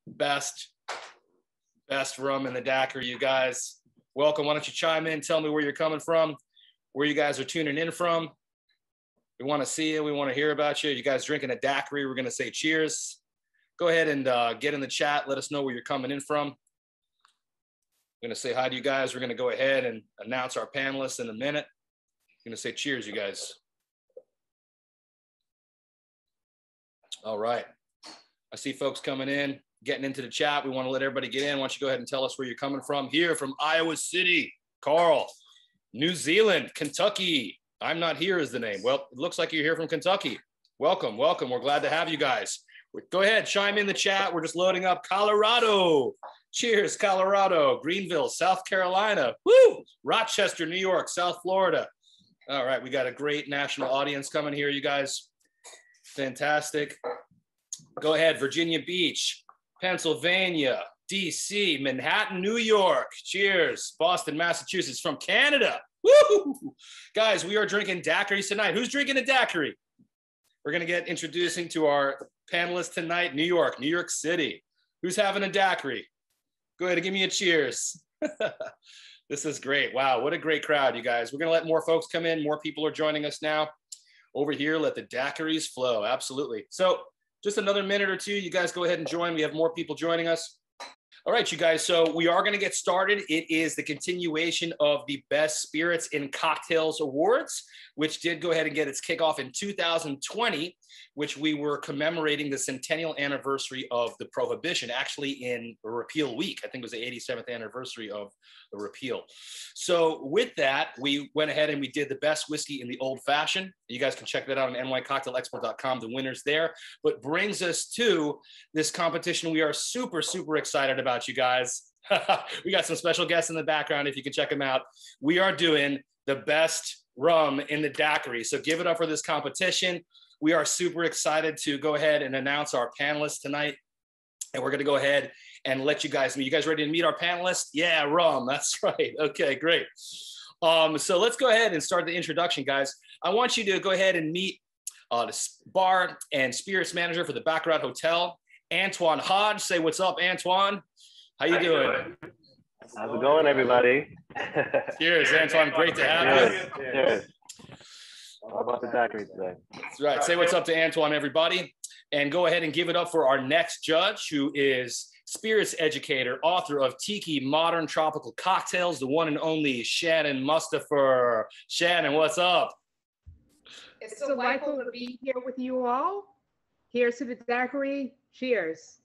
best rum in the daiquiri, you guys. Welcome. Why don't you chime in? Tell me where you're coming from, where you guys are tuning in from. We want to see you. We want to hear about you. You guys drinking a daiquiri. We're going to say cheers. Go ahead and get in the chat. Let us know where you're coming in from. I'm going to say hi to you guys. We're going to go ahead and announce our panelists in a minute. I'm going to say cheers, you guys. All right. I see folks coming in, getting into the chat. We want to let everybody get in. Why don't you go ahead and tell us where you're coming from? Here from Iowa City, Carl. New Zealand, Kentucky. I'm not here is the name. Well, it looks like you're here from Kentucky. Welcome, welcome. We're glad to have you guys. Go ahead, chime in the chat. We're just loading up Colorado. Cheers, Colorado. Greenville, South Carolina. Woo! Rochester, New York, South Florida. All right, we got a great national audience coming here, you guys. Fantastic. Go ahead, Virginia Beach, Pennsylvania, DC, Manhattan, New York. Cheers. Boston, Massachusetts, from Canada. Woo! Guys, we are drinking daiquiris tonight. Who's drinking a daiquiri? We're going to get introducing to our panelists tonight. New York City. Who's having a daiquiri? Go ahead and give me a cheers. This is great. Wow, what a great crowd, you guys. We're going to let more folks come in. More people are joining us now. Over here, let the daiquiris flow. Absolutely. So just another minute or two. You guys go ahead and join. We have more people joining us. All right, you guys, so we are going to get started. It is the continuation of the Best Spirits in Cocktails Awards, which did go ahead and get its kickoff in 2020, which we were commemorating the centennial anniversary of the Prohibition, actually in Repeal Week. I think it was the 87th anniversary of the repeal. So with that, we went ahead and we did the best whiskey in the old fashioned. You guys can check that out on NYCocktailExpo.com, the winners there. But brings us to this competition we are super, super excited about, you guys. We got some special guests in the background if you can check them out. We are doing the best rum in the daiquiri. So give it up for this competition. We are super excited to go ahead and announce our panelists tonight. And we're going to go ahead and let you guys meet. You guys ready to meet our panelists? Yeah, rum. That's right. Okay, great. So let's go ahead and start the introduction, guys. I want you to go ahead and meet the bar and spirits manager for the Baccarat Hotel, Antoine Hodge. Say what's up, Antoine. How you doing? How's it going, everybody? Cheers, Antoine. Great to have you. Cheers. How about the daiquiri today? That's right. Say what's up to Antoine, everybody. And go ahead and give it up for our next judge, who is spirits educator, author of Tiki Modern Tropical Cocktails, the one and only Shannon Mustipher. Shannon, what's up? It's so delightful to be here with you all. Here's to the daiquiri. Cheers.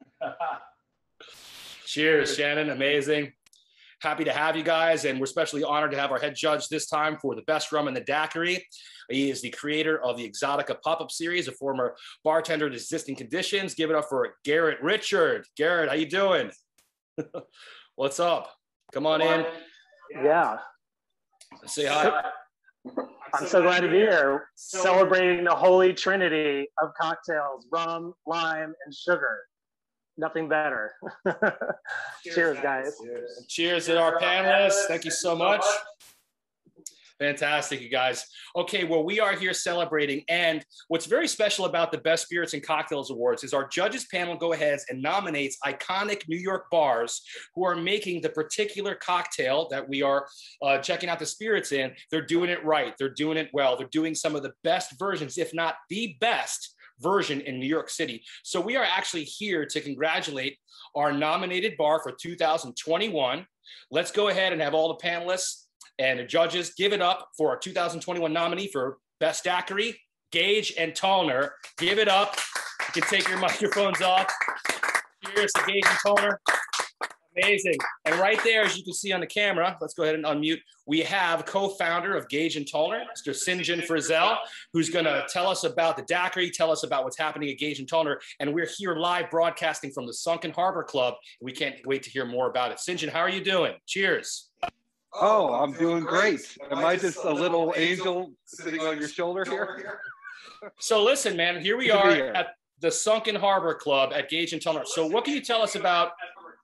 Cheers, Shannon. Amazing. Happy to have you guys, and we're especially honored to have our head judge this time for the best rum in the daiquiri. He is the creator of the Exotica pop-up series, a former bartender at Existing Conditions. Give it up for Garret Richard. Garret, how you doing? What's up? Come on in. Yeah. Say hi. I'm so glad to be here, celebrating the holy trinity of cocktails: rum, lime, and sugar. Nothing better. Cheers, guys. Cheers to our panelists. Thank you so much. Fantastic, you guys. Okay, well, we are here celebrating, and what's very special about the Best Spirits and Cocktails Awards is our judges panel go ahead and nominates iconic New York bars who are making the particular cocktail that we are checking out the spirits in. They're doing it right. They're doing it well. They're doing some of the best versions, if not the best version in New York City. So we are actually here to congratulate our nominated bar for 2021. Let's go ahead and have all the panelists and the judges give it up for our 2021 nominee for Best Daiquiri, Gage and Tollner. Give it up. You can take your microphones off. Cheers to Gage and Tollner. Amazing. And right there, as you can see on the camera, let's go ahead and unmute. We have co-founder of Gage and Tollner, Mr. Shannon Frizell, who's going to tell us about the daiquiri, tell us about what's happening at Gage and Tollner. And we're here live broadcasting from the Sunken Harbor Club. We can't wait to hear more about it. Shannon, how are you doing? Cheers. Oh, I'm doing great. Am I just a little angel sitting on your shoulder here? So listen, man, here we are at the Sunken Harbor Club at Gage and Tollner. So what can you tell us about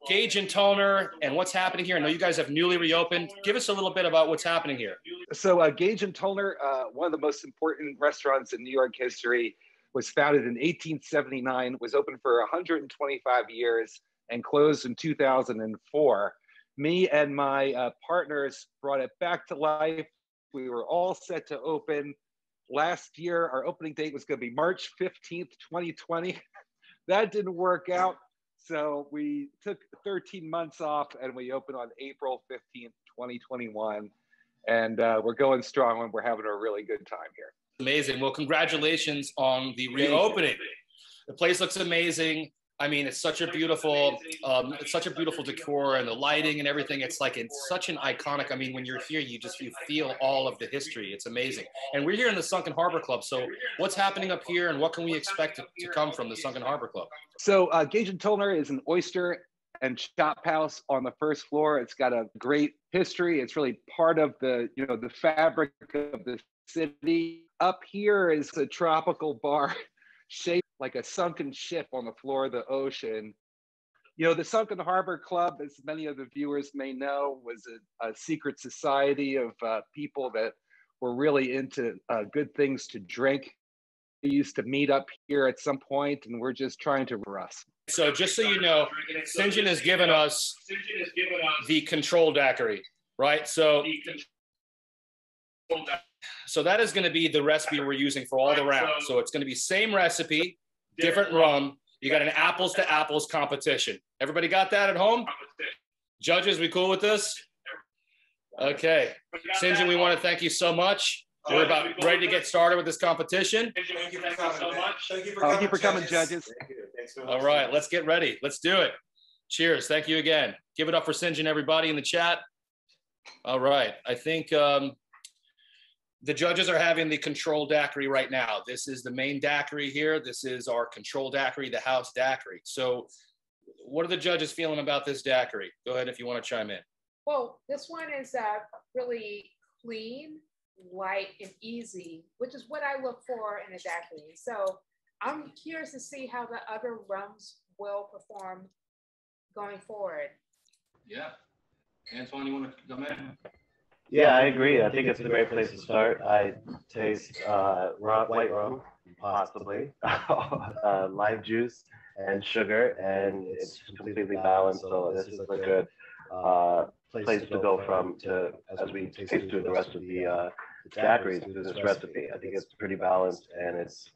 Gage and Tollner and what's happening here? I know you guys have newly reopened. Give us a little bit about what's happening here. So Gage and Tollner, one of the most important restaurants in New York history, was founded in 1879, was open for 125 years, and closed in 2004. Me and my partners brought it back to life. We were all set to open. Last year, our opening date was going to be March 15th, 2020. That didn't work out. So we took 13 months off and we opened on April 15th, 2021. And we're going strong and we're having a really good time here. Amazing. Well, congratulations on the reopening. The place looks amazing. I mean, it's such a beautiful decor, and the lighting and everything. It's like, it's such an iconic, I mean, when you're here, you feel all of the history. It's amazing. And we're here in the Sunken Harbor Club. So what's happening up here and what can we expect to come from the Sunken Harbor Club? So Gage Tollner is an oyster and chop house on the first floor. It's got a great history. It's really part of the, the fabric of the city. Up here is a tropical bar shaped like a sunken ship on the floor of the ocean. The Sunken Harbor Club, as many of the viewers may know, was a secret society of people that were really into good things to drink. We used to meet up here at some point, and we're just trying to us. So just so you know, St. John has given us the control daiquiri, right? So that is going to be the recipe we're using for all the rounds. So it's going to be same recipe, different rum. You got an apples to apples competition. Everybody got that at home? Judges, we cool with this? Okay. St. John, we want to thank you so much. We're about ready to get started with this competition. Thank you for coming, judges. All right, let's get ready. Let's do it. Cheers. Thank you again. Give it up for St. John, everybody in the chat. All right. I think the judges are having the control daiquiri right now. This is the main daiquiri here. This is our control daiquiri, the house daiquiri. So what are the judges feeling about this daiquiri? Go ahead if you want to chime in. Well, this one is really clean, light, and easy, which is what I look for in a daiquiri. So I'm curious to see how the other rums will perform going forward. Yeah. Antoine, you want to come in? Yeah, I agree. I think it's a great place to start. I taste white rum, possibly, lime juice and sugar, and it's completely balanced. So this is a good place to go from as we taste through the rest of the daiquiris through this recipe. I think it's pretty balanced, and it's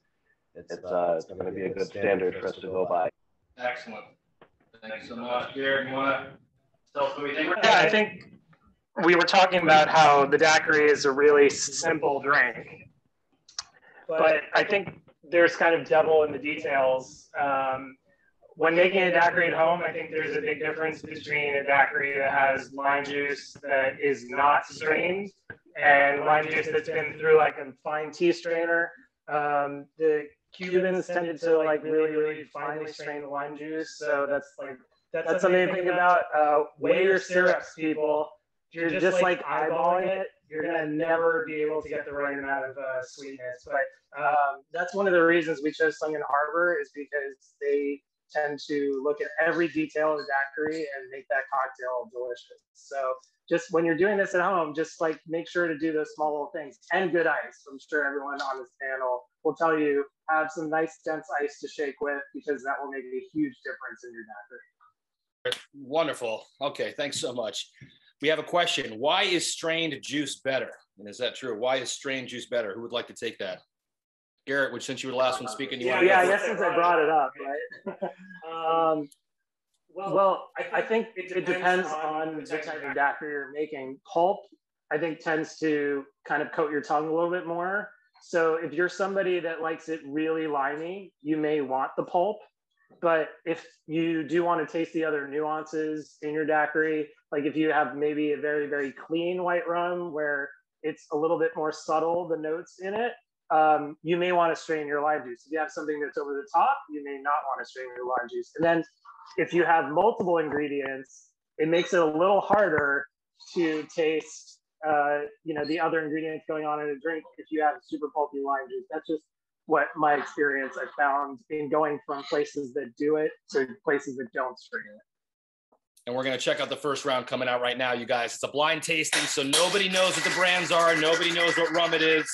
going to be a good standard for us to go by. Excellent. Thank you so much. Garret, you want to tell us what we think? Yeah, I think we were talking about how the daiquiri is a really simple drink, but I think there's kind of devil in the details. When making a daiquiri at home, I think there's a big difference between a daiquiri that has lime juice that is not strained and lime juice that's been through like a fine tea strainer. The Cubans tended to like really finely strain the lime juice, so that's something to think about. Weigh your syrups, people. If you're just like eyeballing it, you're gonna never be able to get the right amount of sweetness. But that's one of the reasons we chose Sunken Harbor, is because they tend to look at every detail of the daiquiri and make that cocktail delicious. So just when you're doing this at home, just like make sure to do those small little things. And good ice. I'm sure everyone on this panel will tell you, have some nice dense ice to shake with, because that will make a huge difference in your daiquiri. Wonderful. Okay, thanks so much. We have a question. Why is strained juice better? And is that true? Why is strained juice better? Who would like to take that? Garret, which since you were the last one speaking, I guess since I brought it up, right? Well, I think it depends on the type of daiquiri you're making. Pulp, I think, tends to kind of coat your tongue a little bit more. So if you're somebody that likes it really limey, you may want the pulp. But if you do want to taste the other nuances in your daiquiri, like if you have maybe a very clean white rum where it's a little bit more subtle, the notes in it, you may want to strain your lime juice. If you have something that's over the top, you may not want to strain your lime juice. And then if you have multiple ingredients, it makes it a little harder to taste the other ingredients going on in a drink if you have super pulpy lime juice. That's just what my experience I found in going from places that do it to places that don't strain it. And we're going to check out the first round coming out right now, you guys. It's a blind tasting, so nobody knows what the brands are. Nobody knows what rum it is.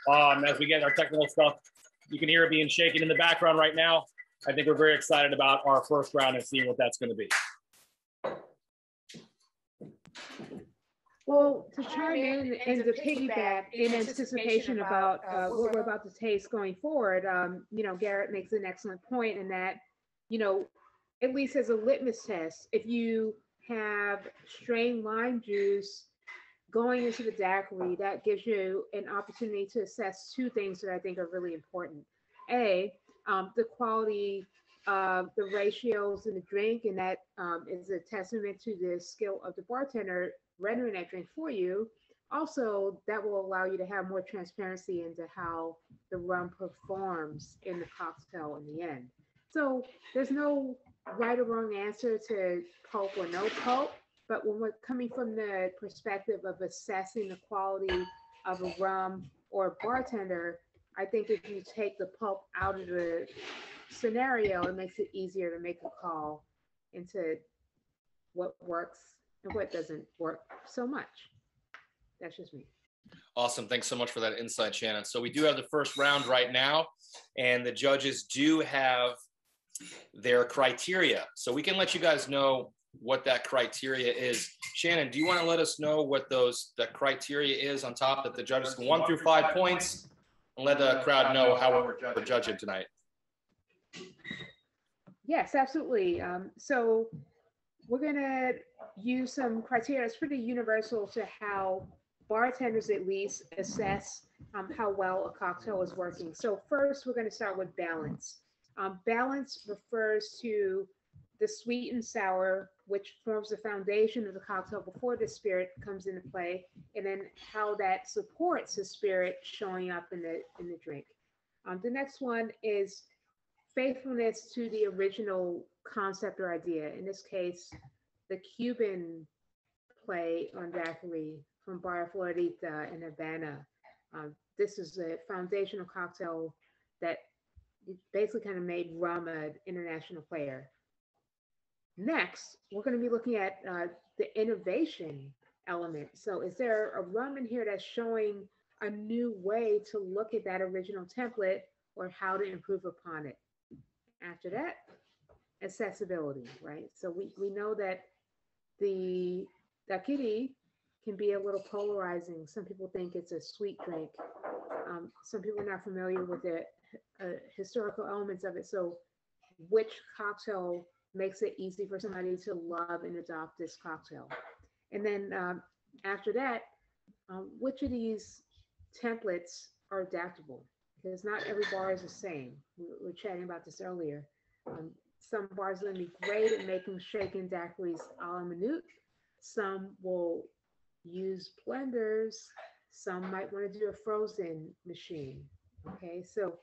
As we get our technical stuff, you can hear it being shaken in the background right now. I think we're very excited about our first round and seeing what that's going to be. Well, to chime in and to piggyback in anticipation about what we're about to taste going forward, you know, Garret makes an excellent point in that, you know, at least as a litmus test, if you have strained lime juice going into the daiquiri, that gives you an opportunity to assess two things that I think are really important. A, the quality of the ratios in the drink, and that is a testament to the skill of the bartender rendering that drink for you. Also, that will allow you to have more transparency into how the rum performs in the cocktail in the end. So there's no right or wrong answer to pulp or no pulp, but when we're coming from the perspective of assessing the quality of a rum or a bartender, I think if you take the pulp out of the scenario, it makes it easier to make a call into what works and what doesn't work so much. That's just me. Awesome. Thanks so much for that insight, Shannon. So we do have the first round right now, and the judges do have their criteria. So we can let you guys know what that criteria is. Shannon, do you want to let us know what that criteria is on top, that the judges can 1 through 5 points, and let the crowd know how we're judging tonight? Yes, absolutely. So we're going to use some criteria that's pretty universal to how bartenders at least assess how well a cocktail is working. So first, we're going to start with balance. Balance refers to the sweet and sour, which forms the foundation of the cocktail before the spirit comes into play, and then how that supports the spirit showing up in the drink. The next one is faithfulness to the original concept or idea. In this case, the Cuban play on daiquiri from Bar Florida in Havana. This is a foundational cocktail that basically kind of made rum an international player. Next, we're going to be looking at the innovation element. So is there a rum in here that's showing a new way to look at that original template or how to improve upon it? After that, accessibility, right? So we know that the daiquiri can be a little polarizing. Some people think it's a sweet drink. Some people are not familiar with the historical elements of it. So which cocktail makes it easy for somebody to love and adopt this cocktail? And then after that, which of these templates are adaptable? Because not every bar is the same. We were chatting about this earlier. Some bars are going to be great at making shaken daiquiris a la minute. Some will use blenders. Some might want to do a frozen machine. Okay, so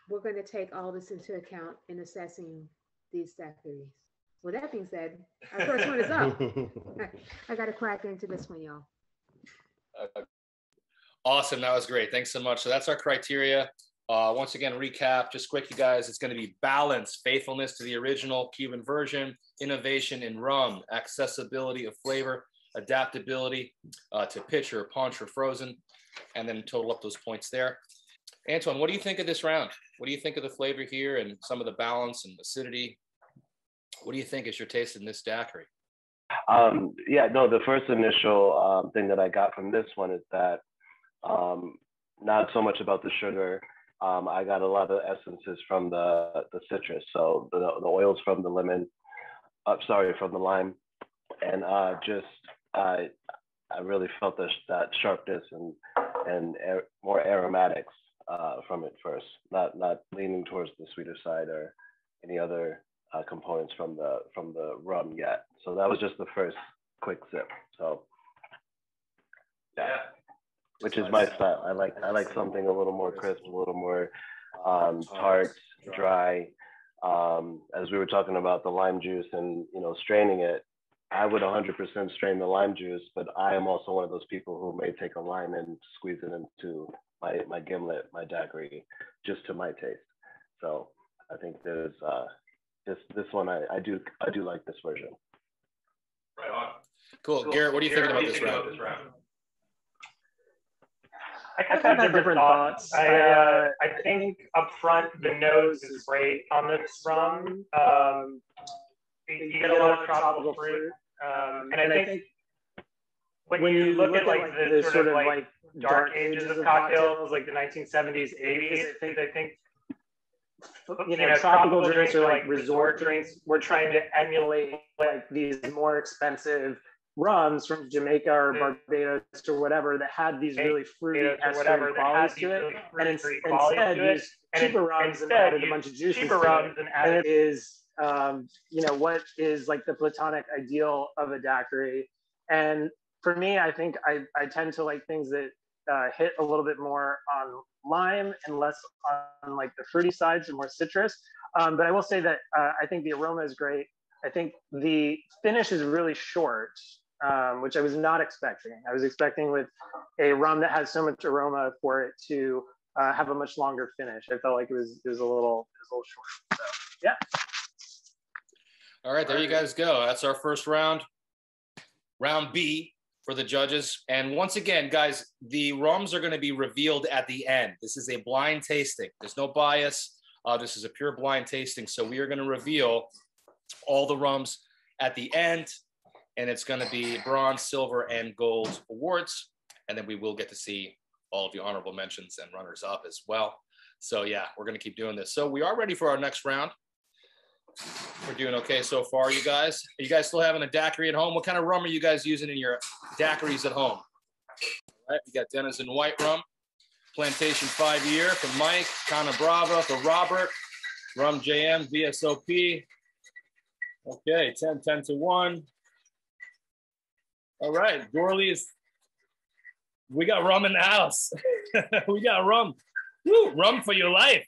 we're going to take all this into account in assessing these daiquiris. With that being said, our first one is up. I got to crack into this one, y'all. Awesome. That was great. Thanks so much. So that's our criteria. Once again, recap, just quick, you guys, it's going to be balance, faithfulness to the original Cuban version, innovation in rum, accessibility of flavor, adaptability to pitch or punch or frozen, and then total up those points there. Antoine, what do you think of this round? What do you think of the flavor here and some of the balance and acidity? What do you think as you're tasting this daiquiri? Yeah, no, the first initial thing that I got from this one is that not so much about the sugar. I got a lot of essences from the citrus. So the oils from the lemon, from the lime. And I really felt that sharpness and more aromatics from it first, not leaning towards the sweeter side or any other components from the rum yet. So that was just the first quick sip. So yeah. Which is my style. I like something a little more crisp, a little more tart, dry. As we were talking about the lime juice and straining it, I would 100% strain the lime juice, but I am also one of those people who may take a lime and squeeze it into my gimlet, my daiquiri, just to my taste. So I think there's this one. I do like this version. Right on. Cool, Garret. What do you think about this round? I kind of have different thoughts. I think up front the nose is great on this rum. You get a lot of tropical fruit, and I think when you look at like the sort of like dark ages of cocktails, like the 1970s, 80s, I think you know, tropical drinks are like resort drinks. We're trying to emulate like these more expensive rums from Jamaica or Barbados or whatever that had these really fruity ester qualities to it, and instead used cheaper rums and added a bunch of juices to it. And it is, you know, what is like the platonic ideal of a daiquiri. And for me, I think I tend to like things that hit a little bit more on lime and less on like the fruity sides and more citrus. But I will say that I think the aroma is great. I think the finish is really short, which I was not expecting. I was expecting with a rum that has so much aroma for it to have a much longer finish. I felt like it was a little short. So yeah. All right, there you guys go. That's our first round. Round B for the judges. And once again, guys, the rums are going to be revealed at the end. This is a blind tasting. There's no bias. This is a pure blind tasting. So we are going to reveal all the rums at the end, and it's going to be bronze, silver, and gold awards. And then we will get to see all of the honorable mentions and runners up as well. So yeah, we're going to keep doing this. So we are ready for our next round. We're doing okay so far, you guys. Are you guys still having a daiquiri at home? What kind of rum are you guys using in your daiquiris at home? All right, we got Denizen White Rum, Plantation 5-year for Mike, Cana Brava for Robert, Rum JM, VSOP. Okay, 10 to 1. All right, Dorley's. We got rum in the house. We got rum. Woo, rum for your life.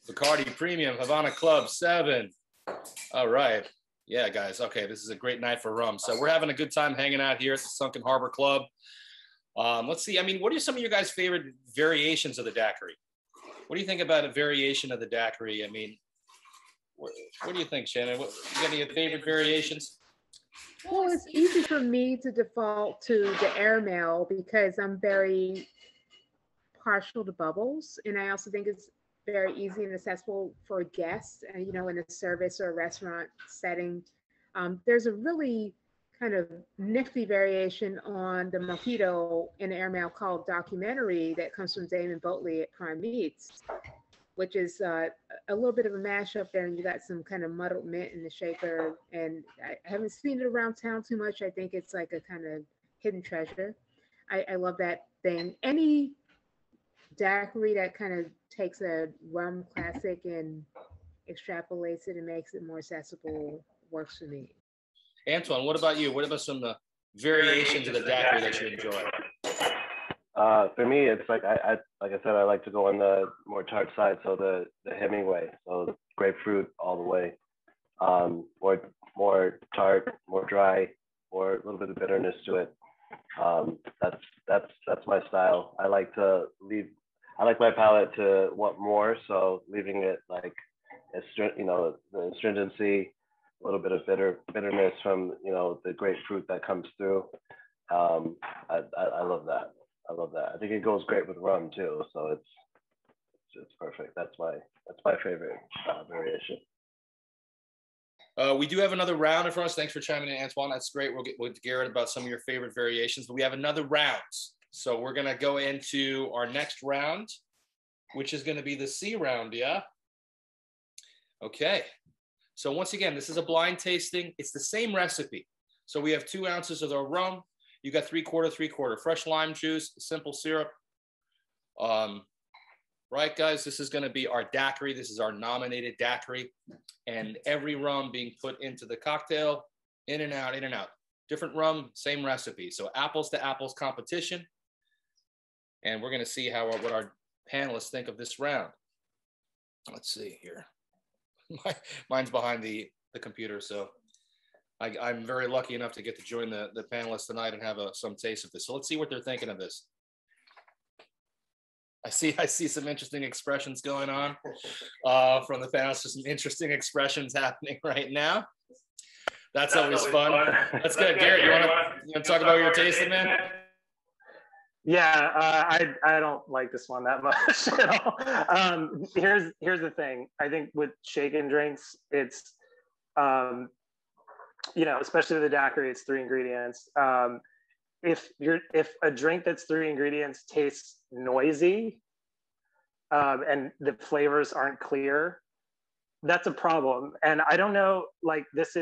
Bacardi Premium, Havana Club 7. All right. Yeah, guys. Okay, this is a great night for rum. So we're having a good time hanging out here at the Sunken Harbor Club. Let's see. I mean, what are some of your guys' favorite variations of the daiquiri? What do you think about a variation of the daiquiri? I mean, what do you think, Shannon? You got any favorite variations? Well, it's easy for me to default to the airmail because I'm very partial to bubbles. And I also think it's very easy and accessible for guests, and you know, in a service or a restaurant setting. There's a really kind of nifty variation on the mojito in the airmail called Documentary that comes from Damon Boatley at Prime Meats, which is a little bit of a mashup there, and you got some kind of muddled mint in the shaker, and I haven't seen it around town too much. I think it's like a kind of hidden treasure. I love that thing. Any daiquiri that kind of takes a rum classic and extrapolates it and makes it more accessible works for me. Antoine, what about you? What about some of the variations of the daiquiri that you enjoy? For me, it's like I said, I like to go on the more tart side, so the Hemingway, so grapefruit all the way, more tart, more dry, or a little bit of bitterness to it. That's my style. I like my palate to want more, so leaving it like, you know, the astringency, a little bit of bitterness from, you know, the grapefruit that comes through. I love that. I love that. I think it goes great with rum too, so it's perfect. That's my favorite variation. We do have another round in front of us. Thanks for chiming in, Antoine. That's great. We'll get with Garrett about some of your favorite variations, but we have another round. So we're going to go into our next round, which is going to be the C round, yeah? Okay. So once again, this is a blind tasting. It's the same recipe. So we have 2 ounces of our rum. You got 3/4 fresh lime juice, simple syrup. Right, guys, this is going to be our daiquiri. This is our nominated daiquiri. And every rum being put into the cocktail, in and out, in and out. Different rum, same recipe. So apples to apples competition. And we're going to see what our panelists think of this round. Let's see here. Mine's behind the computer, so I'm very lucky enough to get to join the panelists tonight and have some taste of this. So let's see what they're thinking of this. I see some interesting expressions going on from the panelists. There's some interesting expressions happening right now. That's always fun. That's good. Garrett, you want to talk about what you're tasting, man? Yeah, I don't like this one that much at all. Here's the thing. I think with shaken drinks, it's especially the daiquiri, it's 3 ingredients. If a drink that's 3 ingredients tastes noisy, and the flavors aren't clear, that's a problem. And I don't know, like this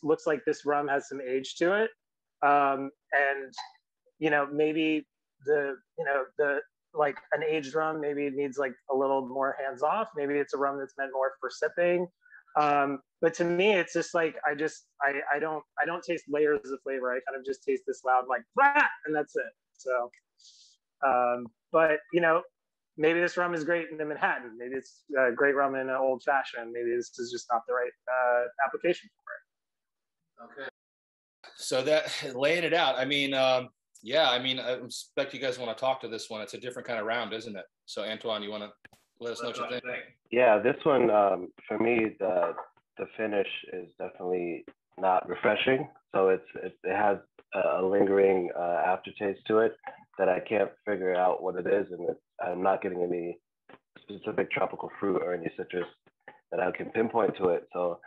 looks like this rum has some age to it. And maybe the like an aged rum, maybe it needs like a little more hands off. Maybe it's a rum that's meant more for sipping. But to me, it's just like, I don't taste layers of flavor. I kind of just taste this loud, like, rah! And that's it. So, but maybe this rum is great in the Manhattan. Maybe it's a great rum in an old fashioned. Maybe this is just not the right application for it. Okay. So that laying it out, I mean, yeah, I mean, I expect you guys want to talk to this one. It's a different kind of round, isn't it? So Antoine, you want to let us know what you think? Yeah, this one, for me, the finish is definitely not refreshing. So it has a lingering aftertaste to it that I can't figure out what it is. And I'm not getting any specific tropical fruit or any citrus that I can pinpoint to it. So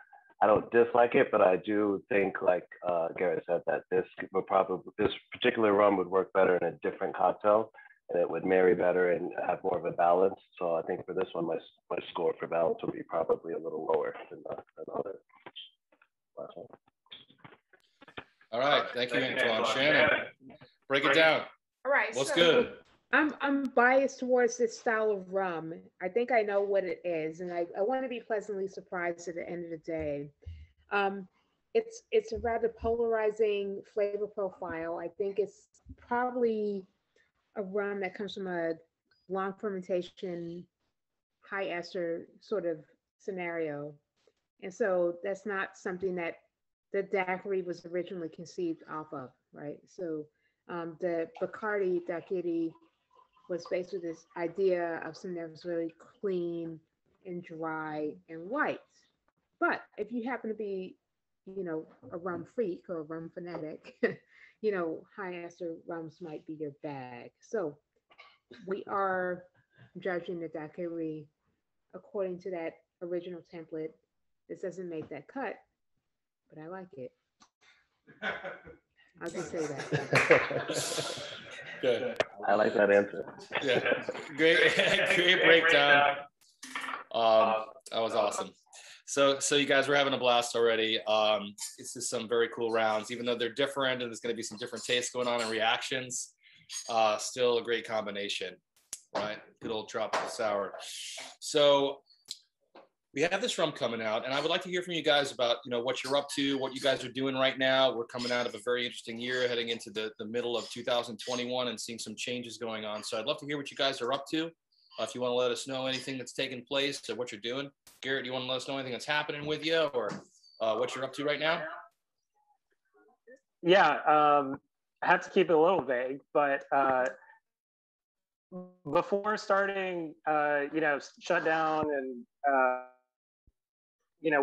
I don't dislike it, but I do think, like Garret said, that this particular rum would work better in a different cocktail, and it would marry better and have more of a balance. So I think for this one, my score for balance would be probably a little lower than the other last one. All right, thank you, Antoine. Shannon, break it down. All right, what's good? I'm biased towards this style of rum. I think I know what it is, and I want to be pleasantly surprised at the end of the day. It's a rather polarizing flavor profile. I think it's probably a rum that comes from a long fermentation, high ester sort of scenario. And so that's not something that the daiquiri was originally conceived off of, right? So the Bacardi daiquiri was based with this idea of something that was really clean and dry and light. But if you happen to be, a rum freak or a rum fanatic, high ester rums might be your bag. So we are judging the daiquiri according to that original template. This doesn't make that cut, but I like it. I'll just say that. Good. I like that answer. Yeah, great breakdown. That was awesome. So you guys were having a blast already. This is some very cool rounds, even though they're different and there's going to be some different tastes going on and reactions. Still a great combination, right? Good old tropical sour. So we have this rum coming out, and I would like to hear from you guys about, what you're up to, what you guys are doing right now. We're coming out of a very interesting year, heading into the middle of 2021 and seeing some changes going on. So I'd love to hear what you guys are up to. If you want to let us know anything that's taking place or what you're doing. Garret, do you want to let us know anything that's happening with you or what you're up to right now? Yeah, I have to keep it a little vague, but before starting, shutdown and,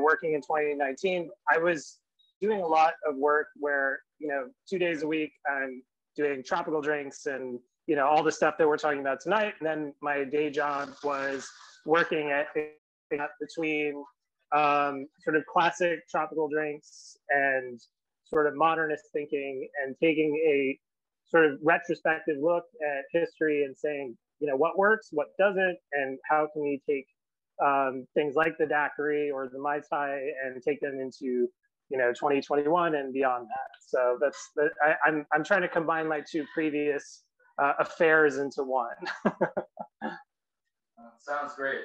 working in 2019, I was doing a lot of work where, 2 days a week I'm doing tropical drinks and, all the stuff that we're talking about tonight. And then my day job was working at between sort of classic tropical drinks and sort of modernist thinking and taking a sort of retrospective look at history and saying, what works, what doesn't, and how can we take things like the daiquiri or the Mai Tai and take them into 2021 and beyond that. So I'm trying to combine my two previous affairs into one. Sounds great.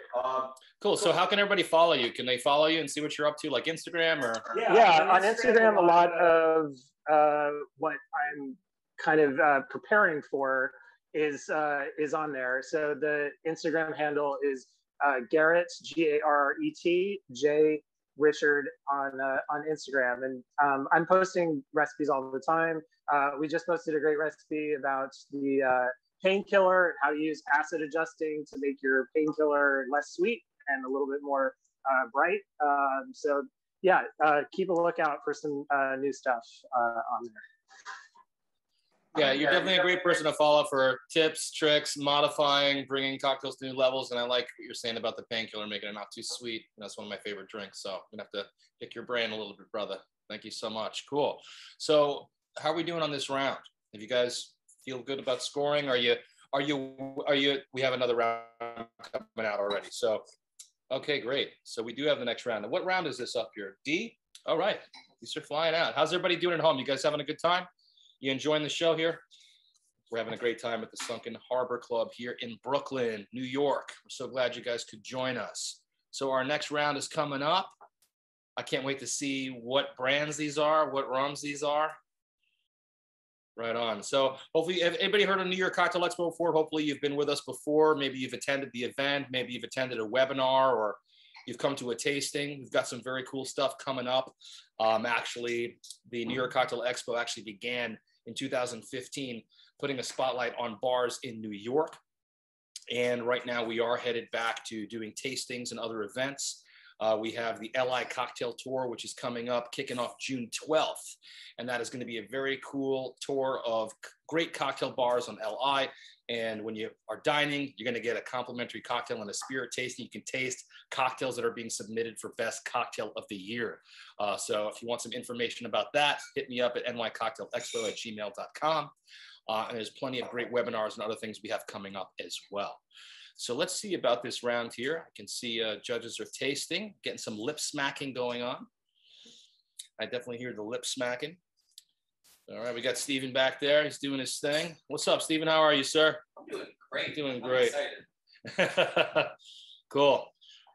Cool. So how can everybody follow you? Can they follow you and see what you're up to, like Instagram or? Yeah, on Instagram, a lot of what I'm kind of preparing for is on there. So the Instagram handle is Garret, Garret, J Richard on Instagram, and I'm posting recipes all the time. We just posted a great recipe about the painkiller and how to use acid adjusting to make your painkiller less sweet and a little bit more bright. So yeah, keep a lookout for some new stuff on Yeah, you're definitely a great person to follow for tips, tricks, modifying, bringing cocktails to new levels. And I like what you're saying about the painkiller, making it not too sweet. And that's one of my favorite drinks. So I'm gonna have to pick your brain a little bit, brother. Thank you so much. Cool. So how are we doing on this round? Have you guys feel good about scoring? We have another round coming out already. So, okay, great. So we do have the next round. And what round is this up here? D? All right. These are flying out. How's everybody doing at home? You guys having a good time? You enjoying the show here? We're having a great time at the Sunken Harbor Club here in Brooklyn, New York. We're so glad you guys could join us. So our next round is coming up. I can't wait to see what brands these are, what rums these are. Right on. So hopefully, have anybody heard of New York Cocktail Expo before? Hopefully you've been with us before. Maybe you've attended the event. Maybe you've attended a webinar, or you've come to a tasting. We've got some very cool stuff coming up. Actually, the New York Cocktail Expo actually began in 2015, putting a spotlight on bars in New York. And right now we are headed back to doing tastings and other events. We have the NY Cocktail Tour, which is coming up, kicking off June 12th. And that is going to be a very cool tour of great cocktail bars on LI. And when you are dining, you're going to get a complimentary cocktail and a spirit tasting. You can taste cocktails that are being submitted for Best Cocktail of the Year. So if you want some information about that, hit me up at nycocktailexpo@gmail.com. And there's plenty of great webinars and other things we have coming up as well. So let's see about this round here. I can see judges are tasting, getting some lip smacking going on. I definitely hear the lip smacking. All right, we got Steven back there. He's doing his thing. What's up, Steven? How are you, sir? I'm doing great. Doing great. I'm excited. Cool.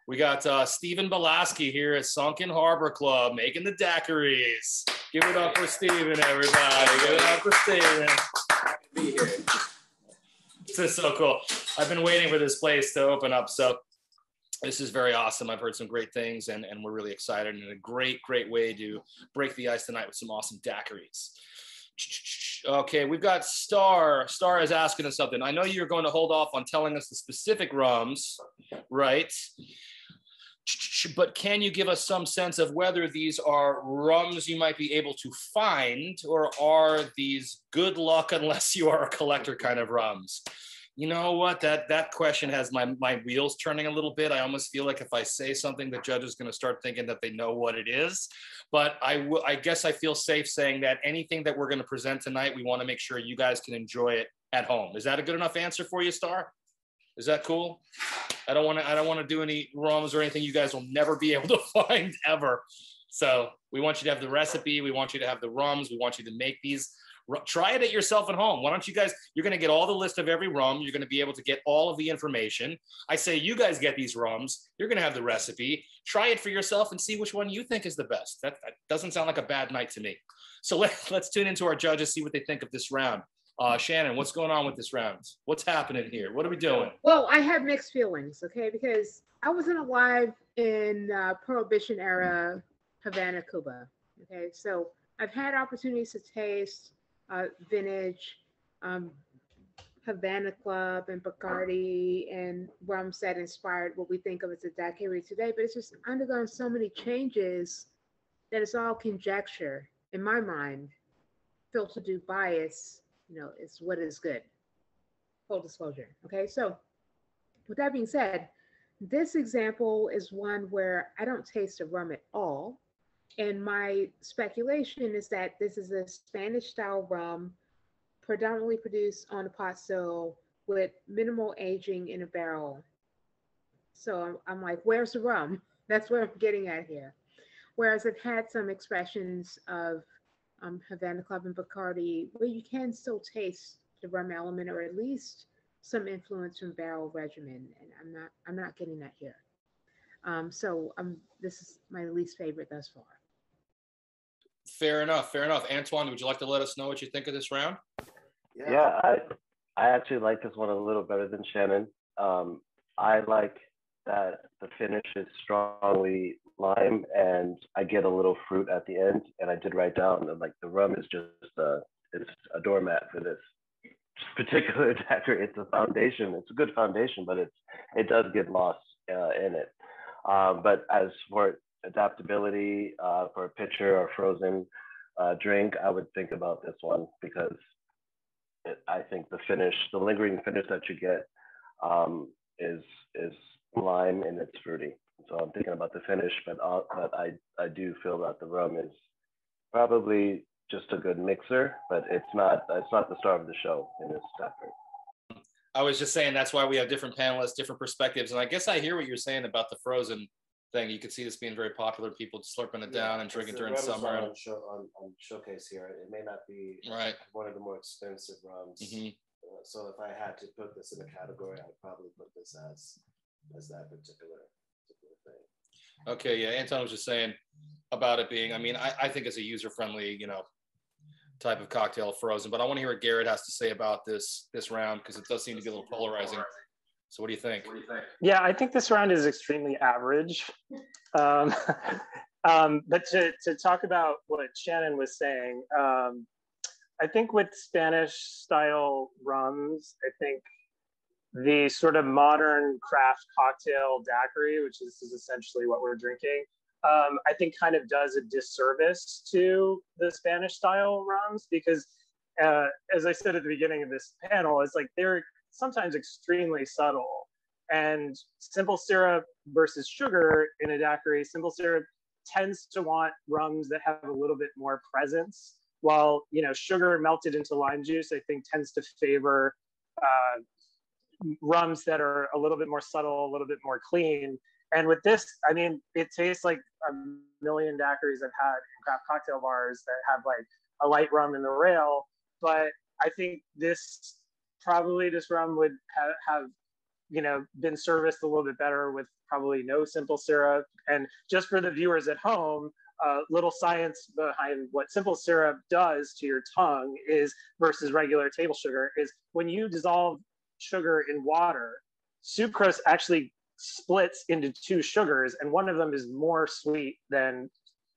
We got Steven Belaski here at Sunken Harbor Club making the daiquiris. Give it up for Steven, everybody. Give it up for Steven. Happy to be here. This is so cool. I've been waiting for this place to open up. So this is very awesome. I've heard some great things, and we're really excited, and a great way to break the ice tonight with some awesome daiquiris. Okay, we've got Star. Star is asking us something. I know you're going to hold off on telling us the specific rums, right? But can you give us some sense of whether these are rums you might be able to find, or are these good luck unless you are a collector kind of rums? You know what? That question has my wheels turning a little bit. I almost feel like if I say something, the judge is going to start thinking that they know what it is. But I guess I feel safe saying that anything that we're going to present tonight, we want to make sure you guys can enjoy it at home. Is that a good enough answer for you, Star? Is that cool? I don't want to do any rums or anything you guys will never be able to find ever. So we want you to have the recipe. We want you to have the rums. We want you to make these. Try it at yourself at home. Why don't you guys, you're going to get all the list of every rum. You're going to be able to get all of the information. I say you guys get these rums. You're going to have the recipe. Try it for yourself and see which one you think is the best. That doesn't sound like a bad night to me. So let's tune into our judges, see what they think of this round. Shannon, what's going on with this round? What's happening here? What are we doing? Well, I have mixed feelings, okay, because I wasn't alive in Prohibition era Havana, Cuba. Okay, so I've had opportunities to taste vintage, Havana Club and Bacardi and rums that inspired what we think of as a daiquiri today, but it's just undergone so many changes that it's all conjecture in my mind. Filtered through bias, you know, it's what is good. Full disclosure. Okay, so with that being said, this example is one where I don't taste a rum at all. And my speculation is that this is a Spanish style rum, predominantly produced on a pot still with minimal aging in a barrel. So I'm like, where's the rum? That's what I'm getting at here. Whereas I've had some expressions of Havana Club and Bacardi where you can still taste the rum element, or at least some influence from barrel regimen. And I'm not getting that here. So this is my least favorite thus far. Fair enough. Fair enough. Antoine, would you like to let us know what you think of this round? Yeah, I actually like this one a little better than Shannon. I like that the finish is strongly lime, and I get a little fruit at the end. And I did write down that like the rum is just it's a doormat for this particular daiquiri. It's a foundation. It's a good foundation, but it does get lost in it. But as for adaptability for a pitcher or frozen drink, I would think about this one because I think the finish, the lingering finish that you get, is lime and it's fruity. So I'm thinking about the finish, but I do feel that the rum is probably just a good mixer, but it's not the star of the show in this effort. I was just saying that's why we have different panelists, different perspectives, and I guess I hear what you're saying about the frozen thing. You could see this being very popular, people slurping it down and drinking during summer. On showcase here, it may not be right one of the more expensive rums. Mm-hmm. So if I had to put this in a category, I'd probably put this as that particular thing. Okay, yeah, Anton was just saying about it being, I mean, I think it's a user-friendly, type of cocktail frozen, but I want to hear what Garret has to say about this round, because it does seem to be a little polarizing. So what do you think? Yeah, I think this round is extremely average. But to talk about what Shannon was saying, I think with Spanish style rums, I think the sort of modern craft cocktail daiquiri, which is essentially what we're drinking, I think kind of does a disservice to the Spanish style rums, because as I said at the beginning of this panel, it's like they're sometimes extremely subtle. And simple syrup versus sugar in a daiquiri, simple syrup tends to want rums that have a little bit more presence, while sugar melted into lime juice, I think, tends to favor rums that are a little bit more subtle, a little bit more clean. And with this, I mean, it tastes like a million daiquiris I've had in craft cocktail bars that have like a light rum in the rail. But I think this rum would have been serviced a little bit better with probably no simple syrup. And just for the viewers at home, little science behind what simple syrup does to your tongue is versus regular table sugar is when you dissolve sugar in water, sucrose actually splits into two sugars, and one of them is more sweet than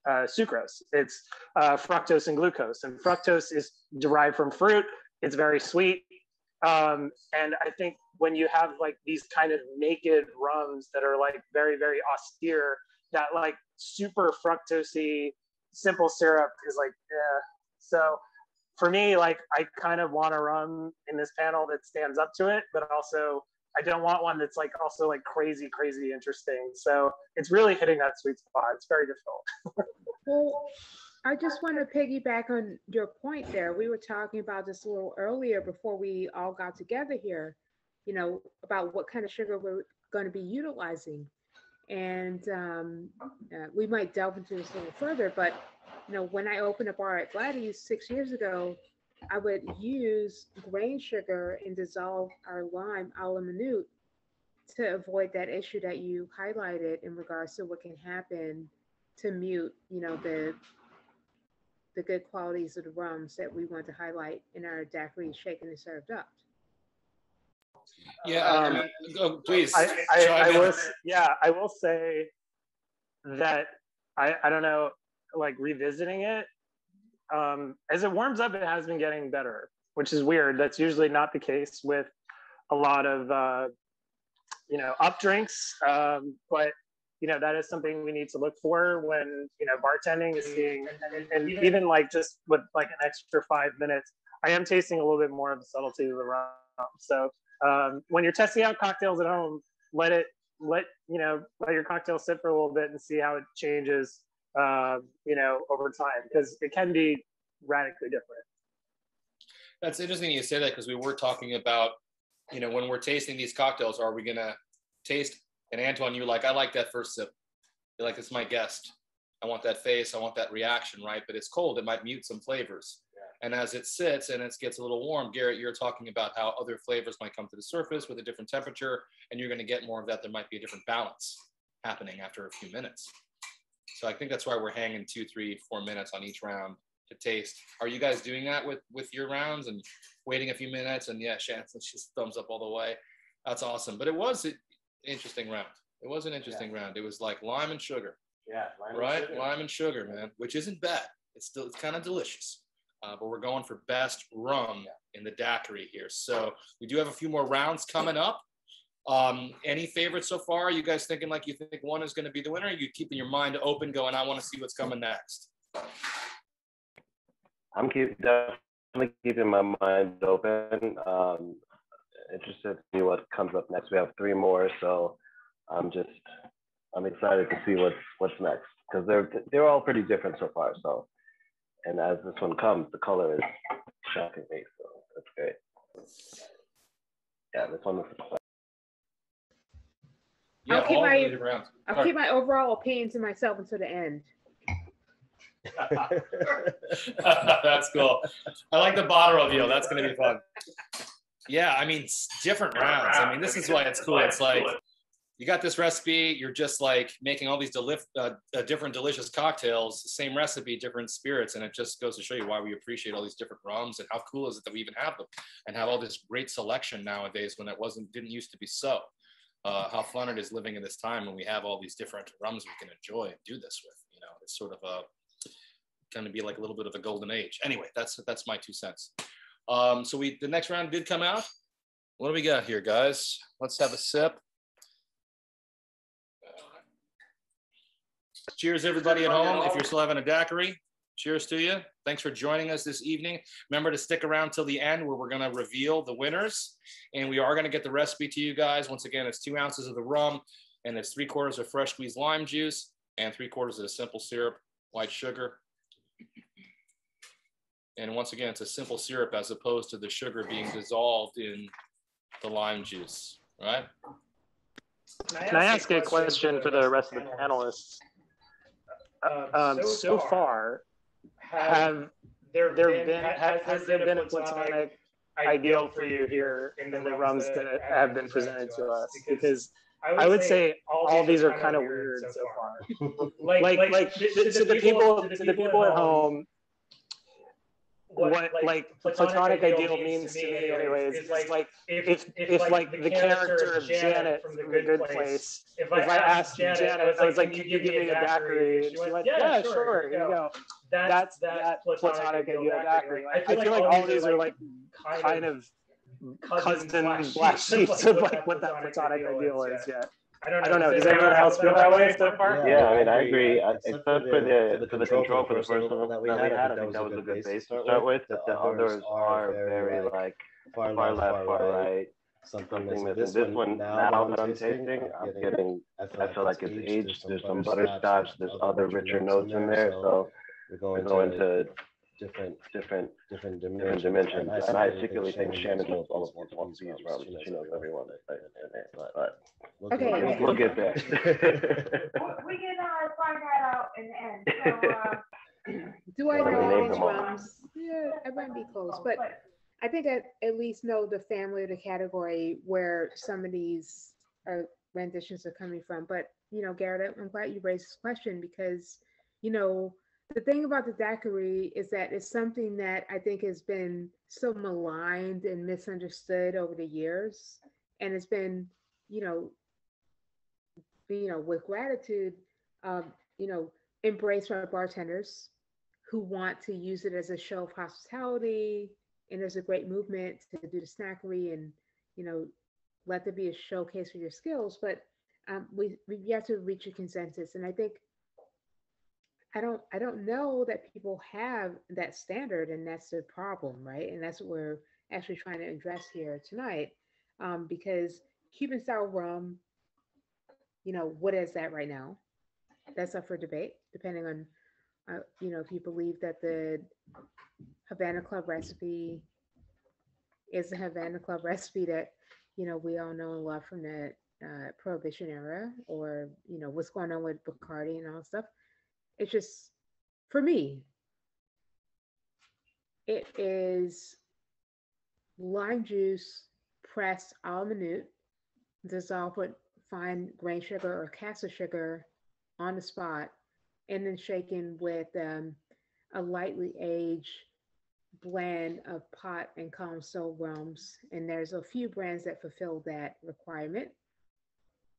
sucrose. It's fructose and glucose, and fructose is derived from fruit. It's very sweet. And I think when you have like these kind of naked rums that are like very, very austere, that like super fructosey simple syrup is like, yeah. So for me, like I kind of want a rum in this panel that stands up to it, but also I don't want one that's like also like crazy, crazy interesting. So it's really hitting that sweet spot. It's very difficult. Well, I just want to piggyback on your point there. We were talking about this a little earlier before we all got together here, about what kind of sugar we're going to be utilizing. And we might delve into this a little further, but, when I opened a bar at Gladys 6 years ago, I would use grain sugar and dissolve our lime a la minute to avoid that issue that you highlighted in regards to what can happen to mute, the good qualities of the rums that we want to highlight in our daiquiri shaken and served up. Yeah, please. I will say that I don't know, like revisiting it, as it warms up, it has been getting better, which is weird. That's usually not the case with a lot of, up drinks. But, that is something we need to look for when, bartending is seeing, and even like just with like an extra 5 minutes, I am tasting a little bit more of the subtlety of the rum. So when you're testing out cocktails at home, let your cocktail sit for a little bit and see how it changes, over time, because it can be radically different. That's interesting you say that, because we were talking about, when we're tasting these cocktails, are we going to taste? And Antoine, you're like, I like that first sip. You're like, it's my guest. I want that face. I want that reaction, right? But it's cold. It might mute some flavors. Yeah. And as it sits and it gets a little warm, Garret, you're talking about how other flavors might come to the surface with a different temperature, and you're going to get more of that. There might be a different balance happening after a few minutes. So I think that's why we're hanging 2, 3, 4 minutes on each round to taste. Are you guys doing that with your rounds and waiting a few minutes? And yeah, Shannon, just thumbs up all the way. That's awesome. But it was an interesting round. It was an interesting round. It was like lime and sugar. Yeah, lime and sugar, man, which isn't bad. It's kind of delicious. But we're going for best rum in the daiquiri here. So we do have a few more rounds coming up. Any favorites so far? Are you guys thinking like you think one is going to be the winner? Or are you keeping your mind open going, I want to see what's coming next? I'm definitely definitely keeping my mind open. Interested to see what comes up next. We have 3 more, so I'm excited to see what's next, because they're all pretty different so far. So, and as this one comes, the color is shocking me, so that's great. Yeah, this one is exciting. Yeah, I'll keep my overall opinion to myself until the end. That's cool. I like the bottle reveal. That's going to be fun. Yeah, I mean, different rounds. I mean, this is why it's cool. It's like you got this recipe. You're just like making all these different delicious cocktails, the same recipe, different spirits. And it just goes to show you why we appreciate all these different rums and how cool is it that we even have them and have all this great selection nowadays when it didn't used to be so. How fun it is living in this time when we have all these different rums we can enjoy and do this with. You know, it's sort of going to be like a little bit of a golden age. Anyway, that's my 2 cents. So the next round did come out. What do we got here, guys? Let's have a sip. Cheers, everybody at home. If you're still having a daiquiri, cheers to you. Thanks for joining us this evening. Remember to stick around till the end where we're going to reveal the winners. And we are going to get the recipe to you guys. Once again, it's 2 ounces of the rum, and it's 3/4 of fresh squeezed lime juice, and 3/4 of the simple syrup, white sugar. And once again, it's a simple syrup as opposed to the sugar being dissolved in the lime juice, right? Can I ask a question for the rest of the panelists? So far, has there been a platonic ideal for you here in the rums that have been presented to us? Because I would say all these are kind of weird so far. like to the people at home, what like platonic ideal means to me anyways is like if like the character of Janet from The Good Place, if I asked Janet, I was like, can you give me a daiquiri? And she went, yeah, sure, here you go. That's that platonic ideal daiquiri. I feel like all these are like kind of cousin black sheets of like what that platonic ideal is. Yeah. I don't know. Does anyone else feel that way so far? Yeah, I mean, I agree. Except for the control for the first one that we had, I think that was a good base to start with. But the others are very like far left, far right. Something missing. This one now that I'm tasting, I feel like it's aged. There's some butterscotch. There's other richer notes in there. So we're going to different dimensions. And I secretly think Shannon knows all of these rums. She knows everyone. But Okay. we'll get there. We can find that out in the end. So, do I know all these rums? Yeah, I might be close, but I think I at least know the family or the category where some of these renditions are coming from. But you know, Garret, I'm glad you raised this question because you know. The thing about the daiquiri is that it's something that I think has been so maligned and misunderstood over the years, and it's been, with gratitude, embraced by bartenders who want to use it as a show of hospitality, and there's a great movement to do the snackery and, let there be a showcase for your skills. But we have to reach a consensus, and I think. I don't know that people have that standard, and that's the problem, right? And that's what we're actually trying to address here tonight, because Cuban style rum, what is that right now? That's up for debate, depending on, if you believe that the Havana Club recipe is the Havana Club recipe that, we all know and love from the Prohibition era, or, what's going on with Bacardi and all that stuff. It's just, for me, it is lime juice pressed a la minute, dissolved with fine grain sugar or caster sugar on the spot, and then shaken with a lightly aged blend of pot and Colombo rums. And there's a few brands that fulfill that requirement.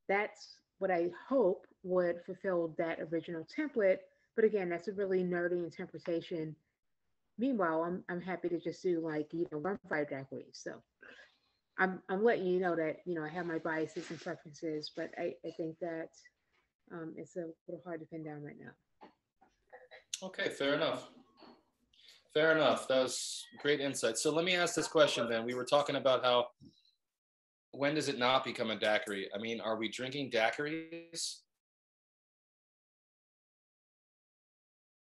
That's what I hope would fulfill that original template. But again, that's a really nerdy interpretation. Meanwhile, I'm happy to just do rum fried daiquiris. So I'm letting you know that, I have my biases and preferences, but I think that it's a little hard to pin down right now. Okay, fair enough. Fair enough. That was great insight. So let me ask this question then. We were talking about how, when does it not become a daiquiri? I mean, are we drinking daiquiris?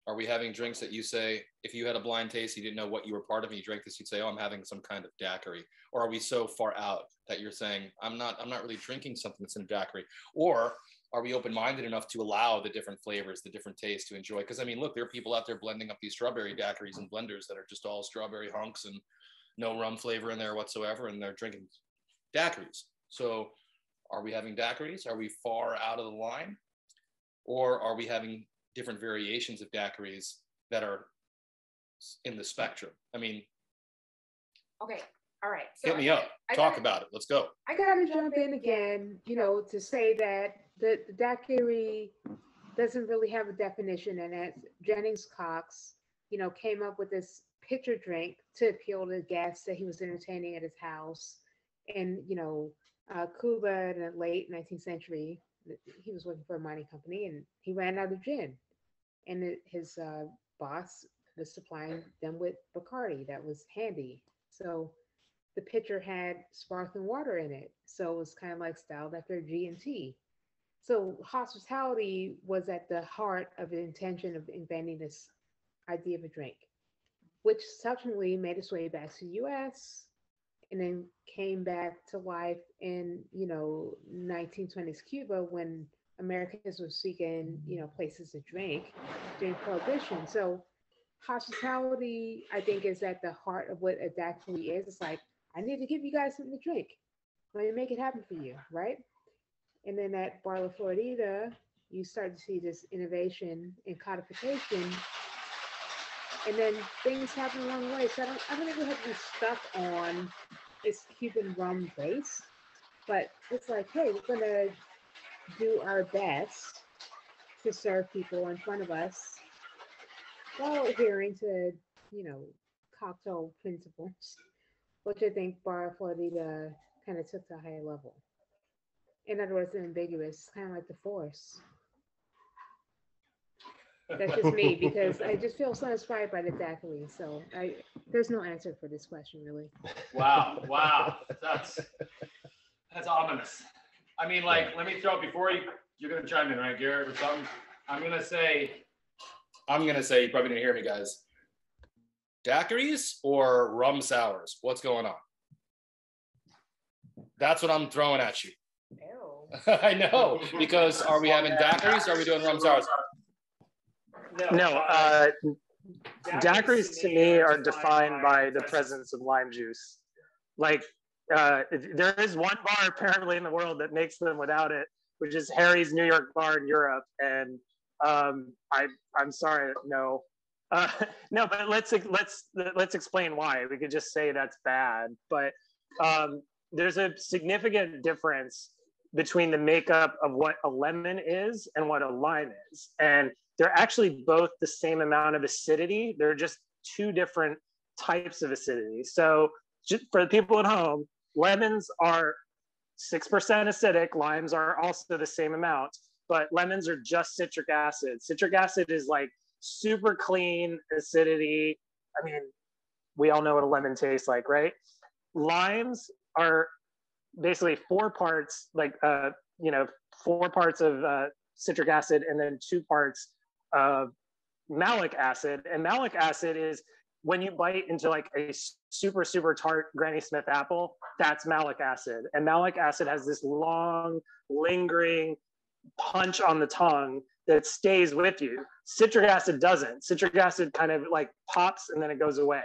Are we having drinks that you say, if you had a blind taste, you didn't know what you were part of and you drank this, you'd say, oh, I'm having some kind of daiquiri? Or are we so far out that you're saying, I'm not really drinking something that's in a daiquiri? Or are we open-minded enough to allow the different flavors, the different tastes to enjoy? Because I mean, look, there are people out there blending up these strawberry daiquiris in blenders that are just all strawberry hunks and no rum flavor in there whatsoever, and they're drinking daiquiris. So are we having daiquiris? Are we far out of the line? Or are we having different variations of daiquiris that are in the spectrum? I mean, okay, all right. So hit me up, talk about it, let's go. I gotta jump in again, you know, to say that the daiquiri doesn't really have a definition in it. Jennings Cox, you know, came up with this pitcher drink to appeal to guests that he was entertaining at his house. And, you know, Cuba in the late 19th century, he was working for a mining company and he ran out of gin. And his boss was supplying them with Bacardi that was handy. So the pitcher had sparkling water in it. So it was kind of like styled after G&T. So hospitality was at the heart of the intention of inventing this idea of a drink, which subsequently made its way back to the US and then came back to life in, you know, 1920s Cuba when Americans were seeking, you know, places to drink during Prohibition. So hospitality, I think, is at the heart of what a daiquiri is. It's like, I need to give you guys something to drink. Let me make it happen for you, right? And then at Barlow, Florida, you start to see this innovation and codification. And then things happen along the way. So I don't think we have to be stuck on this Cuban rum base, but it's like, hey, we're gonna do our best to serve people in front of us while adhering to, you know, cocktail principles, which I think Bar Florida kind of took to a higher level. In other words, ambiguous, kind of like the Force. That's just me because I just feel so inspired by the daiquiri. So there's no answer for this question, really. Wow, that's ominous. I mean, like, let me throw it before you're gonna chime in, right, Garrett, or something. I'm gonna say, you probably didn't hear me, guys. Daiquiris or rum sours? What's going on? That's what I'm throwing at you. Ew. I know, because are we having daiquiris or are we doing rum sours? No, daiquiris to me are defined by the presence of lime juice. Like, there is one bar apparently in the world that makes them without it, which is Harry's New York bar in Europe. And I'm sorry, no. No, but let's explain why. We could just say that's bad, but there's a significant difference between the makeup of what a lemon is and what a lime is. And they're actually both the same amount of acidity. They're just two different types of acidity. So just for the people at home, lemons are 6% acidic, limes are also the same amount, but lemons are just citric acid. Citric acid is like super clean acidity. I mean, we all know what a lemon tastes like, right? Limes are basically 4 parts, like, 4 parts of citric acid and then 2 parts of malic acid. And malic acid is when you bite into like a super, super tart Granny Smith apple, that's malic acid. And malic acid has this long, lingering punch on the tongue that stays with you. Citric acid doesn't. Citric acid kind of like pops and then it goes away.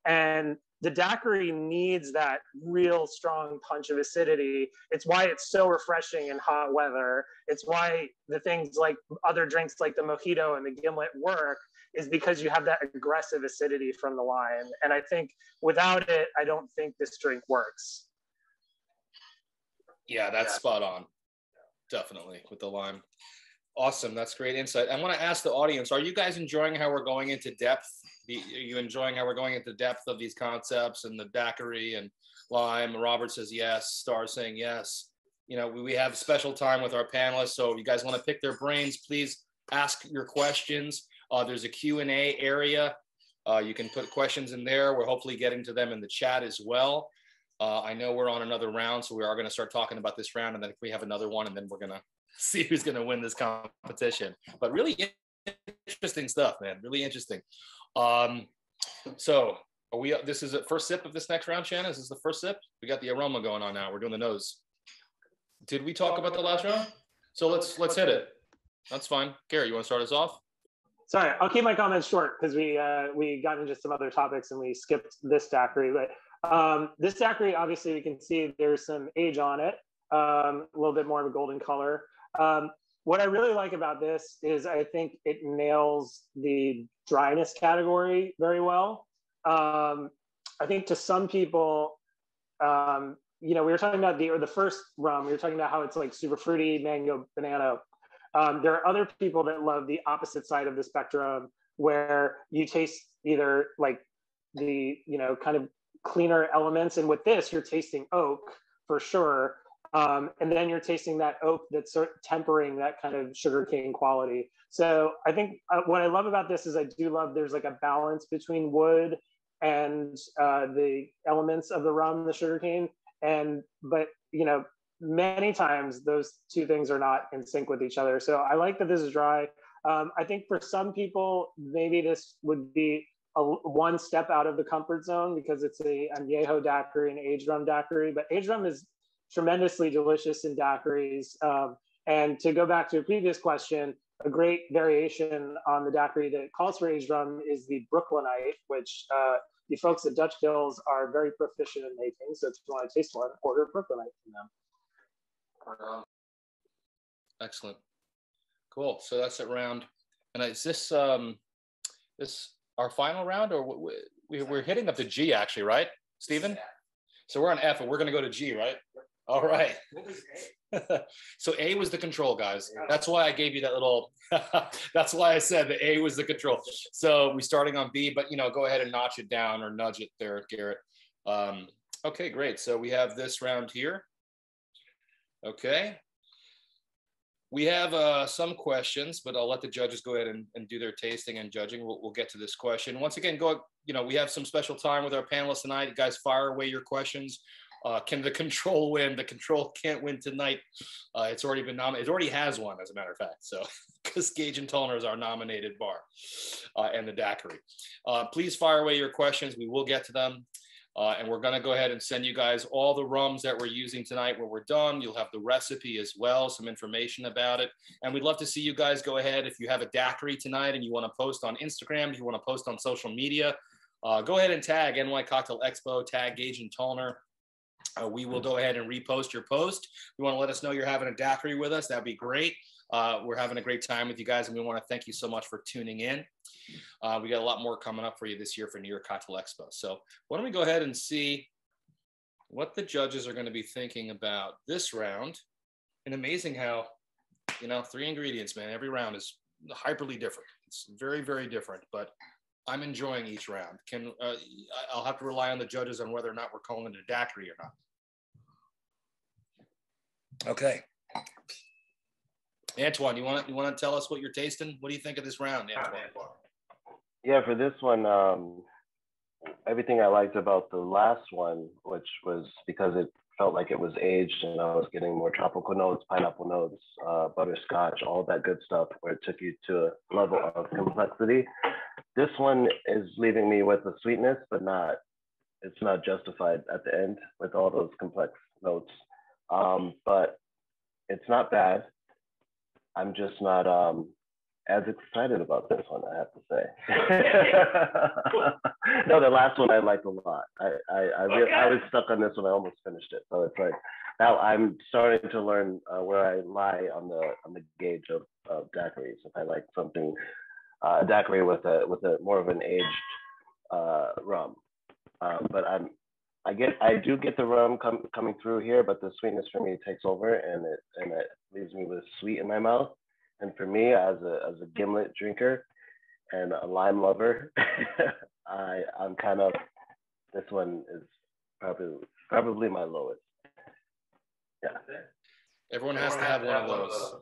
And the daiquiri needs that real strong punch of acidity. It's why it's so refreshing in hot weather. It's why the things like other drinks like the mojito and the gimlet work, is because you have that aggressive acidity from the lime. And I think without it, I don't think this drink works. Yeah, that's spot on. Definitely with the lime. Awesome, that's great insight. I want to ask the audience, are you guys enjoying how we're going into depth? Are you enjoying how we're going into depth of these concepts and the daiquiri and lime? Robert says yes, Star saying yes. You know, we have special time with our panelists, so if you guys want to pick their brains, please ask your questions. There's a Q&A area You can put questions in there. We're hopefully getting to them in the chat as well. I know we're on another round, so we are going to start talking about this round, and then if we have another one, and then we're going to see who's going to win this competition. But really interesting stuff, man. Really interesting. So are we? This is the first sip of this next round, Shannon. This is the first sip. We got the aroma going on now. We're doing the nose. Did we talk about the last round? So let's hit it. That's fine. Garret, you want to start us off? Sorry, I'll keep my comments short because we got into some other topics and we skipped this daiquiri. But this daiquiri, obviously, you can see there's some age on it, a little bit more of a golden color. What I really like about this is I think it nails the dryness category very well. I think to some people, you know, we were talking about the first rum, we were talking about how it's like super fruity, mango, banana. There are other people that love the opposite side of the spectrum where you taste either like the, you know, kind of cleaner elements. And with this, you're tasting oak for sure. And then you're tasting that oak that's sort of tempering that kind of sugarcane quality. So I think what I love about this is I do love there's like a balance between wood and the elements of the rum, the sugarcane. But, you know, many times those two things are not in sync with each other. So I like that this is dry. I think for some people, maybe this would be one step out of the comfort zone because it's a añejo daiquiri and aged rum daiquiri, but aged rum is tremendously delicious in daiquiris. And to go back to a previous question, a great variation on the daiquiri that calls for aged rum is the Brooklynite, which the folks at Dutch Gills are very proficient in making. So if you want to taste one, order Brooklynite from them. Excellent. Cool. So that's it round. And is this this our final round, or we're hitting up to G actually, right, Stephen? So we're on F, and we're going to go to G, right? All right. So A was the control, guys. That's why I gave you that little. That's why I said that A was the control. So we're starting on B, but you know, go ahead and notch it down or nudge it there, Garret. Okay, great. So we have this round here. Okay. We have some questions, but I'll let the judges go ahead and do their tasting and judging. We'll get to this question. Once again, we have some special time with our panelists tonight. You guys fire away your questions. Can the control win? The control can't win tonight. It's already been nominated. It already has one, as a matter of fact. So, because Gage and Tollner is our nominated bar and the daiquiri. Please fire away your questions. We will get to them. And we're going to go ahead and send you guys all the rums that we're using tonight when we're done. You'll have the recipe as well, some information about it. And we'd love to see you guys go ahead. If you have a daiquiri tonight and you want to post on Instagram, if you want to post on social media, go ahead and tag NY Cocktail Expo, tag Gage and Tollner. We will go ahead and repost your post. You want to let us know you're having a daiquiri with us, that'd be great. We're having a great time with you guys, and we want to thank you so much for tuning in. We got a lot more coming up for you this year for New York Cocktail Expo. So why don't we go ahead and see what the judges are going to be thinking about this round. And amazing how, you know, 3 ingredients, man, every round is hyperly different. It's very, very different, but I'm enjoying each round. I'll have to rely on the judges on whether or not we're calling it a daiquiri or not. Okay. Antoine, you want to tell us what you're tasting? What do you think of this round, Antoine? Yeah, for this one, everything I liked about the last one, which was because it felt like it was aged and I was getting more tropical notes, pineapple notes, butterscotch, all that good stuff, where it took you to a level of complexity. This one is leaving me with a sweetness, but it's not justified at the end with all those complex notes. But it's not bad. I'm just not as excited about this one, I have to say. No, the last one I liked a lot. I was stuck on this one. I almost finished it. So it's like, now I'm starting to learn where I lie on the gauge of daiquiris. If I like something, a daiquiri with a more of an aged rum. But I do get the rum coming through here, but the sweetness for me takes over, and it leaves me with sweet in my mouth. And for me, as a gimlet drinker and a lime lover, I'm kind of, this one is probably my lowest. Yeah. Everyone has to have one of those.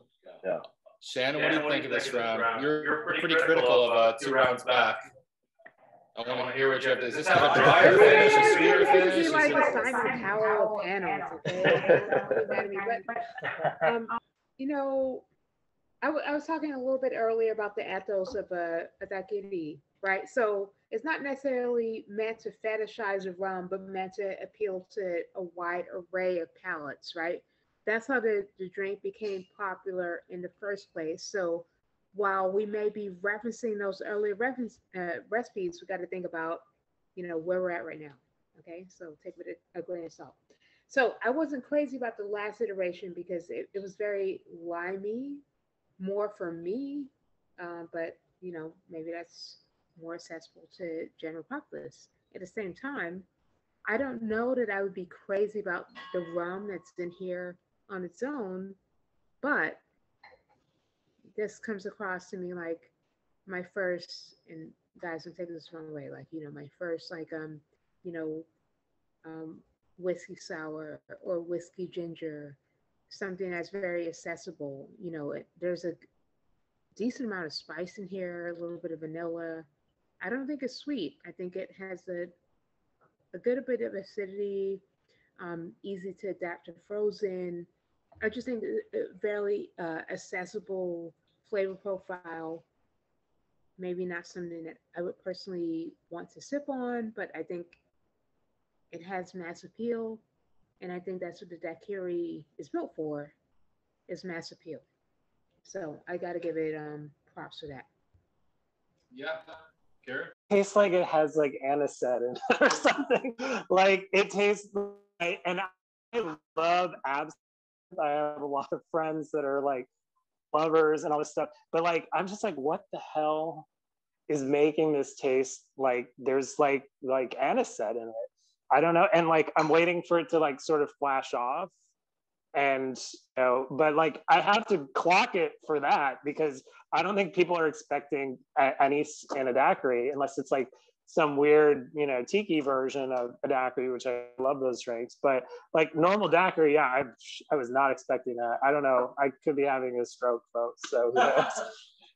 Yeah. Shannon, what do you think of this round? You're pretty critical of 2 rounds back. I want to hear what you have to. Does this have a drier finish, a sweeter finish? It's like Simon Cowell of panels, okay? But, you know, I was talking a little bit earlier about the ethos of a daiquiri, right? So it's not necessarily meant to fetishize a rum, but meant to appeal to a wide array of palates, right? That's how the drink became popular in the first place. So while we may be referencing those earlier recipes, we got to think about, you know, where we're at right now. Okay, so take it with a grain of salt. So I wasn't crazy about the last iteration because it was very limey, more for me, but you know, maybe that's more accessible to general populace. At the same time, I don't know that I would be crazy about the rum that's in here on its own, but this comes across to me like my first, and guys, I'm taking this the wrong way, like, you know, my first like you know, whiskey sour or whiskey ginger, something that's very accessible. You know, there's a decent amount of spice in here, a little bit of vanilla. I don't think it's sweet. I think it has a good bit of acidity, easy to adapt to frozen. I just think a very accessible flavor profile. Maybe not something that I would personally want to sip on, but I think it has mass appeal. And I think that's what the daiquiri is built for, is mass appeal. So I got to give it props for that. Yeah, Garret? Tastes like it has like anisette in it or something. Like it tastes like, and I love absinthe. I have a lot of friends that are like lovers and all this stuff, but like I'm just like, what the hell is making this taste like there's like anisette in it? I don't know. And like I'm waiting for it to like sort of flash off. And you know, but like I have to clock it for that because I don't think people are expecting any in a daiquiri unless it's like some weird, you know, tiki version of a daiquiri, which I love those drinks. But like normal daiquiri, yeah, I was not expecting that. I don't know. I could be having a stroke, folks. So who knows?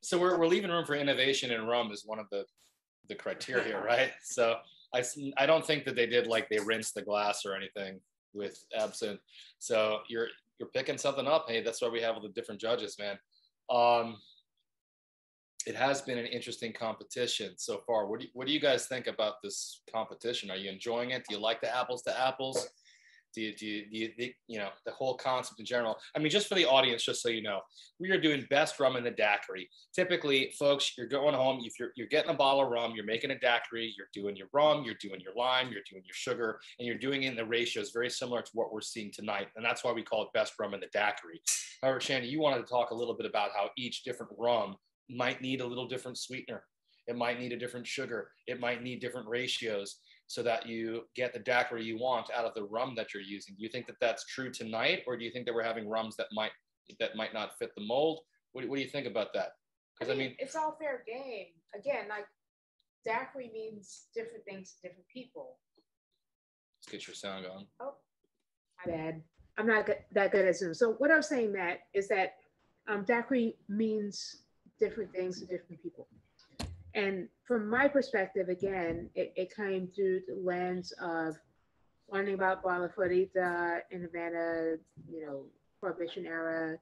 So we're leaving room for innovation, and rum is one of the criteria, right? So I don't think that they did like they rinsed the glass or anything with absinthe. So you're picking something up. Hey, that's why we have all the different judges, man. It has been an interesting competition so far. What do you guys think about this competition? Are you enjoying it? Do you like the apples to apples? Do you think, you know, the whole concept in general? I mean, just for the audience, just so you know, we are doing best rum in the daiquiri. Typically, folks, you're going home, if you're getting a bottle of rum, you're making a daiquiri, you're doing your rum, you're doing your lime, you're doing your sugar, and you're doing it in the ratios very similar to what we're seeing tonight. And that's why we call it best rum in the daiquiri. However, Shannon, you wanted to talk a little bit about how each different rum might need a little different sweetener. It might need a different sugar. It might need different ratios, so that you get the daiquiri you want out of the rum that you're using. Do you think that that's true tonight, or do you think that we're having rums that might not fit the mold? What do you think about that? Because I mean, it's all fair game. Again, like daiquiri means different things to different people. Let's get your sound going. Oh, my bad. I'm not that good at Zoom. So what I'm saying, Matt, is that daiquiri means different things to different people. And from my perspective, again, it came through the lens of learning about Bar La Florida in Havana, you know, Prohibition era,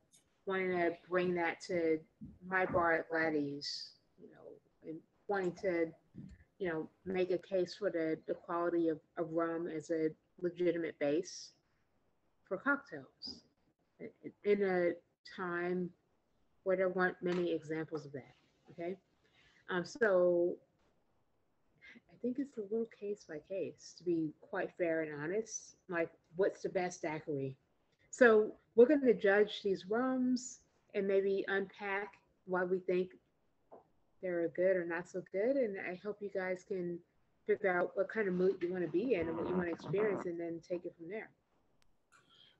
wanting to bring that to my bar at Laddie's, you know, and wanting to, you know, make a case for the quality of rum as a legitimate base for cocktails in a time where there weren't many examples of that, okay? So I think it's a little case by case, to be quite fair and honest. Like, what's the best daiquiri? So we're going to judge these rums and maybe unpack why we think they're good or not so good. And I hope you guys can figure out what kind of mood you want to be in and what you want to experience, and then take it from there.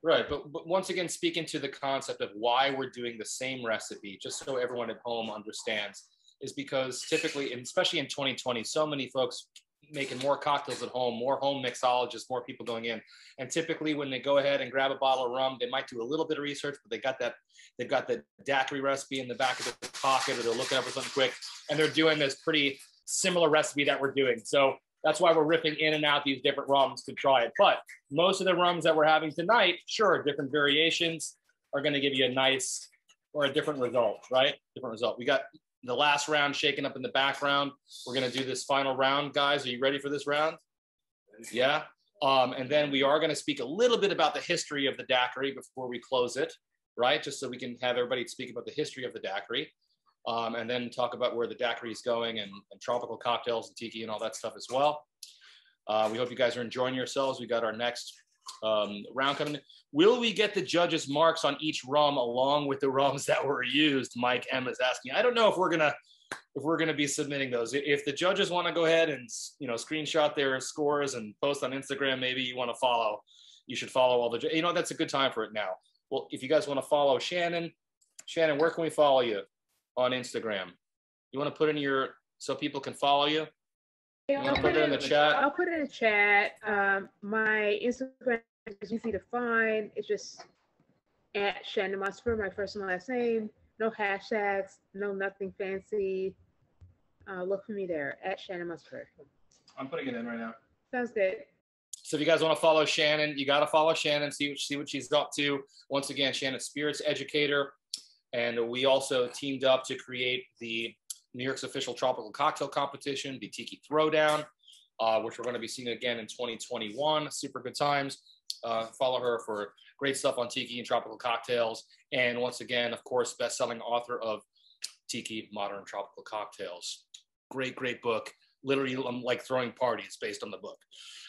Right, but once again, speaking to the concept of why we're doing the same recipe, just so everyone at home understands, is because typically, and especially in 2020, so many folks making more cocktails at home, more home mixologists, more people going in. And typically when they go ahead and grab a bottle of rum, they might do a little bit of research, but they've got the daiquiri recipe in the back of their pocket, or they're looking up for something quick, and they're doing this pretty similar recipe that we're doing. So that's why we're ripping in and out these different rums to try it. But most of the rums that we're having tonight, sure, different variations are going to give you a nice or a different result, right? Different result. We got the last round shaking up in the background. We're going to do this final round, guys. Are you ready for this round? Yeah. And then we are going to speak a little bit about the history of the daiquiri before we close it, right? Just so we can have everybody speak about the history of the daiquiri. And then talk about where the daiquiri is going and tropical cocktails and tiki and all that stuff as well. We hope you guys are enjoying yourselves. We got our next round coming in. Will we get the judges' marks on each rum along with the rums that were used? Mike M is asking. I don't know if we're gonna be submitting those. If the judges want to go ahead and screenshot their scores and post on Instagram, maybe you want to follow. You should follow all the. That's a good time for it now. Well, if you guys want to follow Shannon, where can we follow you? On Instagram. You want to put in so people can follow you? You want to put it in the chat? I'll put it in the chat. My Instagram is easy to find. It's just at Shannon Mustipher, my first and last name. No hashtags, no nothing fancy. Look for me there, at Shannon Mustipher. I'm putting it in right now. Sounds good. So if you guys want to follow Shannon, you got to follow Shannon, see what she's up to. Once again, Shannon's spirits educator. And we also teamed up to create the New York's official tropical cocktail competition, the Tiki Throwdown, which we're going to be seeing again in 2021. Super good times. Follow her for great stuff on Tiki and tropical cocktails. And once again, of course, best-selling author of Tiki Modern Tropical Cocktails. Great, great book. Literally, I'm like throwing parties based on the book.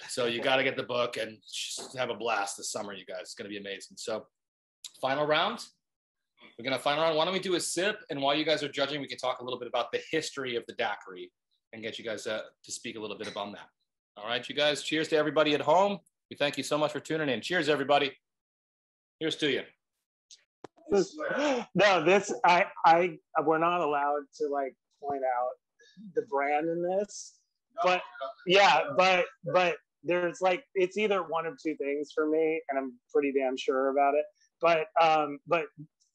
So you got to get the book and just have a blast this summer, you guys. It's going to be amazing. So final round. We're going to final round. Why don't we do a sip? And while you guys are judging, we can talk a little bit about the history of the daiquiri and get you guys to speak a little bit about that. All right, you guys. Cheers to everybody at home. We thank you so much for tuning in. Cheers, everybody. Here's to you. No, we're not allowed to like point out the brand in this, but yeah, but there's like, it's either one of two things for me, and I'm pretty damn sure about it. But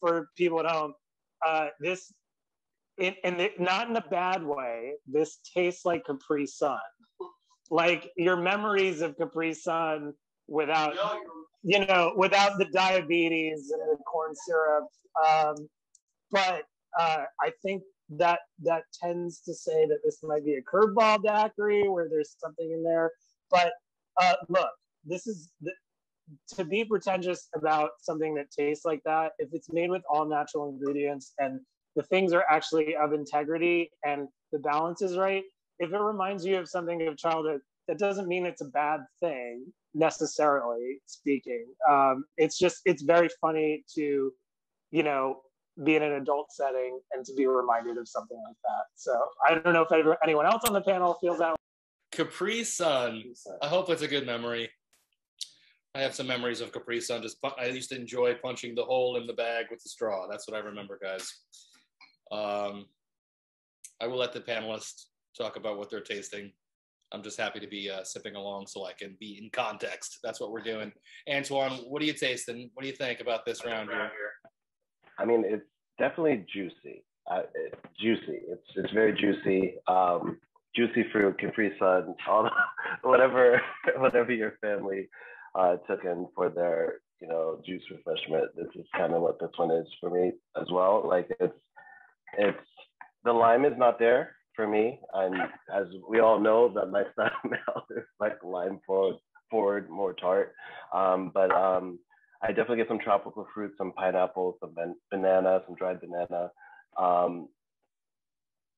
for people at home, this, not in a bad way, this tastes like Capri Sun. Like your memories of Capri Sun without, without the diabetes and the corn syrup. But I think that tends to say that this might be a curveball daiquiri where there's something in there. But look, this is to be pretentious about something that tastes like that. If it's made with all natural ingredients and the things are actually of integrity and the balance is right, if it reminds you of something of childhood, that doesn't mean it's a bad thing necessarily speaking. It's very funny to, be in an adult setting and to be reminded of something like that. So I don't know if anyone else on the panel feels that way. Capri Sun. I hope it's a good memory. I have some memories of Capri Sun. I used to enjoy punching the hole in the bag with the straw. That's what I remember, guys. I will let the panelists talk about what they're tasting. I'm just happy to be sipping along so I can be in context. That's what we're doing. Antoine, what are you tasting? What do you think about this round here? I mean, it's definitely juicy. Juicy. It's very juicy. Juicy fruit, Capri Sun, whatever your family took in for their juice refreshment. This is kind of what this one is for me as well. Like it's the lime is not there for me, and as we all know, that my style now is like lime forward, more tart. But I definitely get some tropical fruit, some pineapple, some banana, some dried banana,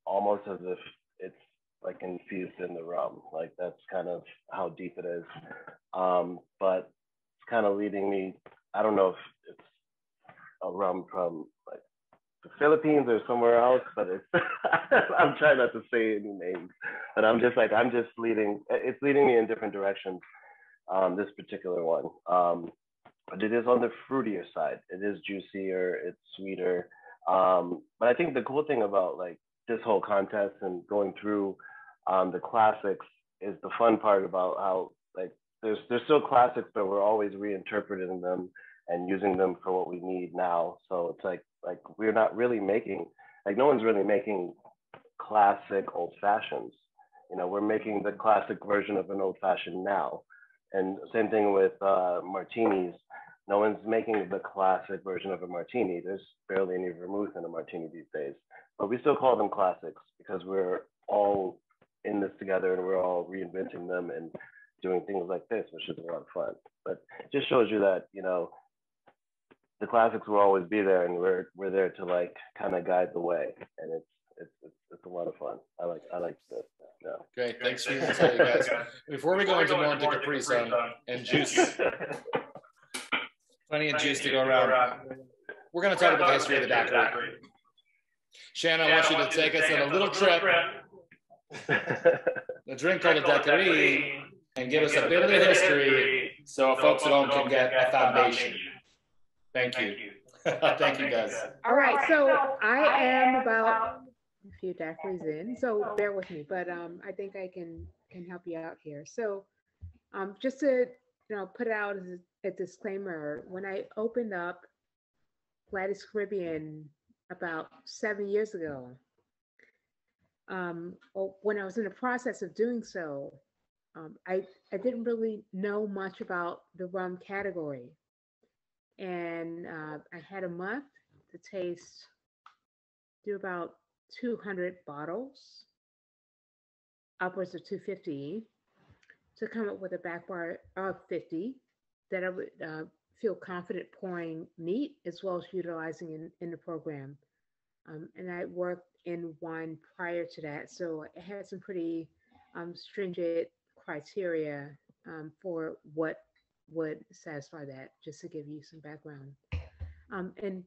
almost as if it's like infused in the rum. Like that's kind of how deep it is. But it's kind of leading me, I don't know if it's a rum from like the Philippines or somewhere else, but it's, I'm trying not to say any names, but it's leading me in different directions, this particular one. But it is on the fruitier side. It is juicier, it's sweeter. But I think the cool thing about like this whole contest and going through the classics is the fun part about how like there's still classics, but we're always reinterpreting them and using them for what we need now. So it's like we're not really making, like no one's really making classic old fashions. You know, we're making the classic version of an old fashioned now. And same thing with martinis. No one's making the classic version of a martini. There's barely any vermouth in a martini these days. But we still call them classics because we're all in this together and we're all reinventing them and doing things like this, which is a lot of fun. But it just shows you that, you know, the classics will always be there, and we're there to like kind of guide the way, and it's a lot of fun. I like this. Yeah. Great, thanks for your insight, guys. Before we go into more into Capri Sun and juice, plenty of juice to go around. We're going to talk about the history of the daiquiri. Shannon, I want you to take us on a little trip, a drink called a daiquiri, and give us a bit of the history so folks at home can get a foundation. Thank you. Thank you, guys. All right, so I am about a few daiquiris in, so bear with me, but I think I can help you out here. So just to put it out as a disclaimer, when I opened up Gladys Caribbean about 7 years ago, when I was in the process of doing so, I didn't really know much about the rum category. And I had a month to do about 200 bottles, upwards of 250, to come up with a back bar of 50 that I would feel confident pouring neat as well as utilizing in the program. And I worked in wine prior to that, so I had some pretty stringent criteria for what would satisfy that, just to give you some background. And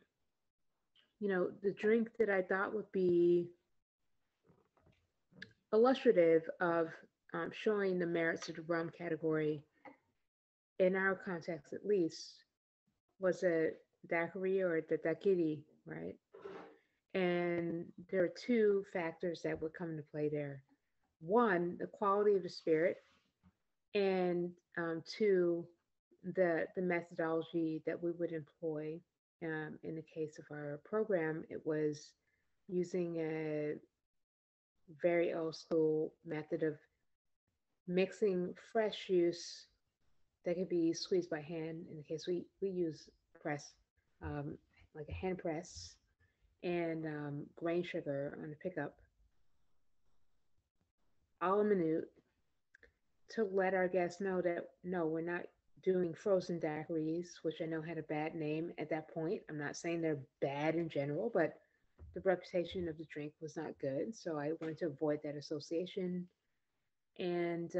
the drink that I thought would be illustrative of showing the merits of the rum category, in our context at least, was a daiquiri or the daiquiri, right? And there are two factors that would come into play there. One, the quality of the spirit, and two, the methodology that we would employ. In the case of our program, it was using a very old school method of mixing fresh juice that could be squeezed by hand. In the case we use press, like a hand press, and grain sugar on the pickup, a la minute, to let our guests know that no, we're not doing frozen daiquiris, which I know had a bad name at that point. I'm not saying they're bad in general, but the reputation of the drink was not good. So I wanted to avoid that association. And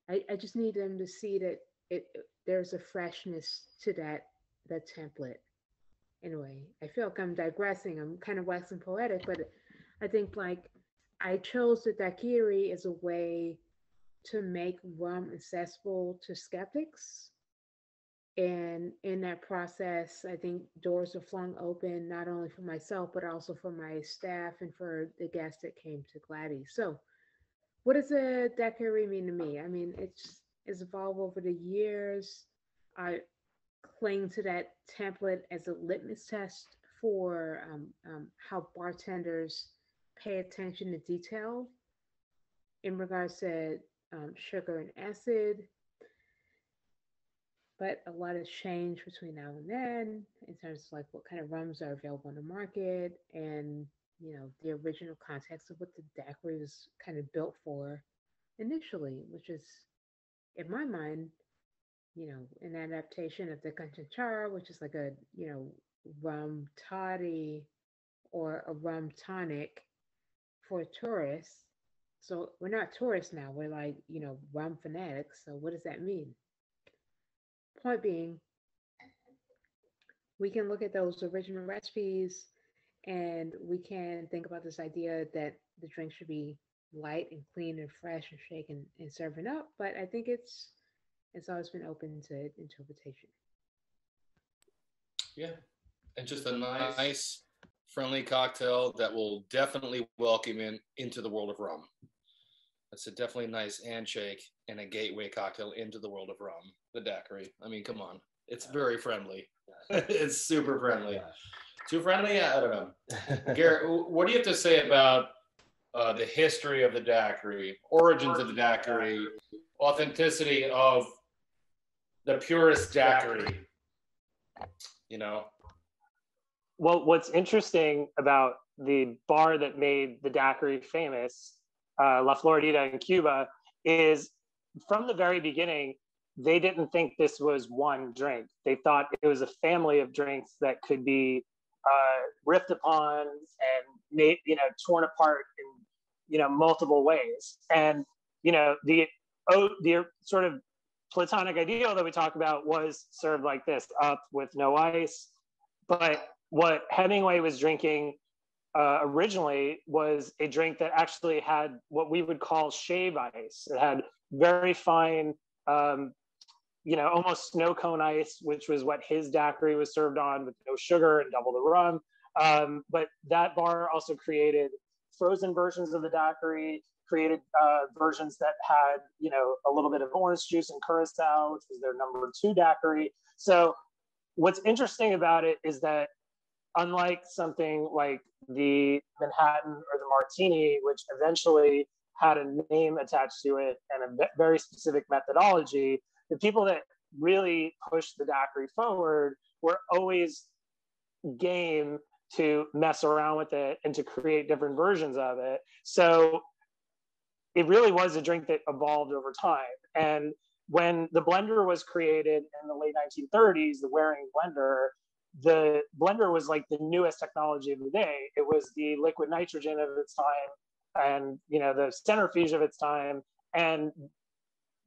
I just need them to see that there's a freshness to that template. Anyway, I feel like I'm digressing. I'm kind of waxing poetic, but I think like I chose the daiquiri as a way to make rum accessible to skeptics. And in that process, I think doors are flung open, not only for myself, but also for my staff and for the guests that came to Gladys. So what does a daiquiri mean to me? I mean, it's evolved over the years. I cling to that template as a litmus test for how bartenders pay attention to detail in regards to sugar and acid. But a lot has changed between now and then in terms of like what kind of rums are available on the market, and the original context of what the daiquiri was kind of built for initially, which is, in my mind, an adaptation of the Canchanchara, which is like a rum toddy or a rum tonic for tourists. So we're not tourists now. We're like, rum fanatics. So what does that mean? Point being, we can look at those original recipes and we can think about this idea that the drink should be light and clean and fresh and shaken and serving up. But I think it's always been open to interpretation. Yeah, and just a nice, friendly cocktail that will definitely welcome into the world of rum. That's a definitely nice handshake and a gateway cocktail into the world of rum, the daiquiri. I mean, come on. It's very friendly. It's super friendly. Too friendly? I don't know. Garret, what do you have to say about the history of the daiquiri, origins of the daiquiri, authenticity of the purest daiquiri, you know? Well, what's interesting about the bar that made the daiquiri famous, La Floridita in Cuba, is from the very beginning, they didn't think this was one drink. They thought it was a family of drinks that could be riffed upon and made, torn apart in, multiple ways. And, the sort of platonic ideal that we talk about was served like this, up with no ice. But what Hemingway was drinking originally was a drink that actually had what we would call shave ice. It had very fine, almost snow cone ice, which was what his daiquiri was served on, with no sugar and double the rum. But that bar also created frozen versions of the daiquiri, created versions that had, a little bit of orange juice and curacao, which was their #2 daiquiri. So what's interesting about it is that unlike something like the Manhattan or the Martini, which eventually had a name attached to it and a very specific methodology, the people that really pushed the daiquiri forward were always game to mess around with it and to create different versions of it. So it really was a drink that evolved over time. And when the blender was created in the late 1930s, the Waring blender was like the newest technology of the day. It was the liquid nitrogen of its time and, the centrifuge of its time. And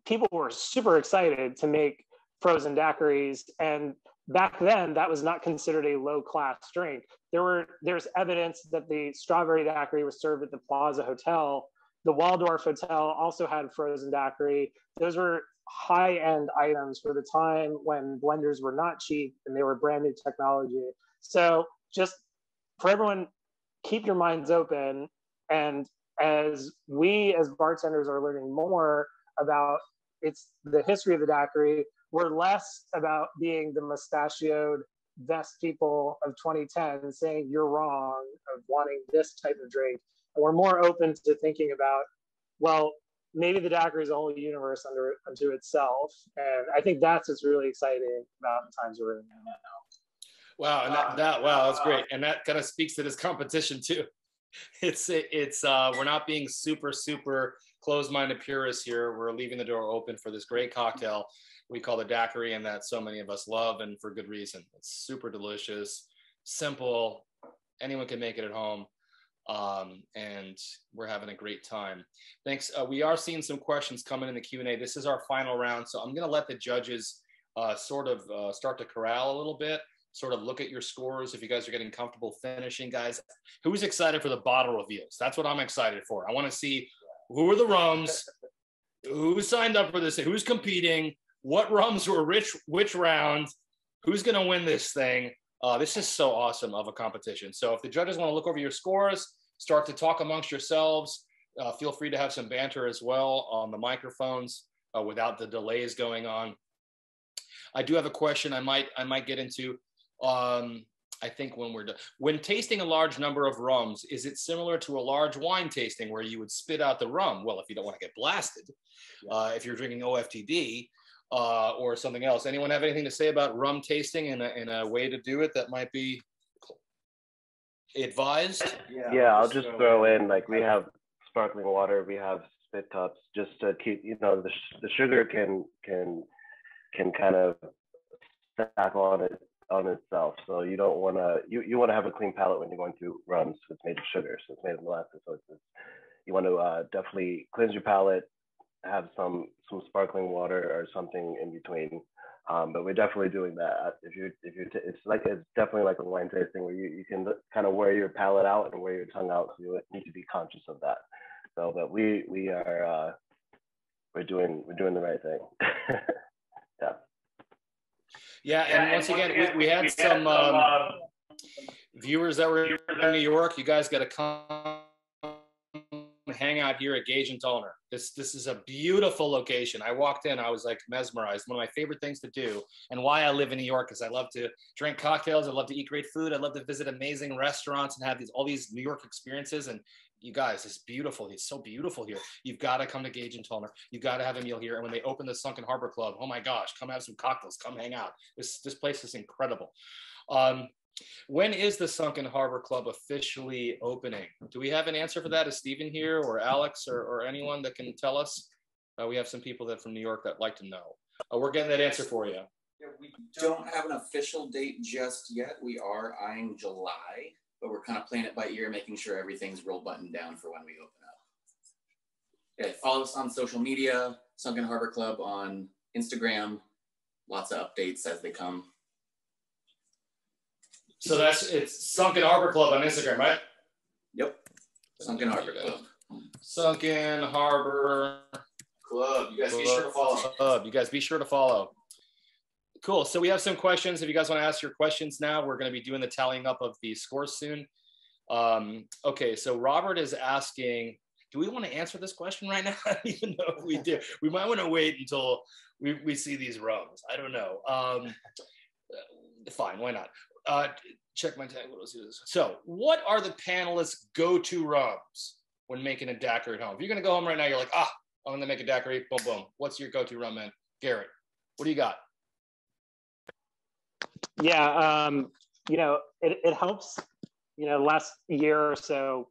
people were super excited to make frozen daiquiris. And back then, that was not considered a low-class drink. There's evidence that the strawberry daiquiri was served at the Plaza Hotel. The Waldorf Hotel also had frozen daiquiri. Those were high-end items for the time when blenders were not cheap and they were brand new technology. So just for everyone, keep your minds open. And as we as bartenders are learning more about the history of the daiquiri, we're less about being the mustachioed vest people of 2010 saying you're wrong of wanting this type of drink. And we're more open to thinking about, well, maybe the daiquiri is a whole universe unto itself. And I think that's what's really exciting about the times we're in now. Wow, and wow, that's great. And that kind of speaks to this competition too. It's we're not being super closed-minded purists here. We're leaving the door open for this great cocktail we call the daiquiri, and that so many of us love, and for good reason. It's super delicious, simple. Anyone can make it at home. And we're having a great time. Thanks. We are seeing some questions coming in the Q&A. This is our final round, so I'm going to let the judges sort of start to corral a little bit, sort of look at your scores if you guys are getting comfortable finishing. Guys, who's excited for the bottle reveals? That's what I'm excited for. I want to see who are the rums, who signed up for this, who's competing, what rums were which round, who's going to win this thing. This is so awesome of a competition. So if the judges want to look over your scores, start to talk amongst yourselves, feel free to have some banter as well on the microphones without the delays going on. I do have a question I might get into. I think when we're done, when tasting a large number of rums, is it similar to a large wine tasting where you would spit out the rum? Well, if you don't want to get blasted, if you're drinking OFTD, or something else. Anyone have anything to say about rum tasting in a way to do it that might be advised? Yeah, I'll just throw in, like, we have sparkling water, we have spit cups, just to keep, the sugar can kind of stack on itself. So you don't want to, you want to have a clean palate when you're going through rums. It's made of sugar, so it's made of molasses. So you want to definitely cleanse your palate, have some sparkling water or something in between, but we're definitely doing that. It's definitely like a wine tasting where you can kind of wear your palate out and wear your tongue out. So you need to be conscious of that. So, but we're doing the right thing. Yeah, and once again, we had some viewers that were in New York. You guys got to come hang out here at Gage and Tollner. This is a beautiful location. I walked in, I was like mesmerized. One of my favorite things to do, and why I live in New York, is I love to drink cocktails. I love to eat great food. I love to visit amazing restaurants and have all these New York experiences. And you guys, it's beautiful. It's so beautiful here. You've got to come to Gage and Tollner. You've got to have a meal here. And when they open the Sunken Harbor Club, oh my gosh, come have some cocktails, come hang out. This place is incredible. When is the Sunken Harbor Club officially opening? Do we have an answer for that? Is Stephen here, or Alex, or anyone that can tell us? We have some people that from New York that like to know. We're getting that answer for you. Yeah, we don't have an official date just yet. We are eyeing July, but we're kind of playing it by ear, making sure everything's real buttoned down for when we open up. Yeah, follow us on social media, Sunken Harbor Club on Instagram. Lots of updates as they come. So it's Sunken Harbor Club on Instagram, right? Yep. Sunken Harbor Club. Sunken Harbor Club. You guys be sure to follow. You guys be sure to follow. Cool. So we have some questions. If you guys want to ask your questions now, we're going to be doing the tallying up of the scores soon. Okay. So Robert is asking, do we want to answer this question right now? Even though if we do, we might want to wait until we see these rums. I don't know. Fine. Why not? Check my tag. So what are the panelists' go-to rums when making a daiquiri at home? If you're going to go home right now, you're like, I'm going to make a daiquiri. Boom, boom. What's your go-to rum, man? Garret, what do you got? Yeah, it helps, last year or so,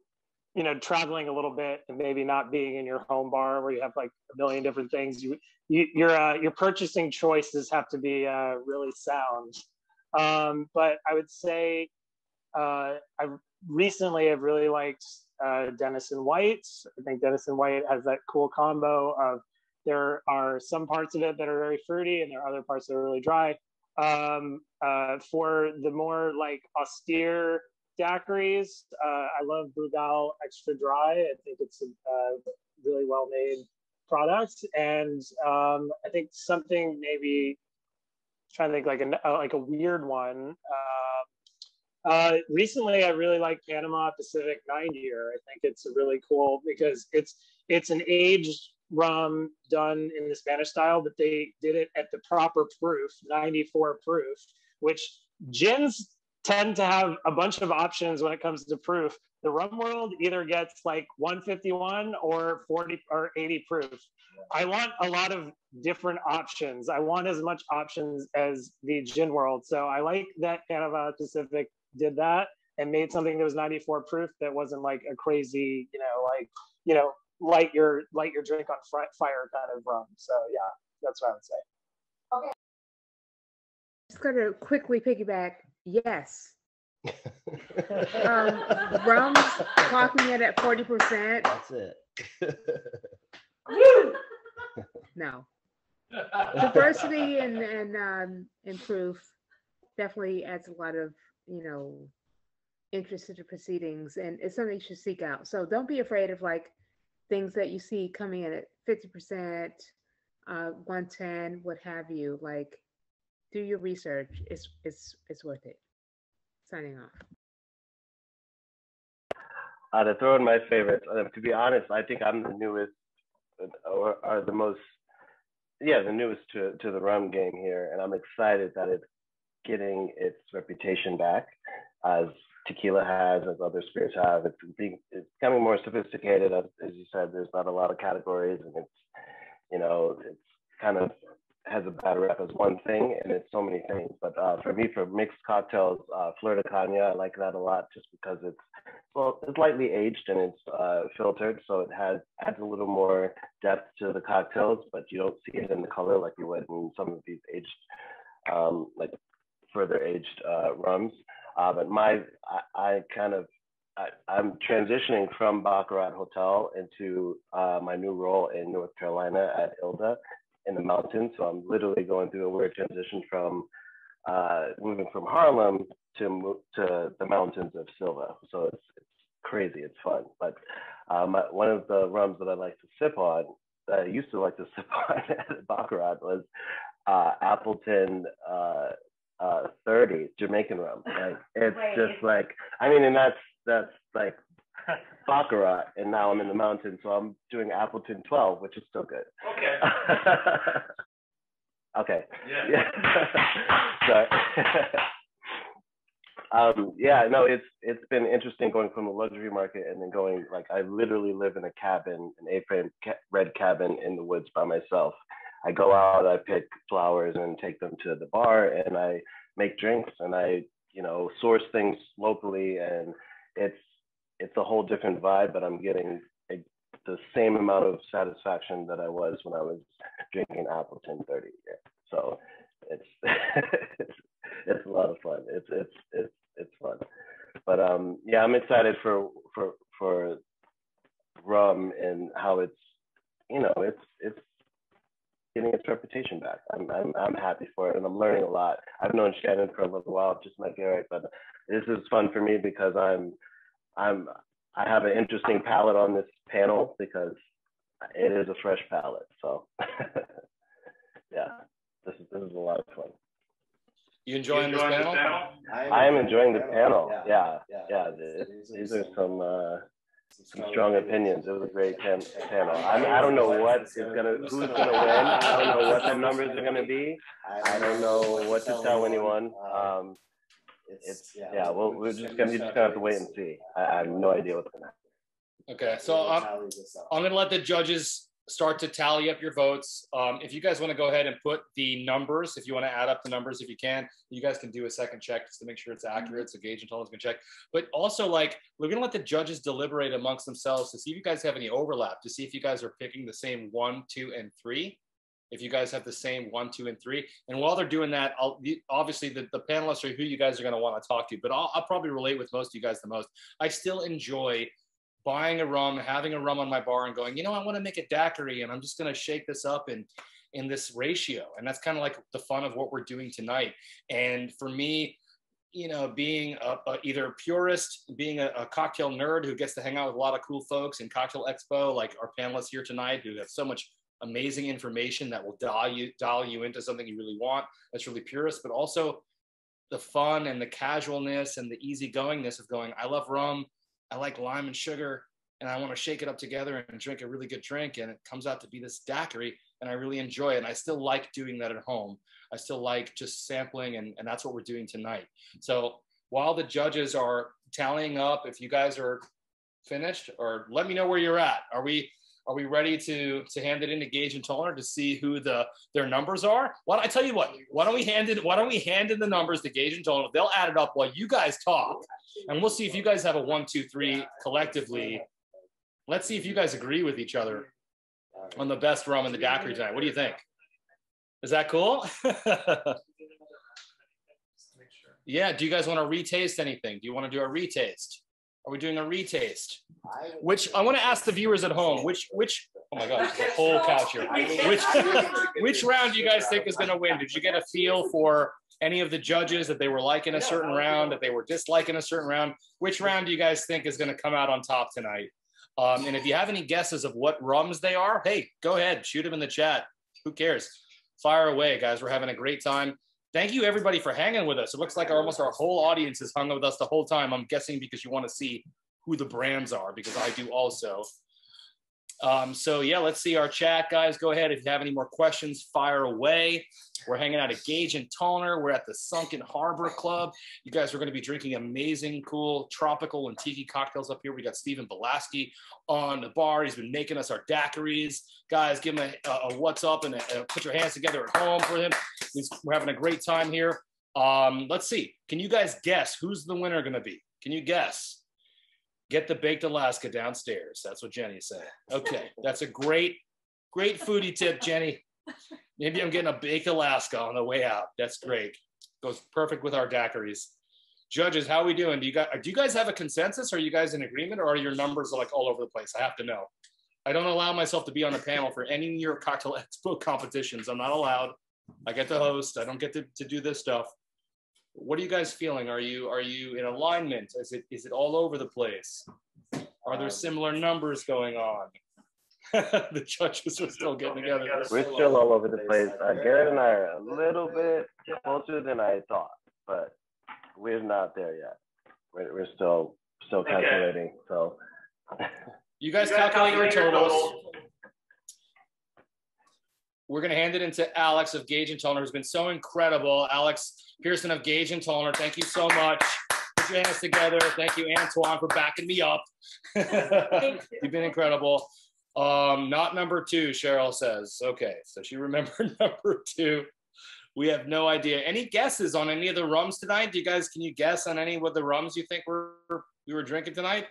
traveling a little bit and maybe not being in your home bar where you have like a million different things. Your purchasing choices have to be really sound. But I would say I recently have really liked Denison White. I think Denison White has that cool combo of there are some parts of it that are very fruity and there are other parts that are really dry. For the more like austere daiquiris, I love Brugal Extra Dry. I think it's a really well-made product, and I think something maybe trying to think like a weird one. Recently, I really like Panama Pacific 9-year. I think it's really cool because it's an aged rum done in the Spanish style, but they did it at the proper proof, 94 proof, which gins tend to have a bunch of options when it comes to proof. The rum world either gets like 151 or 40 or 80 proof. I want a lot of different options. I want as much options as the gin world. So I like that Panama Pacific did that and made something that was 94 proof that wasn't like a crazy, light your drink on fire kind of rum. So yeah, that's what I would say. Okay. Just gonna quickly piggyback. Yes. Rum's clocking it at 40%. That's it. No. Diversity and proof definitely adds a lot of, interest to the proceedings, and it's something you should seek out. So don't be afraid of like things that you see coming in at 50%, 110, what have you. Like, do your research. It's worth it. Signing off. To throw in my favorites, to be honest, I think I'm the newest, or the most, the newest to the rum game here, and I'm excited that it's getting its reputation back, as tequila has, as other spirits have. It's becoming more sophisticated. As you said, there's not a lot of categories, and it's kind of has a bad rep as one thing, and it's so many things. But for me, for mixed cocktails, Fleur de Cagna, I like that a lot, just because it's lightly aged and it's filtered, so it adds a little more depth to the cocktails, but you don't see it in the color like you would in some of these aged, like further aged rums. But I'm transitioning from Baccarat Hotel into my new role in North Carolina at ILDA in the mountains. So I'm literally going through a weird transition from moving from Harlem to the mountains of Silva. So it's crazy, it's fun. But one of the rums that I like to sip on, that I used to like to sip on at Baccarat, was Appleton 30 Jamaican rum. Like, it's just like, and that's like Baccarat, and now I'm in the mountains, so I'm doing Appleton 12, which is still good. Okay. Okay. Yeah. Sorry. Yeah, no, it's been interesting going from the luxury market and then going, like, I literally live in a cabin, an A-frame red cabin in the woods by myself. I go out, I pick flowers and take them to the bar, and I make drinks, and I, source things locally, and it's a whole different vibe, but I'm getting the same amount of satisfaction that I was when I was drinking Appleton 30. Yeah. So it's it's a lot of fun. It's fun. But yeah, I'm excited for rum and how it's getting its reputation back. I'm happy for it, and I'm learning a lot. I've known Shannon for a little while, just like Garret, but this is fun for me because I have an interesting palate on this panel because it is a fresh palate. So yeah, this is a lot of fun. You enjoying this panel? I am enjoying the panel. Yeah. These are some strong opinions. It was a great panel. I don't know who's gonna win. I don't know what the numbers are gonna be. I don't know what to tell anyone. We're just gonna have to wait and see. I have no idea what's gonna happen. Okay, so I'm gonna let the judges start to tally up your votes. If you guys want to go ahead and put the numbers, if you want to add up the numbers, if you can, you guys can do a second check just to make sure it's accurate. So Gage and Tollner's gonna check. But also, like, we're gonna let the judges deliberate amongst themselves to see if you guys have any overlap, to see if you guys are picking the same 1, 2, and 3. If you guys have the same 1, 2, and 3. And while they're doing that, obviously the panelists are who you guys are gonna want to talk to, but I'll probably relate with most of you guys the most. I still enjoy buying a rum, having a rum on my bar and going, I want to make a daiquiri and I'm just going to shake this up in this ratio. And that's kind of like the fun of what we're doing tonight. And for me, being either a purist, being a cocktail nerd who gets to hang out with a lot of cool folks in Cocktail Expo, like our panelists here tonight, who have so much amazing information that will dial you into something you really want, that's really purist, but also the fun and the casualness and the easygoingness of going, I love rum, I like lime and sugar, and I want to shake it up together and drink a really good drink. And it comes out to be this daiquiri, and I really enjoy it. And I still like doing that at home. I still like just sampling, and that's what we're doing tonight. So while the judges are tallying up, if you guys are finished, or let me know where you're at. Are we ready to hand it in to Gage and Tollner to see who their numbers are? I tell you what? Why don't we hand in the numbers to Gage and Tollner? They'll add it up while you guys talk, and we'll see if you guys have a 1, 2, 3 collectively. Let's see if you guys agree with each other on the best rum in the daiquiri tonight. What do you think? Is that cool? Yeah. Do you guys want to retaste anything? Do you want to do a retaste? Are we doing a retaste? Which I want to ask the viewers at home, which oh my God, there's a whole couch here. Which round do you guys think is going to win? Did you get a feel for any of the judges that they were liking a certain round, that they were disliking a certain round? Which round do you guys think is going to come out on top tonight? And if you have any guesses of what rums they are, hey, go ahead, shoot them in the chat. Who cares? Fire away, guys. We're having a great time. Thank you, everybody, for hanging with us. It looks like almost our whole audience has hung with us the whole time. I'm guessing because you want to see who the brands are, because I do also. So yeah, let's see our chat, guys. Go ahead. If you have any more questions, fire away. We're hanging out at Gage and Tollner. We're at the Sunken Harbor Club. You guys are going to be drinking amazing, cool, tropical and tiki cocktails up here. We got Stephen Belaski on the bar. He's been making us our daiquiris. Guys, give him a what's up and put your hands together at home for him. We're having a great time here. Let's see. Can you guys guess who's the winner going to be? Can you guess? Get the baked Alaska downstairs. That's what Jenny said. Okay, that's a great foodie tip, Jenny. Maybe I'm getting a baked Alaska on the way out. That's great. Goes perfect with our daiquiris. Judges, how are we doing? Do you guys have a consensus? Are you guys in agreement, or are your numbers like all over the place? I have to know. I don't allow myself to be on a panel for any New York Cocktail Expo competitions. I'm not allowed. I get to host. I don't get to do this stuff. What are you guys feeling? Are you in alignment? Is it all over the place? Are there similar numbers going on? The judges are still getting together. We're still all over the place. Garret and I are a little bit closer than I thought, but we're not there yet. We're still calculating. So you guys calculate your totals. We're going to hand it into Alex of Gage and Tollner, who's been so incredible. Alex Pearson of Gage and Tollner, thank you so much. your hands together. Thank you, Antoine, for backing me up. You've been incredible. Not number 2, Cheryl says. Okay, so she remembered number 2. We have no idea. Any guesses on any of the rums tonight? Can you guess on any of the rums you think we were drinking tonight?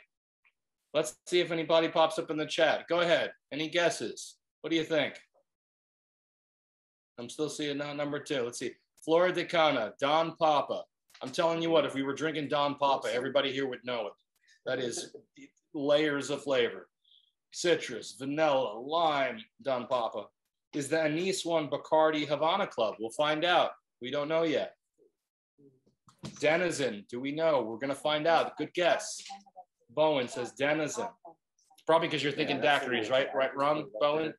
Let's see if anybody pops up in the chat. Go ahead. Any guesses? What do you think? I'm still seeing number 2. Let's see. Flora de Cana, Don Papa. I'm telling you what, if we were drinking Don Papa, everybody here would know it. That is layers of flavor. Citrus, vanilla, lime, Don Papa. Is the anise one Bacardi Havana Club? We'll find out. We don't know yet. Denizen, do we know? We're going to find out. Good guess. Bowen says Denizen. Probably because you're thinking daiquiris, right? Right, rum, Bowen?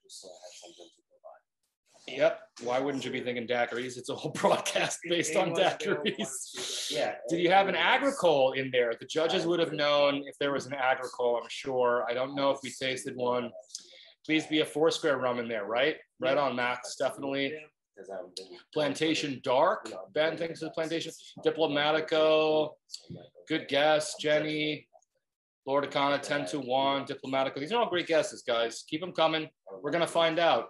Yep. Why wouldn't you be thinking daiquiris? It's a whole broadcast based on daiquiris. Yeah. Did you have an agricole in there? The judges would have known if there was an agricole, I'm sure. I don't know if we tasted one. Please be a Foursquare rum in there, right? Right on, Max, definitely. Plantation Dark. Ben thinks it's Plantation. Diplomatico. Good guess, Jenny. Florida Cana, 10-1. Diplomatico. These are all great guesses, guys. Keep them coming. We're going to find out.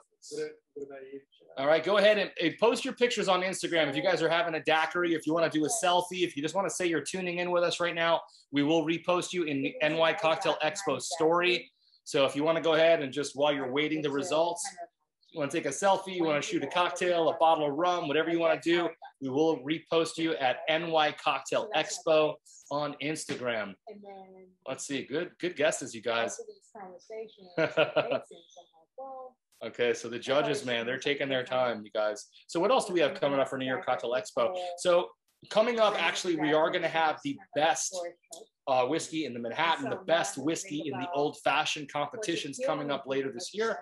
All right, go ahead and post your pictures on Instagram. If you guys are having a daiquiri, if you want to do a selfie, if you just want to say you're tuning in with us right now, we will repost you in the NY Cocktail Expo story. So if you want to go ahead and just while you're waiting the results, you want to take a selfie, you want to shoot a cocktail, a bottle of rum, whatever you want to do, we will repost you at NY Cocktail Expo on Instagram. Let's see, good guesses, you guys. Okay, so the judges, man, they're taking their time, you guys. So what else do we have coming up for New York Cocktail Expo? So coming up, actually, we are going to have the best whiskey in the Manhattan, the best whiskey in the old-fashioned competitions coming up later this year.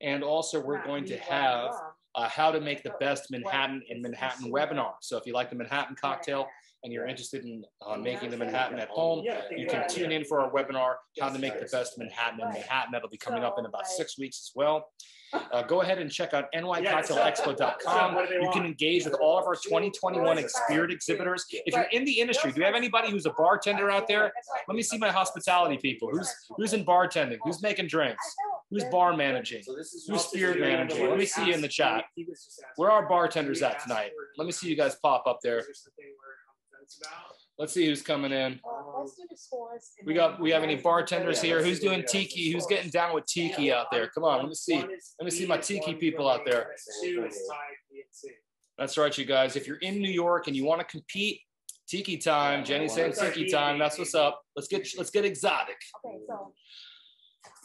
And also, we're going to have how to make the best Manhattan in Manhattan webinar. So if you like the Manhattan cocktail and you're interested in making the Manhattan at home, you can tune in for our webinar, How to Make the Best Manhattan in Manhattan. That'll be coming up in about 6 weeks as well. Go ahead and check out nycocktailexpo.com. You can engage with all of our 2021 Spirit exhibitors. If you're in the industry, do you have anybody who's a bartender out there? Let me see my hospitality people. Who's in bartending? Who's making drinks? Who's bar managing? Who's spirit managing? Let me see you in the chat. Where are bartenders at tonight? Let me see you guys pop up there. Let's see who's coming in. We have any bartenders here? Who's doing tiki? Who's getting down with tiki out there? Come on, let me see. Let me see my tiki people out there. That's right, you guys. If you're in New York and you want to compete, tiki time. Jenny's saying tiki time. That's what's up. Let's get exotic.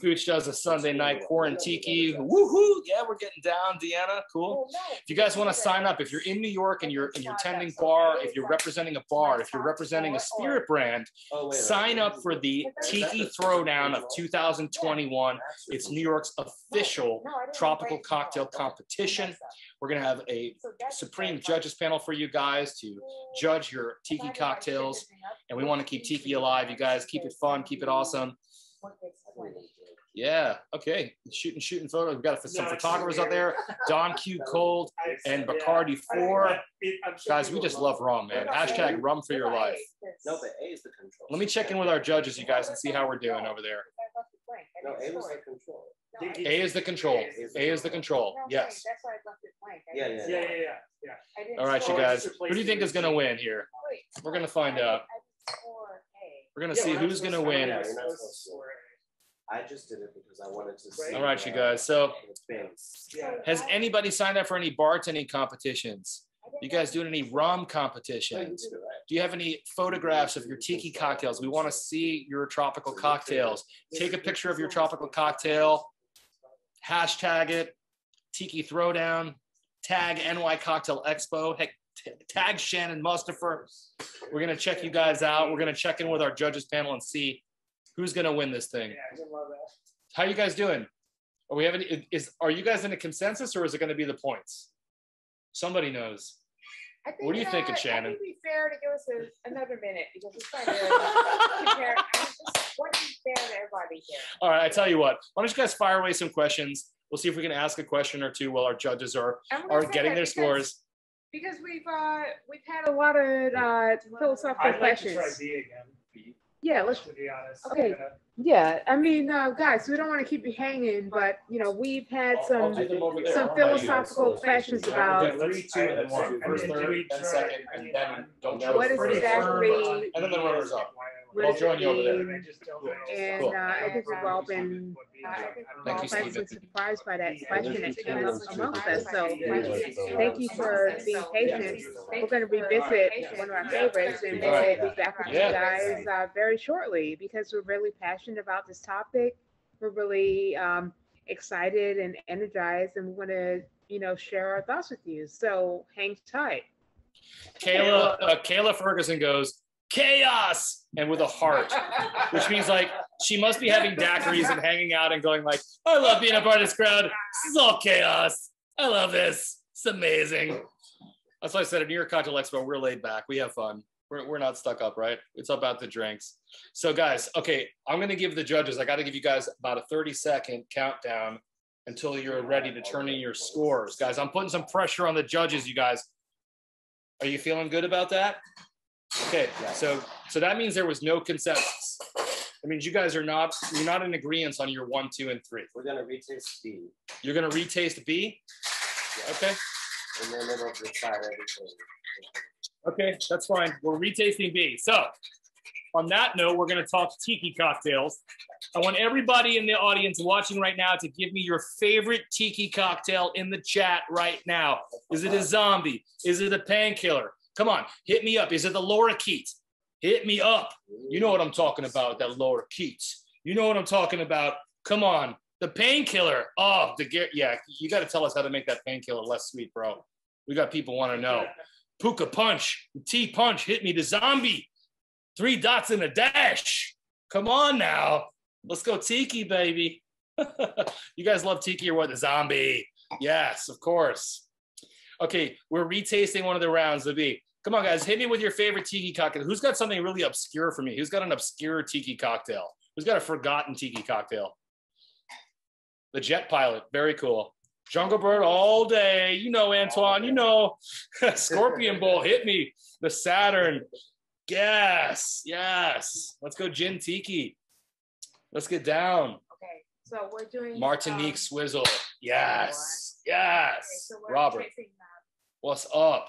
Pooch does a Sunday night pour and tiki. Woohoo! Yeah, we're getting down, Deanna. Cool. If you guys want to sign up, if you're in New York and you're tending bar, if you're representing a bar, if you're representing a spirit brand, sign up for the Tiki Throwdown of 2021. It's New York's official tropical cocktail competition. We're going to have a supreme judges panel for you guys to judge your tiki cocktails. And we want to keep tiki alive. You guys keep it fun, keep it awesome. Yeah, okay. Shooting photos. We've got some photographers out there. Don Q Cold and Bacardi 4. Guys, we just love rum, man. Hashtag rum for your life. No, but A is the control. Let me check in with our judges, you guys, and see how we're doing over there. No, A was the control. A is the control. A is the control. Yes. Yeah. All right, you guys. Who do you think is going to win here? We're going to find out. We're going to see who's going to win. I just did it because I wanted to see. All right, you guys. So has anybody signed up for any bartending competitions? You guys doing any rum competitions? Do you have any photographs of your tiki cocktails? We want to see your tropical cocktails. Take a picture of your tropical cocktail, hashtag it, Tiki Throwdown, tag NY Cocktail Expo, heck, tag Shannon Mustipher. We're going to check you guys out. We're going to check in with our judges panel and see who's going to win this thing. How you guys doing? Are you guys in a consensus or is it going to be the points? Somebody knows. What are you thinking, Shannon? I think it'd be fair to give us another minute because it's trying to compare. I just want to be fair to everybody here. All right, I tell you what. Why don't you guys fire away some questions? We'll see if we can ask a question or two while our judges are getting their scores. Because we've had a lot of philosophical I'd like to questions. try B again. Yeah, let's. To be honest. Okay. Yeah, I mean, guys, we don't want to keep you hanging, but you know, we've had some philosophical questions about We'll do 3, 2, and then 1. First, third, then second, and then don't show what is first, exactly and then the runners up. what I'll does join it you over there. mean? Cool. And Cool. I think we've all been Thank you, pleasantly Stephen. surprised by that question that came up amongst us. So thank you for being patient. We're going to revisit one of our favorites and we'll be back with you guys very shortly because we're really passionate about this topic. We're really excited and energized, and we want to, you know, share our thoughts with you. So hang tight. Kayla Ferguson goes, chaos, and with a heart, which means like she must be having daiquiris and hanging out and going like, I love being a part of this crowd. This is all chaos. I love this. It's amazing. That's why I said at New York Cocktail Expo, we're laid back. We have fun. We're not stuck up, right? It's about the drinks. So guys, okay, I'm going to give the judges, I got to give you guys about a 30-second countdown until you're ready to turn in your scores. Guys, I'm putting some pressure on the judges, you guys. Are you feeling good about that? Okay, so that means there was no consensus. That means you guys are not, you're not in agreement on your 1, 2, and 3. We're gonna retaste B. You're going to retaste B? Yeah. Okay. And then it'll decide everything. Okay, that's fine. We're retasting B. So on that note, we're going to talk Tiki cocktails. I want everybody in the audience watching right now to give me your favorite Tiki cocktail in the chat right now. Is it a zombie? Is it a painkiller? Come on, hit me up. Is it the lorikeet? Hit me up. You know what I'm talking about, that lorikeet. You know what I'm talking about. Come on, the painkiller. Oh, yeah, you got to tell us how to make that painkiller less sweet, bro. We got people want to know. Puka punch, tea punch, hit me, the zombie. 3 dots in a dash. Come on now. Let's go Tiki, baby. You guys love Tiki or what? The zombie. Yes, of course. Okay, we're retasting one of the rounds of B. Come on, guys, hit me with your favorite Tiki cocktail. Who's got something really obscure for me? Who's got an obscure Tiki cocktail? Who's got a forgotten Tiki cocktail? The Jet Pilot, very cool. Jungle Bird all day. You know, Antoine, you know. Scorpion Bowl, hit me. The Saturn. Yes, yes. Let's go Gin Tiki. Let's get down. Okay, so we're doing Martinique Swizzle. Yes, yes. Okay, so we're Robert, tasting, what's up?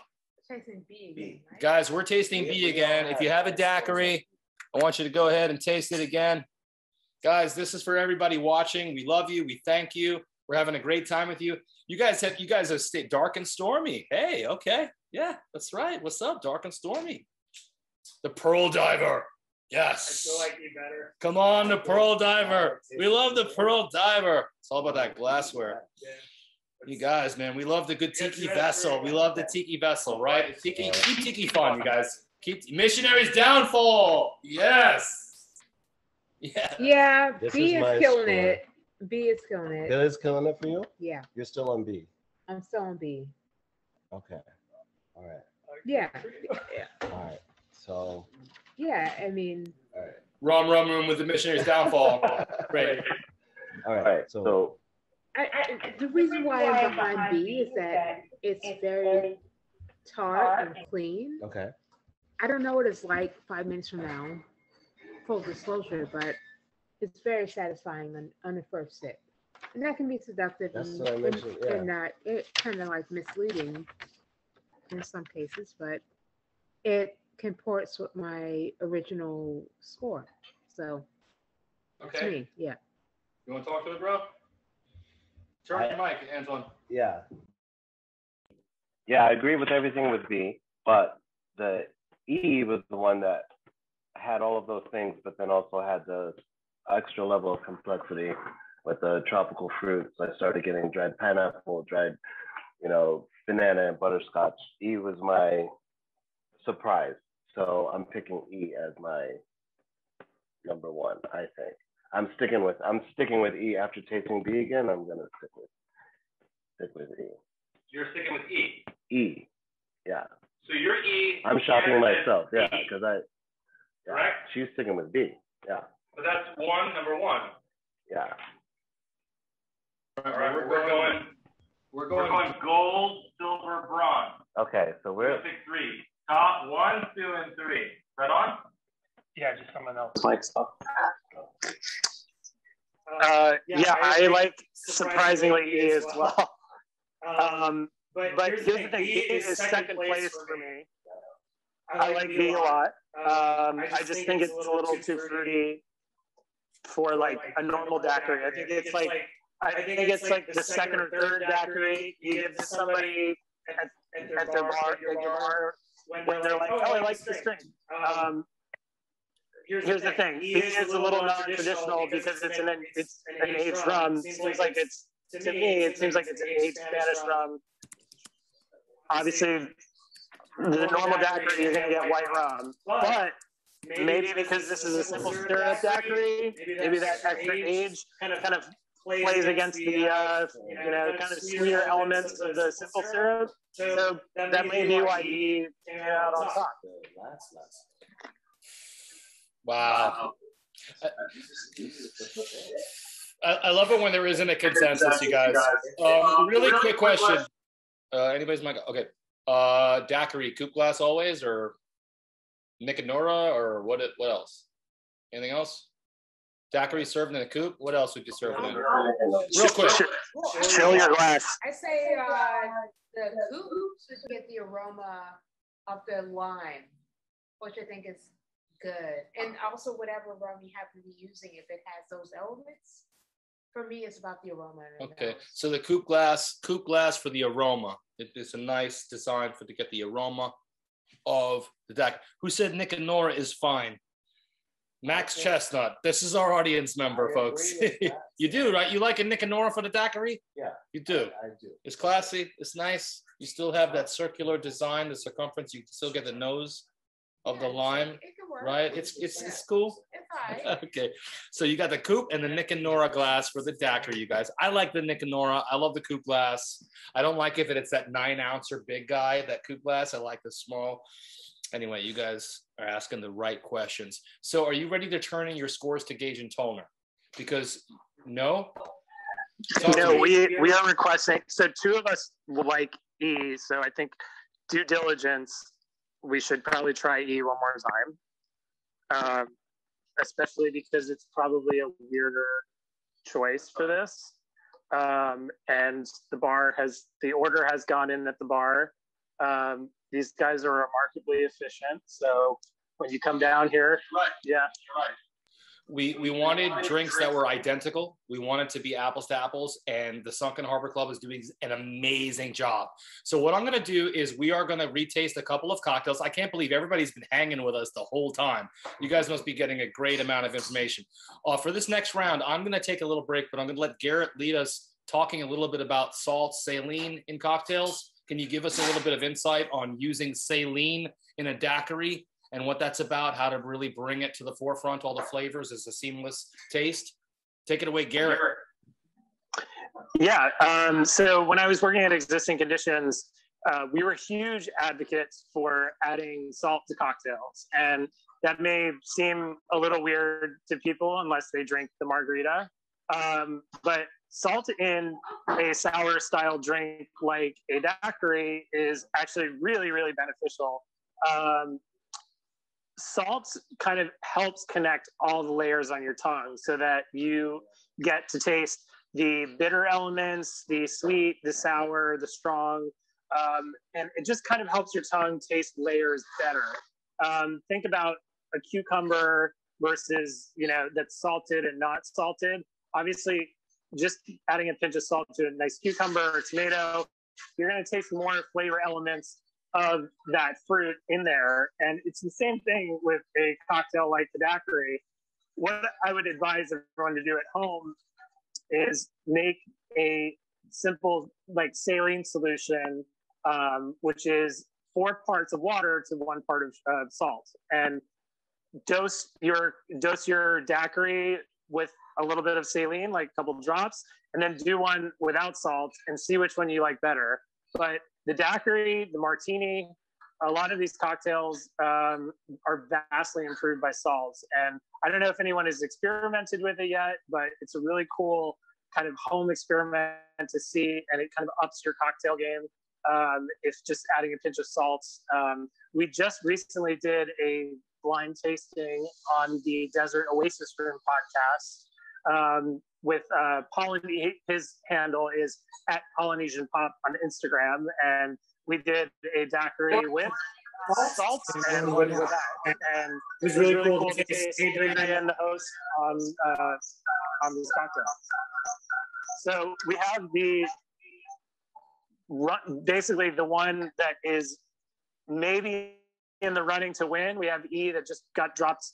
tasting B again, right? Guys, we're tasting B again. If you have a daiquiri, I want you to go ahead and taste it again. Guys, this is for everybody watching. We love you. We thank you. We're having a great time with you. You guys have stayed dark and stormy. Hey, okay. Yeah, that's right. What's up? Dark and stormy. The Pearl Diver. Yes. I feel like you better. Come on, the Pearl Diver. We love the Pearl Diver. It's all about that glassware. Yeah. You guys, man, we love the good Tiki vessel. We love the Tiki vessel, right? Tiki, keep Tiki fun, you guys. Keep Missionary's Downfall. Yes. Yeah. Yeah, This B is my is killing score. it. B is killing it. Bill is killing it for you? Yeah, You're still on B. I'm still on B. Okay. All right. Yeah, All right. So, yeah. I mean, all right. Rum Room with the Missionary's Downfall. Great. All right. So the reason why I'm behind B is that it's very tart and clean. okay. I don't know what it's like 5 minutes from now, full disclosure, but it's very satisfying on the first sip. And that can be seductive That's and, what I mentioned, yeah. and not, it kind of like misleading in some cases, but it comports with my original score. So, to me, yeah. You want to talk to it, bro? Turn your mic, Antoine. Yeah. Yeah, I agree with everything with B, but the E was the one that had all of those things, but then also had the extra level of complexity with the tropical fruits. I started getting dried pineapple, dried, banana and butterscotch. E was my surprise. So I'm picking E as my number 1, I think. I'm sticking with E after tasting B again. I'm gonna stick with E. You're sticking with E. E, yeah. So you're E. I'm shopping myself, yeah, E. because Correct? she's sticking with B, yeah, But that's number 1. yeah. All right, we're going gold, silver, bronze. Okay, so we're Pick three. Top 1, 2, and 3. Right on? Yeah, just someone else. Yeah, I like surprisingly E as well. But here's the thing, E is second place for me. I like B a lot. I just think it's a little too fruity for like a normal daiquiri. I think it's like the second or third daiquiri you give to somebody at their bar when they're like, oh, I like this drink. Here's the thing, E is a little non-traditional because it's an aged rum. To me, it seems like it's an aged Spanish rum. Obviously, the normal daiquiri, you're gonna get white rum, but maybe because this is a simple syrup daiquiri, maybe that extra age kind of plays against the kind of sweeter elements of the simple syrup. So that may be why E came out on top. Wow. I love it when there isn't a consensus, you guys. Really quick question. Anybody's mic? Okay. Daiquiri, coupe glass always, or Nicanora, or what else? Anything else? Daiquiri served in a coupe? What else would you serve it in? Real quick. Chill your glass. I say the coupe should get the aroma of the lime, which I think is good. And also whatever rum you happen to be using, if it has those elements, for me, it's about the aroma. Okay, so the coupe glass for the aroma. It's a nice design to get the aroma of the daiquiri. Who said Nicanora is fine? Max Chestnut. This is our audience member, folks. You do, right? You like a Nicanora for the daiquiri? Yeah. You do? I do. It's classy. It's nice. You still have that circular design, the circumference. You still get the nose of the lime, it can work. right? It's cool. It's fine. Okay, so you got the coupe and the Nicanora glass for the daiquiri, you guys. I like the Nicanora. I love the coupe glass. I don't like if it's that 9-ounce or big guy, that coupe glass. I like the small. Anyway, you guys are asking the right questions. So are you ready to turn in your scores to Gage and Tollner? Because no? We are requesting. So two of us like E. So I think due diligence, we should probably try E one more time. Especially because it's probably a weirder choice for this. And the order has gone in at the bar. These guys are remarkably efficient. So when you come down here, right. Yeah, You're right. We wanted drinks that were identical. We wanted to be apples to apples, and the Sunken Harbor Club is doing an amazing job. So what I'm going to do is we are going to retaste a couple of cocktails. I can't believe everybody's been hanging with us the whole time. You guys must be getting a great amount of information. For this next round, I'm going to take a little break, but I'm going to let Garret lead us talking a little bit about salt, saline in cocktails. Can you give us a little bit of insight on using saline in a daiquiri and what that's about, how to really bring it to the forefront, all the flavors as a seamless taste? Take it away, Garret. Yeah, so when I was working at Existing Conditions, we were huge advocates for adding salt to cocktails. And that may seem a little weird to people unless they drink the margarita. But salt in a sour style drink like a daiquiri is actually really, really beneficial. Salt kind of helps connect all the layers on your tongue so that you get to taste the bitter elements, the sweet, the sour, the strong, and it just kind of helps your tongue taste layers better. Think about a cucumber versus, that's salted and not salted. Obviously, just adding a pinch of salt to a nice cucumber or tomato, you're going to taste more flavor elements of that fruit in there. And it's the same thing with a cocktail like the daiquiri. What I would advise everyone to do at home is make a simple saline solution, which is 4 parts of water to 1 part of salt, and dose your daiquiri with a little bit of saline, like a couple drops, and then do one without salt and see which one you like better. But the daiquiri, the martini, a lot of these cocktails are vastly improved by salts. And I don't know if anyone has experimented with it yet, but it's a really cool kind of home experiment to see, and it kind of ups your cocktail game. It's just adding a pinch of salt. We just recently did a blind tasting on the Desert Oasis Room podcast with his handle is @PolynesianPop on Instagram, and we did a daiquiri with salt and one without. And it was really cool to taste Adrian, the host, on this cocktail. So we have basically the one that is maybe in the running to win. We have E that just got dropped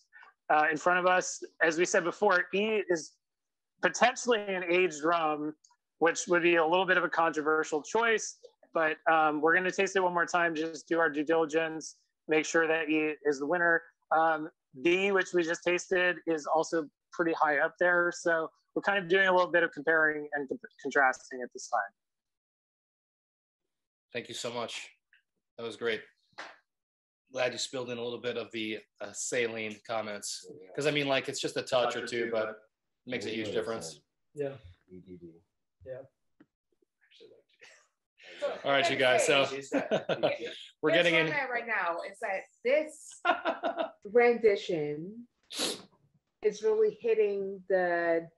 in front of us. As we said before, E is potentially an aged rum, which would be a little bit of a controversial choice, but we're going to taste it one more time, just do our due diligence, make sure that E is the winner. B, which we just tasted, is also pretty high up there. So we're kind of doing a little bit of comparing and contrasting at this time. Thank you so much. That was great. Glad you spilled in a little bit of the saline comments. Because I mean, like, it's just a touch or two, but it makes a huge difference. Yeah. Yeah. All right, you guys. So we're getting in right now. Is that this rendition is really hitting the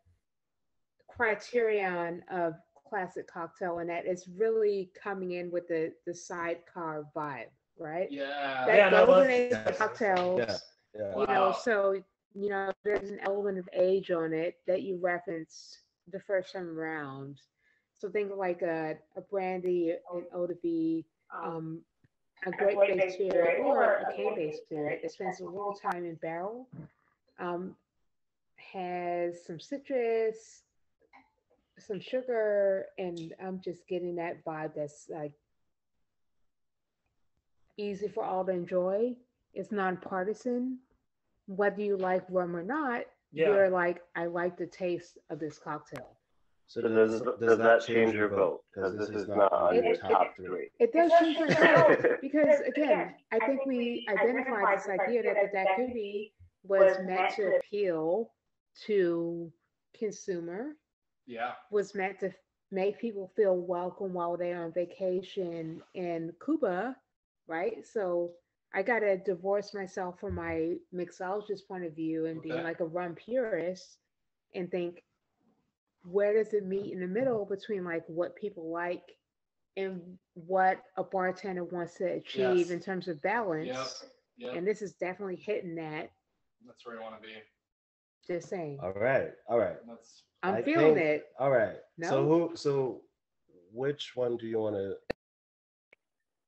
criterion of classic cocktail, and that it's really coming in with the sidecar vibe, right? Yeah. That golden age cocktails. Yeah. You know, so you know, there's an element of age on it that you referenced the first time around. So think of like a brandy, an eau de vie, a grape-based spirit, or a cane-based spirit that spends a little time in barrel, has some citrus, some sugar, and I'm just getting that vibe that's like easy for all to enjoy. It's nonpartisan. Whether you like rum or not, you're like, I like the taste of this cocktail. So does that change your vote? Because this is not on your top three. It does change my vote because, again, I think we identified this idea that the daiquiri was meant to appeal to consumer. Yeah. Was meant to make people feel welcome while they're on vacation in Cuba, right? So I got to divorce myself from my mixologist point of view and being like a rum purist and think, where does it meet in the middle between like what people like and what a bartender wants to achieve in terms of balance? Yep. And this is definitely hitting that. That's where I want to be. Just saying. All right. I'm feeling it. All right. No? So which one do you want to?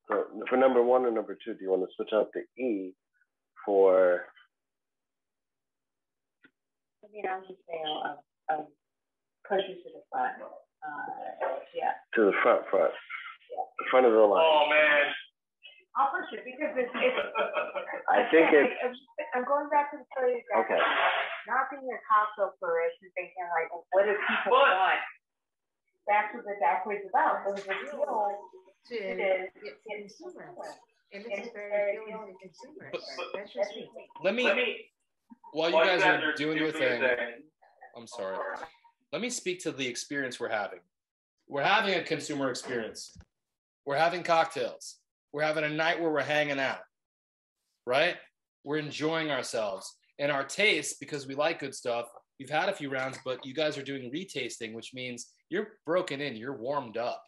So for number one and number two, do you want to switch out the E for? I mean, I'm just saying, push you to the front. Yeah. To the front. Yeah. The front of the line. Oh man. I'll push it because it's I think it's. I'm going back to the story. Okay. Not being a cocktail purist and thinking like, what do people want? That's what the daiquiri is about. It was appeal To consumer. And this is very appealing to consumers. That's just me. Let me, while you guys are doing your thing, I'm sorry. Let me speak to the experience we're having. We're having a consumer experience. We're having cocktails. We're having a night where we're hanging out, right? We're enjoying ourselves. And our taste, because we like good stuff, we've had a few rounds, but you guys are doing retasting, which means you're broken in, you're warmed up.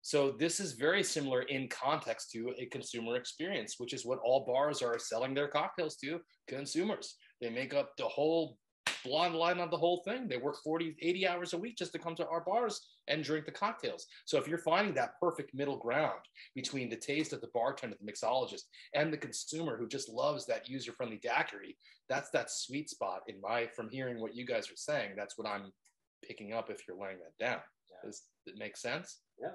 So this is very similar in context to a consumer experience, which is what all bars are selling their cocktails to consumers. They make up the whole blonde line of the whole thing. They work 40, 80 hours a week just to come to our bars and drink the cocktails. So if you're finding that perfect middle ground between the taste of the bartender, the mixologist, and the consumer who just loves that user-friendly daiquiri, that's that sweet spot from hearing what you guys are saying. That's what I'm picking up if you're laying that down. Does it make sense? Yeah.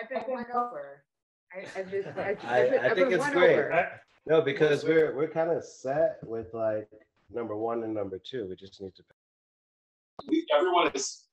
I've been won over. I think it's great. No, because we're kind of set with like number one and number two. We just need to. Everyone is.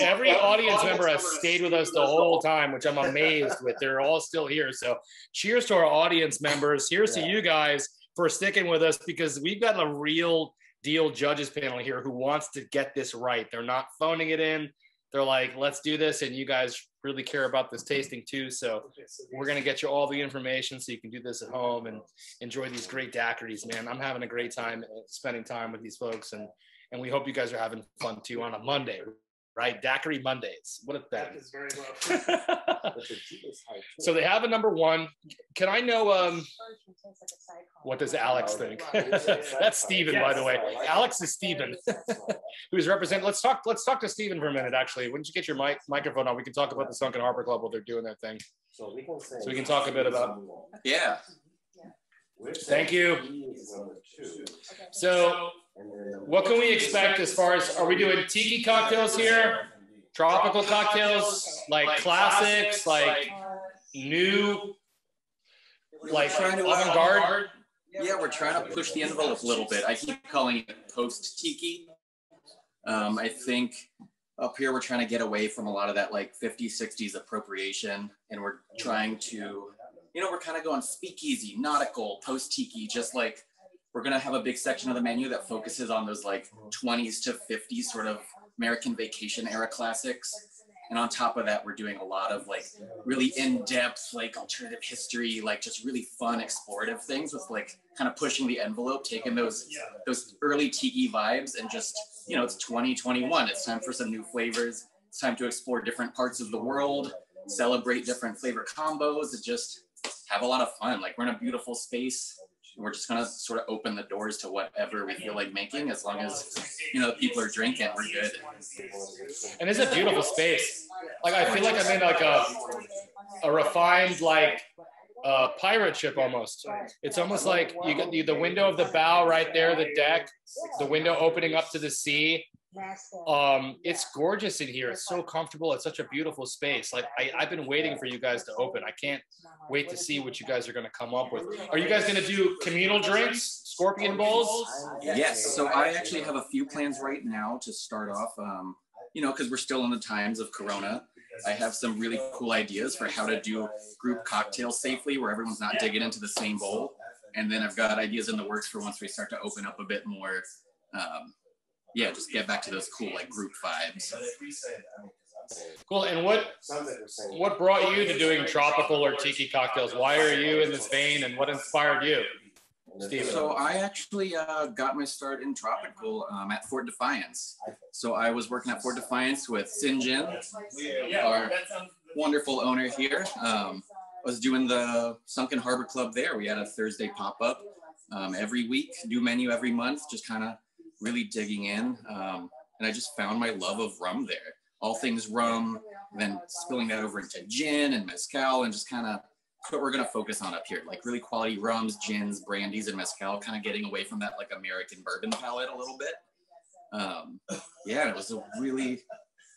Every audience member has stayed with us the whole time, which I'm amazed with. They're all still here. So cheers to our audience members. Here's to you guys for sticking with us, because we've got a real deal judges panel here who wants to get this right. They're not phoning it in. They're like, let's do this. And you guys really care about this tasting too. So we're going to get you all the information so you can do this at home and enjoy these great daiquiris, man. I'm having a great time spending time with these folks, and we hope you guys are having fun too on a Monday, right? Daiquiri Mondays. What a thing. Is very low. So they have a number one. Can I know what does Alex think? That's Steven, by the way. Alex is Steven, who's representing. Let's talk to Steven for a minute, actually. Wouldn't you get your microphone on? We can talk about the Sunken Harbor Club while they're doing their thing. So we can talk a bit about. Yeah. Thank you. So what can we expect as far as, are we doing tiki cocktails here? Tropical cocktails, like classics, like new, like avant-garde? Yeah, we're trying to push the envelope a little bit. I keep calling it post-tiki. I think up here we're trying to get away from a lot of that like 50s, 60s appropriation, and we're trying to, we're kind of going speakeasy, nautical, post-tiki, just like we're going to have a big section of the menu that focuses on those like 20s to 50s sort of American vacation era classics. And on top of that, we're doing a lot of like really in-depth, like alternative history, like just really fun explorative things with like kind of pushing the envelope, taking those early tiki vibes and just, it's 2021. It's time for some new flavors. It's time to explore different parts of the world, celebrate different flavor combos, and just have a lot of fun. Like we're in a beautiful space. We're just gonna sort of open the doors to whatever we feel like making, as long as people are drinking, we're good. And it's a beautiful space. Like I feel like I'm in like a refined like pirate ship almost. It's almost like you get the window of the bow right there, the deck, the window opening up to the sea. It's gorgeous in here. It's so comfortable. It's such a beautiful space. Like I've been waiting for you guys to open. I can't wait to see what you guys are going to come up with. Are you guys going to do communal drinks, scorpion bowls? Yes. So I actually have a few plans right now to start off, because we're still in the times of Corona. I have some really cool ideas for how to do group cocktails safely where everyone's not digging into the same bowl. And then I've got ideas in the works for once we start to open up a bit more. Just get back to those cool like group vibes. Cool. And what brought you to doing tropical or tiki cocktails? Why are you in this vein, and what inspired you, Steven? So I actually got my start in tropical at Fort Defiance. So I was working at Fort Defiance with Sinjin, our wonderful owner here. I was doing the Sunken Harbor Club there. We had a Thursday pop-up every week, new menu every month, just kind of really digging in. And I just found my love of rum there. All things rum, then spilling that over into gin and mezcal, and just kind of what we're going to focus on up here, like really quality rums, gins, brandies, and mezcal, kind of getting away from that like American bourbon palette a little bit.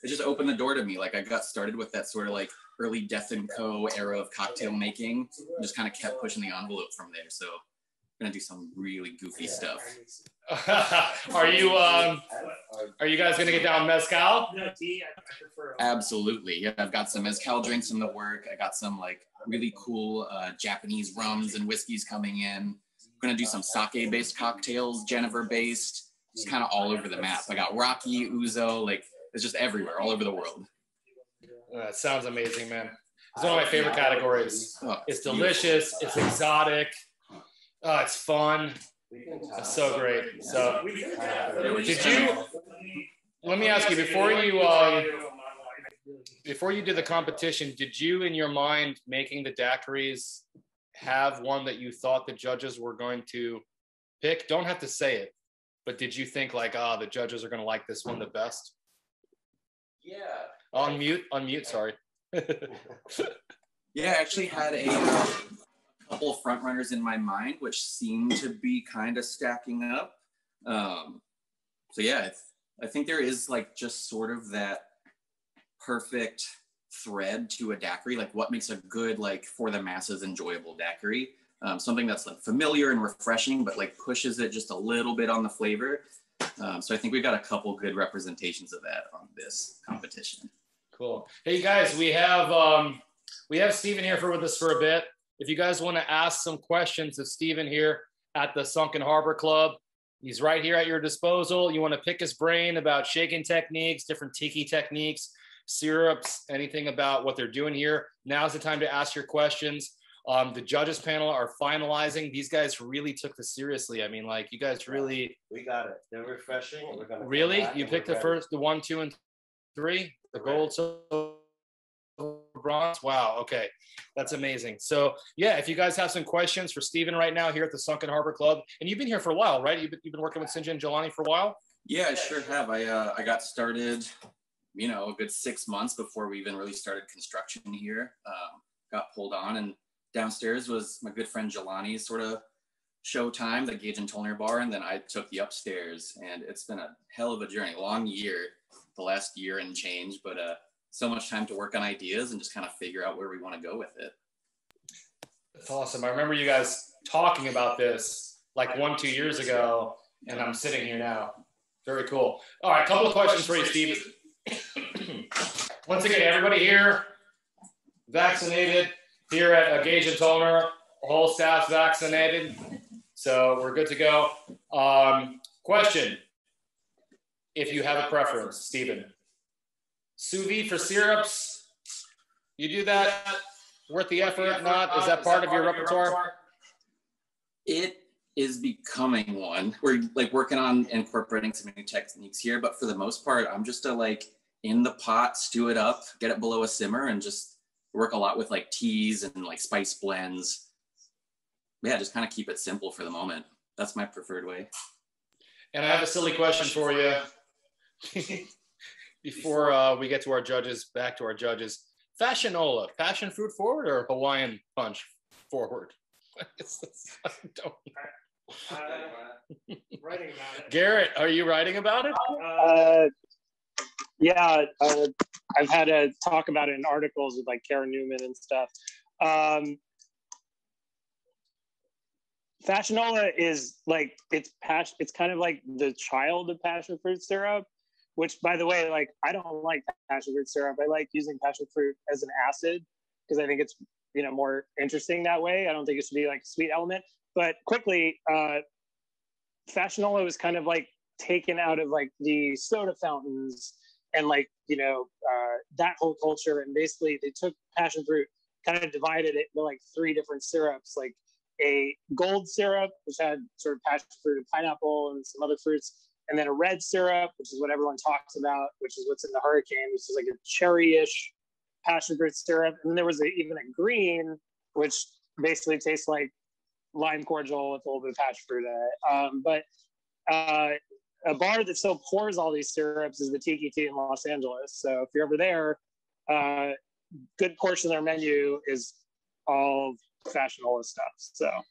It just opened the door to me. Like I got started with that sort of like early Death & Co era of cocktail making, and just kind of kept pushing the envelope from there. So I'm going to do some really goofy stuff. Are you guys gonna get down mezcal? Absolutely. Yeah, I've got some mezcal drinks in the work. I got some like really cool Japanese rums and whiskeys coming in. I'm gonna do some sake-based cocktails, Genever-based, just kind of all over the map. I got Rocky, Ouzo, like it's just everywhere, all over the world. That sounds amazing, man. It's one of my favorite categories. It's delicious. It's exotic. It's fun. That's so great. So, let me ask you, before you did the competition, did you, in your mind, making the daiquiris, have one that you thought the judges were going to pick? Don't have to say it, but did you think like, the judges are going to like this one the best? Yeah. Unmute, sorry. Yeah, I actually had a couple of front runners in my mind, which seemed to be kind of stacking up. I think there is like just sort of that perfect thread to a daiquiri, like what makes a good, like for the masses enjoyable daiquiri. Something that's like familiar and refreshing, but like pushes it just a little bit on the flavor. So I think we've got a couple good representations of that on this competition. Cool. Hey guys, we have Steven here with us for a bit. If you guys want to ask some questions of Steven here at the Sunken Harbor Club, he's right here at your disposal. You want to pick his brain about shaking techniques, different tiki techniques, syrups, anything about what they're doing here, now's the time to ask your questions. The judges panel are finalizing. These guys really took this seriously. I mean, like, you guys really. We got it. They're refreshing. We're gonna really? You picked the first, the 1, 2, and 3? The gold, silver, bronze? Wow, okay. That's amazing. So, yeah, if you guys have some questions for Steven right now here at the Sunken Harbor Club, and you've been here for a while, right? You've been working with Sinja and Jelani for a while? Yeah, I sure have. I got started, you know, a good 6 months before we even really started construction here. Got pulled on, and downstairs was my good friend Jelani's sort of showtime, the Gage Tollner bar, and then I took the upstairs, and it's been a hell of a journey, long year, the last year and change, but so much time to work on ideas and just kind of figure out where we want to go with it. That's awesome. I remember you guys talking about this like 1, 2 years ago, and I'm sitting here now. Very cool. All right, a couple of questions for you, Steve. Once again, everybody here vaccinated here at Gage Tollner. The whole staff's vaccinated, so we're good to go. Question: if you have a preference, Steven, sous vide for syrups, you do that? Worth the effort? Not? Is that part of your repertoire? It is becoming one. We're like working on incorporating some new techniques here, but for the most part, I'm just like in the pot, stew it up, get it below a simmer, and just work a lot with like teas and like spice blends. Yeah, just kind of keep it simple for the moment. That's my preferred way. And I have a silly question for you before we get to our judges, back to our judges. Fascionola, passion fruit forward or Hawaiian punch forward? I don't know. Writing about it. Garrett, are you writing about it? Yeah, I've had to talk about it in articles with like Karen Newman and stuff. Fascionola is like, it's kind of like the child of passion fruit syrup, which, by the way, like, I don't like passion fruit syrup. I like using passion fruit as an acid because I think it's, you know, more interesting that way. I don't think it should be like a sweet element. But quickly, Fascionola was kind of like taken out of like the soda fountains and like, you know, that whole culture. And basically they took passion fruit, kind of divided it into like 3 different syrups, like a gold syrup, which had sort of passion fruit and pineapple and some other fruits, and then a red syrup, which is what everyone talks about, which is what's in the Hurricane, which is like a cherry-ish passion fruit syrup. And then there was even a green, which basically tastes like lime cordial with a little bit of passion fruit in it. A bar that still pours all these syrups is the Tiki Tea in Los Angeles. So if you're over there, good portion of their menu is all Fascionola stuff. So at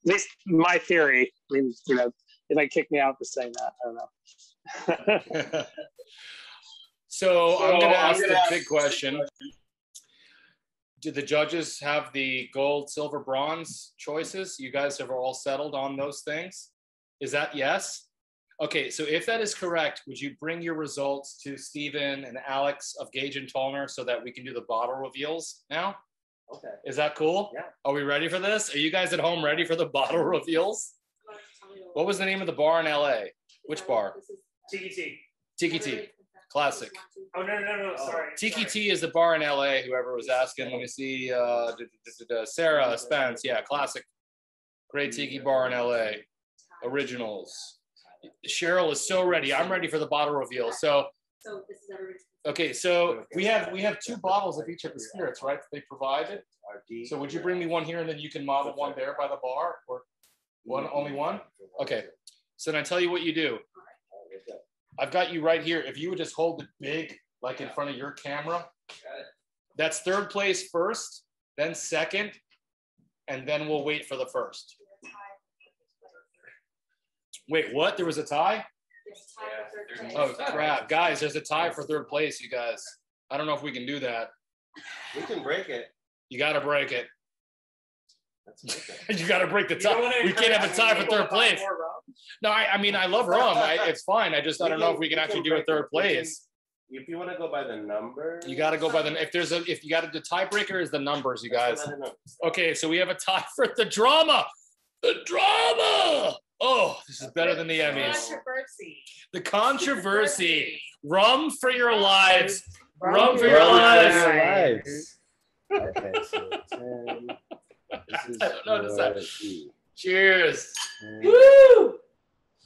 least my theory. I mean, you know, they might kick me out for saying that. I don't know. So I'm going to ask the big question. Do the judges have the gold, silver, bronze choices? You guys have all settled on those things? Is that yes? Okay, so if that is correct, would you bring your results to Steven and Alex of Gage and Tollner so that we can do the bottle reveals now? Okay. Is that cool? Yeah. Are we ready for this? Are you guys at home ready for the bottle reveals? What was the name of the bar in LA? Which bar? Tiki Tea. Tiki Tea. Classic. Oh, no, sorry. Tiki Tea is the bar in LA, whoever was asking. Let me see. Sarah Spence. Yeah, classic. Great tiki bar in LA. Originals. Cheryl is so ready. I'm ready for the bottle reveal. So this is everybody's. okay, so we have 2 bottles of each of the spirits, right? They provided. So would you bring me one here and then you can model one there by the bar, or only one? Okay. So then I tell you what you do. I've got you right here. If you would just hold it big, like in front of your camera, that's 3rd place first, then 2nd, and then we'll wait for the 1st. Wait, what? There was a tie? Oh, crap. Guys, there's a tie for 3rd place, you guys. I don't know if we can do that. We can break it. You got to break it. Let's break it. You got to break the tie. We can't have a tie for 3rd place. No, I mean, I love rum. It's fine. I don't know if we can actually do a 3rd place. If you want to go by the number, you got to go by the, if you got the tiebreaker is the numbers, you guys. Okay, so we have a tie for the drama. The drama. Oh, this is better than the Emmys. Controversy. The controversy. Rum for your lives. Rum for your lives. Okay, so 10. This is I don't notice that. E. Cheers. 10, Woo!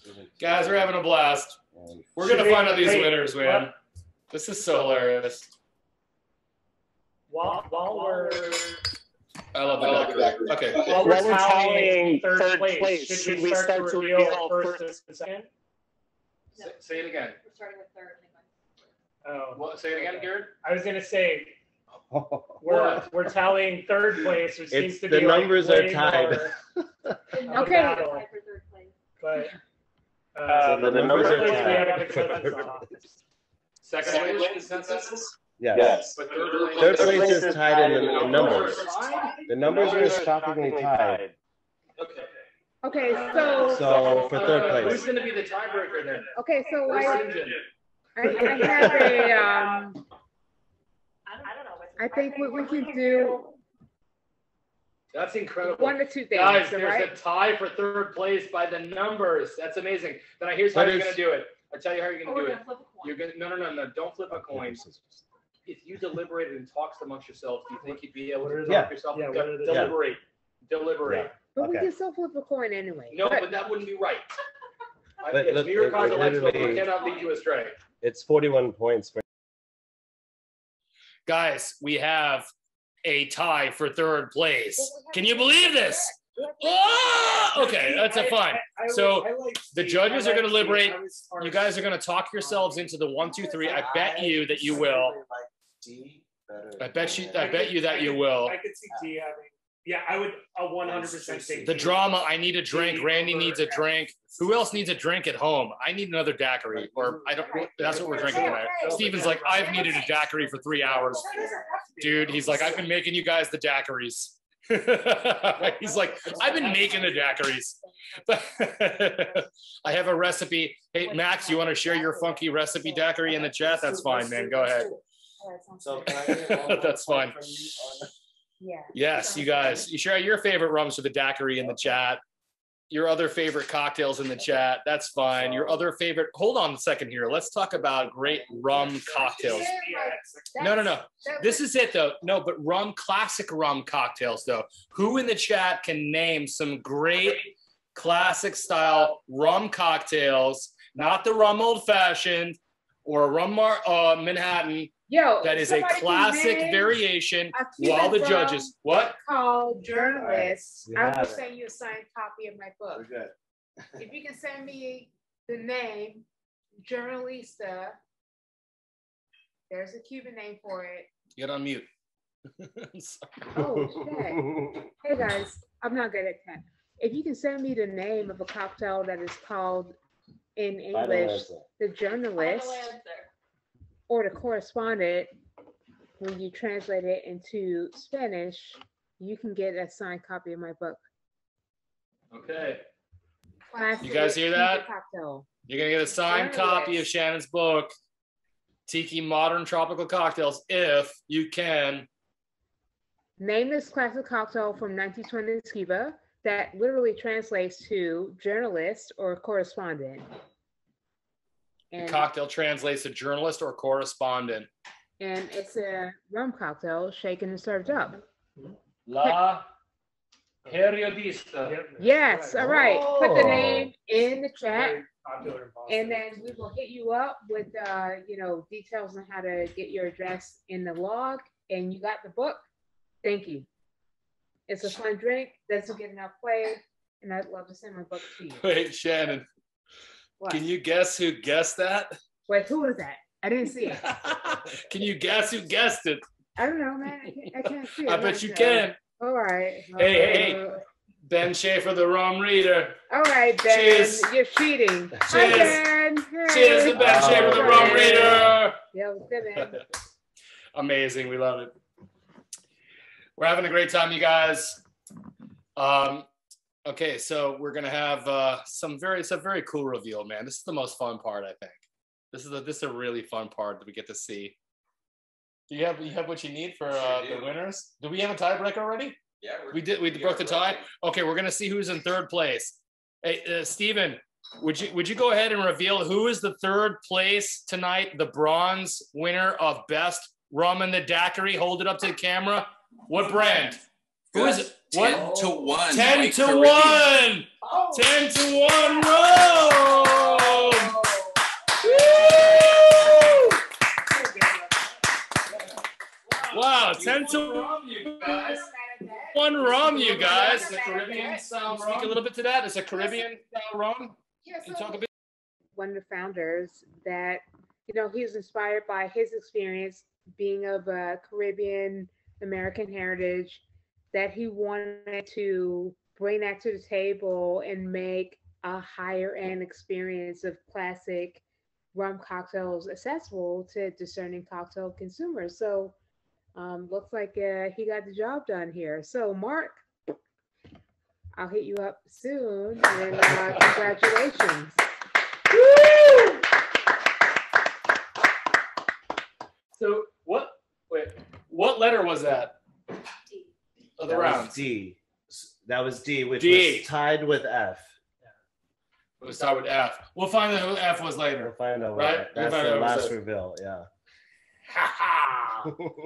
17, Guys, we're having a blast. and We're going to find out these winners, man. This is so hilarious. While we're I love the Daiquiri. Okay. while we're tallying third place, should we start to reveal first and second? Say it again. We're starting with third. Oh, What, say it again, Garrett. I was gonna say we're tallying third place, which seems to be the numbers like are tied. Okay. Battle. For third place. But So the numbers third are place we tied. have a consensus on. Second place consensus? Yes. But Third place is tied in the numbers. The numbers are shockingly tied. Okay. Okay, so So for third Who's place. going to be the tiebreaker then? okay, so Where's I St. John? I have a I don't know. I think what we can do That's incredible. one or two things, Guys, all there's right? a tie for third place by the numbers. That's amazing. Then here's how But you're it's- going to do it. I tell you how you're going Oh, to we're do it. gonna flip a coin. You're going to no. Don't flip a coin. If you deliberated and talked amongst yourselves, do you think you'd be able What to are talk the- yourself? yeah, what are the- Deliberate. Deliberate. But we Okay. can still flip a coin anyway. No, But- but that wouldn't be right. But look, New York it Cocktail Expo literally- cannot lead you astray. It's 41 points. Guys, we have a tie for third place. Can you believe this? Oh! Okay, that's a fun. So the judges are going to deliberate. You guys are going to talk yourselves into the 1, 2, 3. I bet you that you will. I bet you that you will. I could see D having. Yeah, I would 100% say The D. drama. I need a drink. Randy needs a drink. Who else needs a drink at home? I need another daiquiri, or I don't. That's what we're drinking tonight. Steven's like, I've needed a daiquiri for 3 hours, dude. He's like, I've been making you guys the daiquiris. He's like, I've been making the daiquiris. I have a recipe. Hey, Max, you want to share your funky recipe daiquiri in the chat? That's fine, man. Go ahead. So That's fine. Yeah. Yes, you guys, you share your favorite rums for the daiquiri in the chat. Your other favorite cocktails in the chat. That's fine. Your other favorite. Hold on a second here. Let's talk about great rum cocktails. No. This is it though. No, but classic rum cocktails though. Who in the chat can name some great classic style rum cocktails? Not the rum old fashioned or a rum Manhattan. Yo, That is a somebody can classic name variation. a Cuban While the rum judges, what? called journalists. You I have will it. send you a signed copy of my book. good. If you can send me the name, Journalista, there's a Cuban name for it. Get on mute. Oh, shit. Hey guys, I'm not good at that. If you can send me the name of a cocktail that is called in English, the journalist or the correspondent, when you translate it into Spanish, you can get a signed copy of my book. Okay. Classic You guys hear that? Cuban cocktail. You're going to get a signed copy of Shannon's book, Tiki Modern Tropical Cocktails, if you can. Name this classic cocktail from 1920 Cuba that literally translates to journalist or correspondent. The And, cocktail translates to journalist or correspondent. and it's a rum cocktail shaken and served up. La Periodista. Yes, all right. Put the Oh. name in the chat, Very popular in Boston. and then we will hit you up with details on how to get your address in the log. And you got the book. Thank you. It's a fun drink. Doesn't get enough play, and I'd love to send my book to you. Wait, Shannon, What? can you guess who guessed that? Wait, who was that? I didn't see it. Can you guess who guessed it? I don't know, man. I can't see it. I bet you can. All right. Hey. Ben Schaefer, the rum reader. All right, Ben. Cheers. You're cheating. Hi, Cheers. Ben. Hey. Cheers to Ben Schaefer, the rum reader. Yeah, what's good, man? Amazing. We love it. We're having a great time, you guys. Okay, so we're gonna have it's a very cool reveal, man. This is the most fun part, I think. This is a really fun part that we get to see. Do you have what you need for the winners? Do we have a tiebreaker already? Yeah, We broke the tie. Okay, we're gonna see who's in third place. Hey, Steven, would you go ahead and reveal who is the third place tonight, the bronze winner of best rum in the daiquiri? Hold it up to the camera. What brand? Who is it? 10 to 1. 10 to 1. 10 to 1 rum. Wow, 10 to 1, you guys. 1 rum, you guys. It's a Caribbean style rum. Speak a little bit to that. It's a Caribbean style rum. Can you talk a bit? One of the founders that, you know, he was inspired by his experience being of a Caribbean American heritage, that he wanted to bring that to the table and make a higher end experience of classic rum cocktails accessible to discerning cocktail consumers. So looks like he got the job done here. So Mark, I'll hit you up soon, and congratulations. Woo! So what letter was that? Of the That round? was D. That was D, which D. was tied with F. It was tied with F. We'll find out who F was We'll later. find out. Right? That's We'll find the out last what it reveal. Yeah.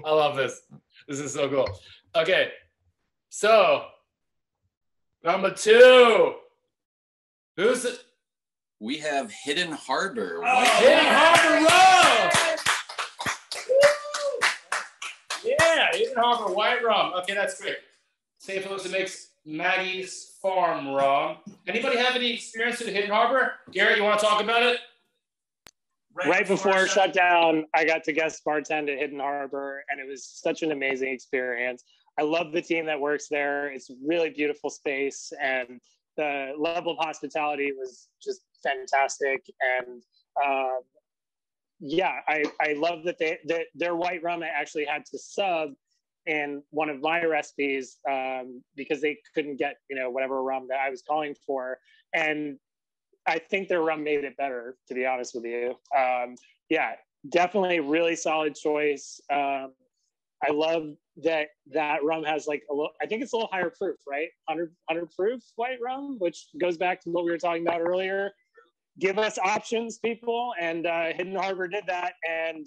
I love this. This is so cool. Okay, so number 2. Who's it? We have Hidden Harbor. Hidden Harbor Rum. Yeah, Hidden Harbor White Rum. Okay, that's great. Same folks that makes Maggie's Farm Rum. Anybody have any experience with Hidden Harbor? Garrett, you want to talk about it? Right before shutdown, I got to guest bartend at Hidden Harbor, and it was such an amazing experience. I love the team that works there. It's a really beautiful space, and the level of hospitality was just fantastic. And yeah, I love that their white rum I actually had to sub in one of my recipes because they couldn't get, you know, whatever rum that I was calling for. And I think their rum made it better, to be honest with you. Yeah, definitely a really solid choice. I love that rum has like a little, I think it's a little higher proof, right? 100 proof white rum, which goes back to what we were talking about earlier. Give us options, people. And Hidden Harbor did that. And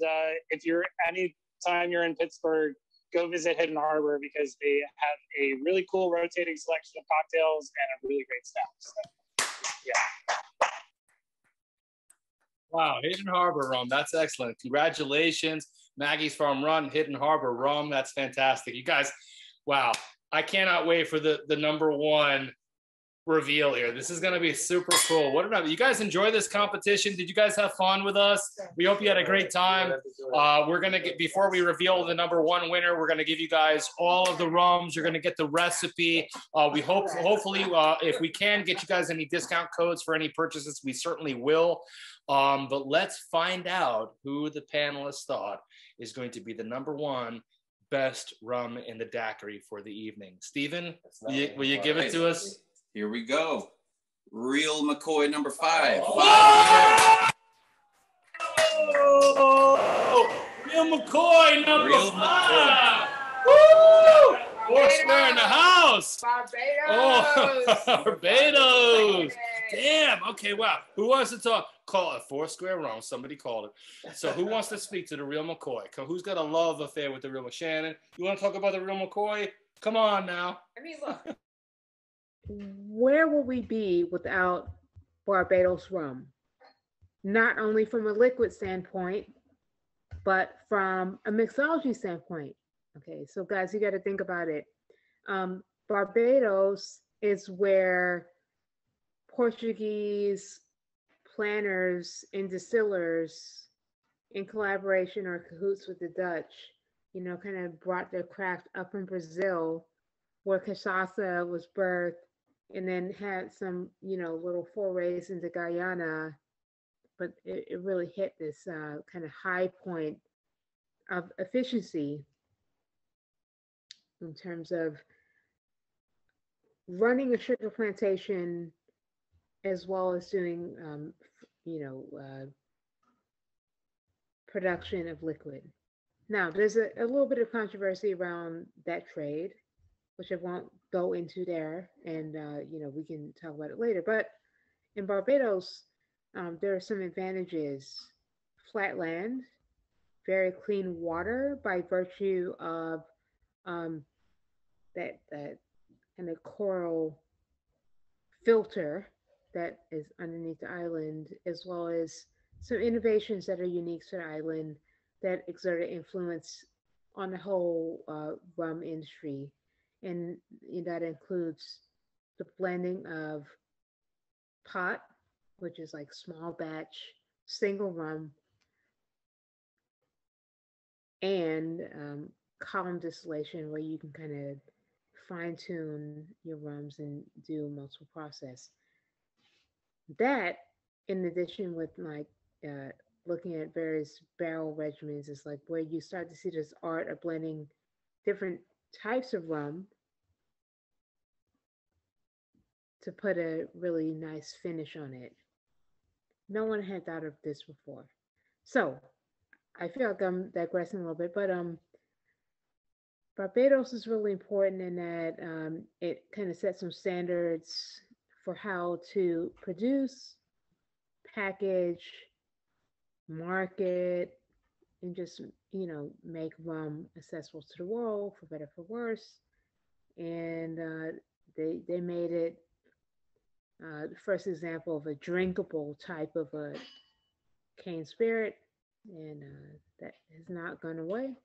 if you're anytime you're in Pittsburgh, go visit Hidden Harbor because they have a really cool rotating selection of cocktails and a really great staff. So, yeah. Wow, Hidden Harbor Rum. That's excellent. Congratulations. Maggie's Farm Run, Hidden Harbor Rum. That's fantastic. You guys, wow. I cannot wait for the number 1 reveal here. This is going to be super cool. What about you guys? Enjoy this competition? Did you guys have fun with us? We hope you had a great time. We're going to get, before we reveal the number 1 winner, we're going to give you guys all of the rums. You're going to get the recipe. We hopefully, if we can get you guys any discount codes for any purchases, we certainly will. But let's find out who the panelists thought is going to be the number 1 best rum in the daiquiri for the evening. Stephen, will you give it to us? Here we go. Real Mccoy number 5. Whoa! Real Mccoy number 5. Woo! Foursquare in the house. Barbados. Oh, Barbados. Damn. Okay. Wow. Who wants to talk? Call it Foursquare Rum. Somebody called it. So who wants to speak to the Real Mccoy? Who's got a love affair with the Real Shannon? You want to talk about the Real Mccoy? Come on now. I mean, look. Where would we be without Barbados rum? Not only from a liquid standpoint, but from a mixology standpoint. Okay, so guys, you got to think about it. Barbados is where Portuguese planters and distillers, in collaboration or cahoots with the Dutch, you know, kind of brought their craft up in Brazil, where cachaça was birthed, and then had some, you know, little forays into Guyana, but it really hit this kind of high point of efficiency in terms of running a sugar plantation as well as doing, production of liquid. Now, there's a little bit of controversy around that trade, which I won't go into there, and we can talk about it later. But in Barbados, there are some advantages. Flat land, very clean water by virtue of that kind of coral filter that is underneath the island, as well as some innovations that are unique to the island that exerted influence on the whole rum industry. And that includes the blending of pot, which is like small batch, single rum, and column distillation, where you can kind of fine tune your rums and do multiple process. That, in addition with like looking at various barrel regimens, is like where you start to see this art of blending different types of rum to put a really nice finish on it. No one had thought of this before. So I feel like I'm digressing a little bit, but Barbados is really important in that it kind of sets some standards for how to produce, package, market, and just, make rum accessible to the world, for better, for worse. And they made it the first example of a drinkable type of a cane spirit, and that has not gone away.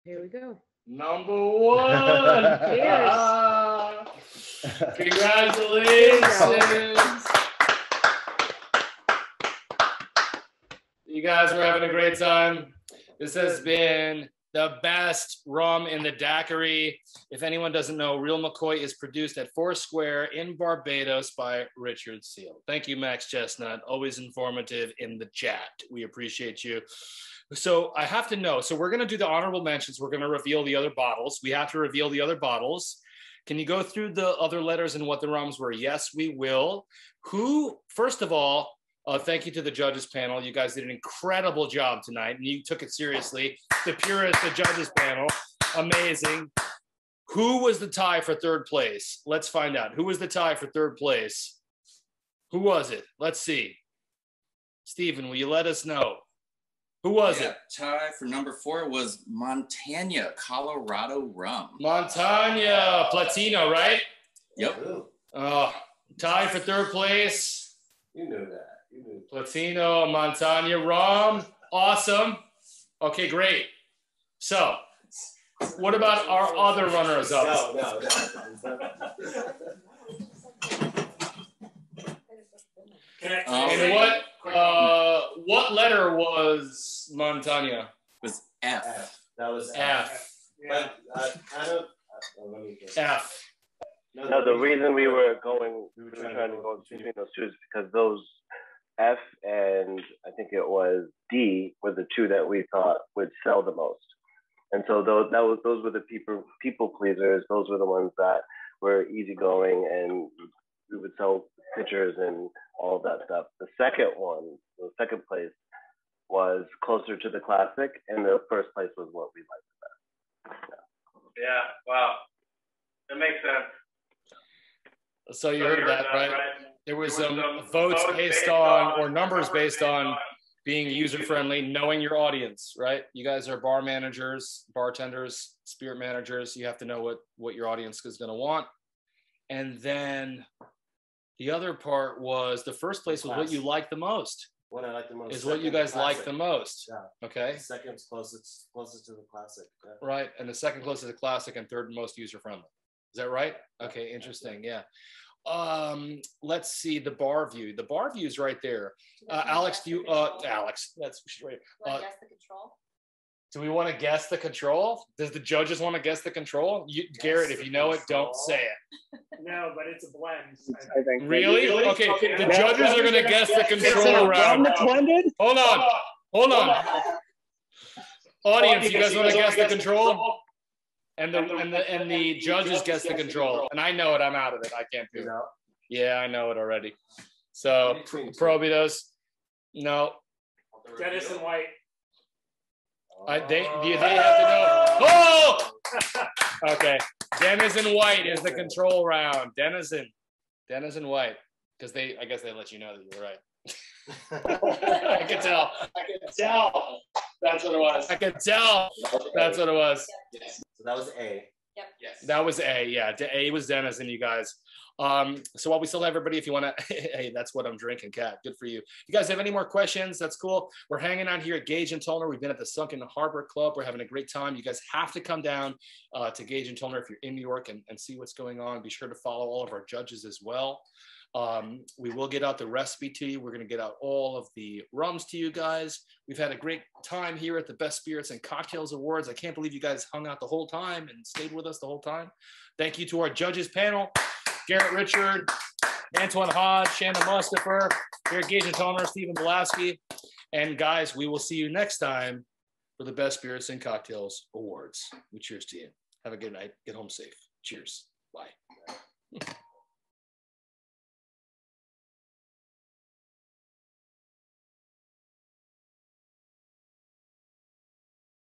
Here we go. Number one. Cheers. Congratulations. You guys were having a great time. This has been the best rum in the daiquiri. If anyone doesn't know, Real Mccoy is produced at Foursquare in Barbados by Richard Seal. Thank you, Max Chestnut. Always informative in the chat. We appreciate you. So I have to know, so we're going to do the honorable mentions. We're going to reveal the other bottles. We have to reveal the other bottles. Can you go through the other letters and what the rums were? Yes, we will. Who, first of all, thank you to the judges panel. You guys did an incredible job tonight, and you took it seriously. The purest, the judges panel, amazing. Who was the tie for third place? Let's find out. Who was the tie for third place? Who was it? Let's see. Stephen, will you let us know? Who was it? Tie for number 4 was Montana, Colorado rum. Montana, Platino, right? Yep. Tie for third place. You knew that. Platino, Montana rum. Awesome. Okay, great. So, what about our other runners-up? No. And what letter was Montana? It was F. That was F. But F. No, the reason we were trying to go between those two is because those F and I think it was D were the two that we thought would sell the most. And so those were the people pleasers. Those were the ones that were easygoing and we would sell pictures and all of that stuff. The second place was closer to the classic, and the first place was what we liked the best. Yeah, wow. That makes sense. So you heard that, right? There was some votes based on, or numbers based on being user-friendly, knowing your audience, right? You guys are bar managers, bartenders, spirit managers. You have to know what your audience is going to want. And then the other part was the first place was what you liked the most. What I like the most is what you guys like the most. Yeah. Okay. Second's closest to the classic. Yeah. Right, and the second closest to the classic, and third most user-friendly. Is that right? Okay, interesting. Yeah. Let's see the bar view. The bar view is right there. Alex, Alex, that's right. Guess the control. Do we want to guess the control? Does the judges want to guess the control? Garrett, if you know it, don't say it. No, but it's a blend. I think. Really? Okay, the judges are going to guess the control round. Hold on. Audience, you guys want to guess the control? And the judges guess the control. And I know it. I'm out of it. I can't do it. Yeah, I know it already. So Probitos, no. Dennis and White. They have to know. Oh! Okay. Dennis and White is the control round. Denizen Dennis and White, because I guess they let you know that you were right. I could tell. That's what it was. I could tell. That's what it was. So that was A. Yep. Yes. That was A. Yeah. A was Dennis and you guys. So while we still have everybody, if you want to, hey, that's what I'm drinking, Kat. Good for you. If you guys have any more questions, that's cool. We're hanging out here at Gage and Tollner. We've been at the Sunken Harbor Club. We're having a great time. You guys have to come down to Gage and Tollner if you're in New York and see what's going on. Be sure to follow all of our judges as well. We will get out the recipe to you. We're going to get out all of the rums to you guys. We've had a great time here at the Best Spirits and Cocktails Awards. I can't believe you guys hung out the whole time and stayed with us the whole time. Thank you to our judges panel, Garret Richard, Antoine Hodge, Shannon Mustipher, here at Gage and Tollner, Stephen Belaski. And guys, we will see you next time for the Best Spirits and Cocktails Awards. We cheers to you. Have a good night. Get home safe. Cheers. Bye.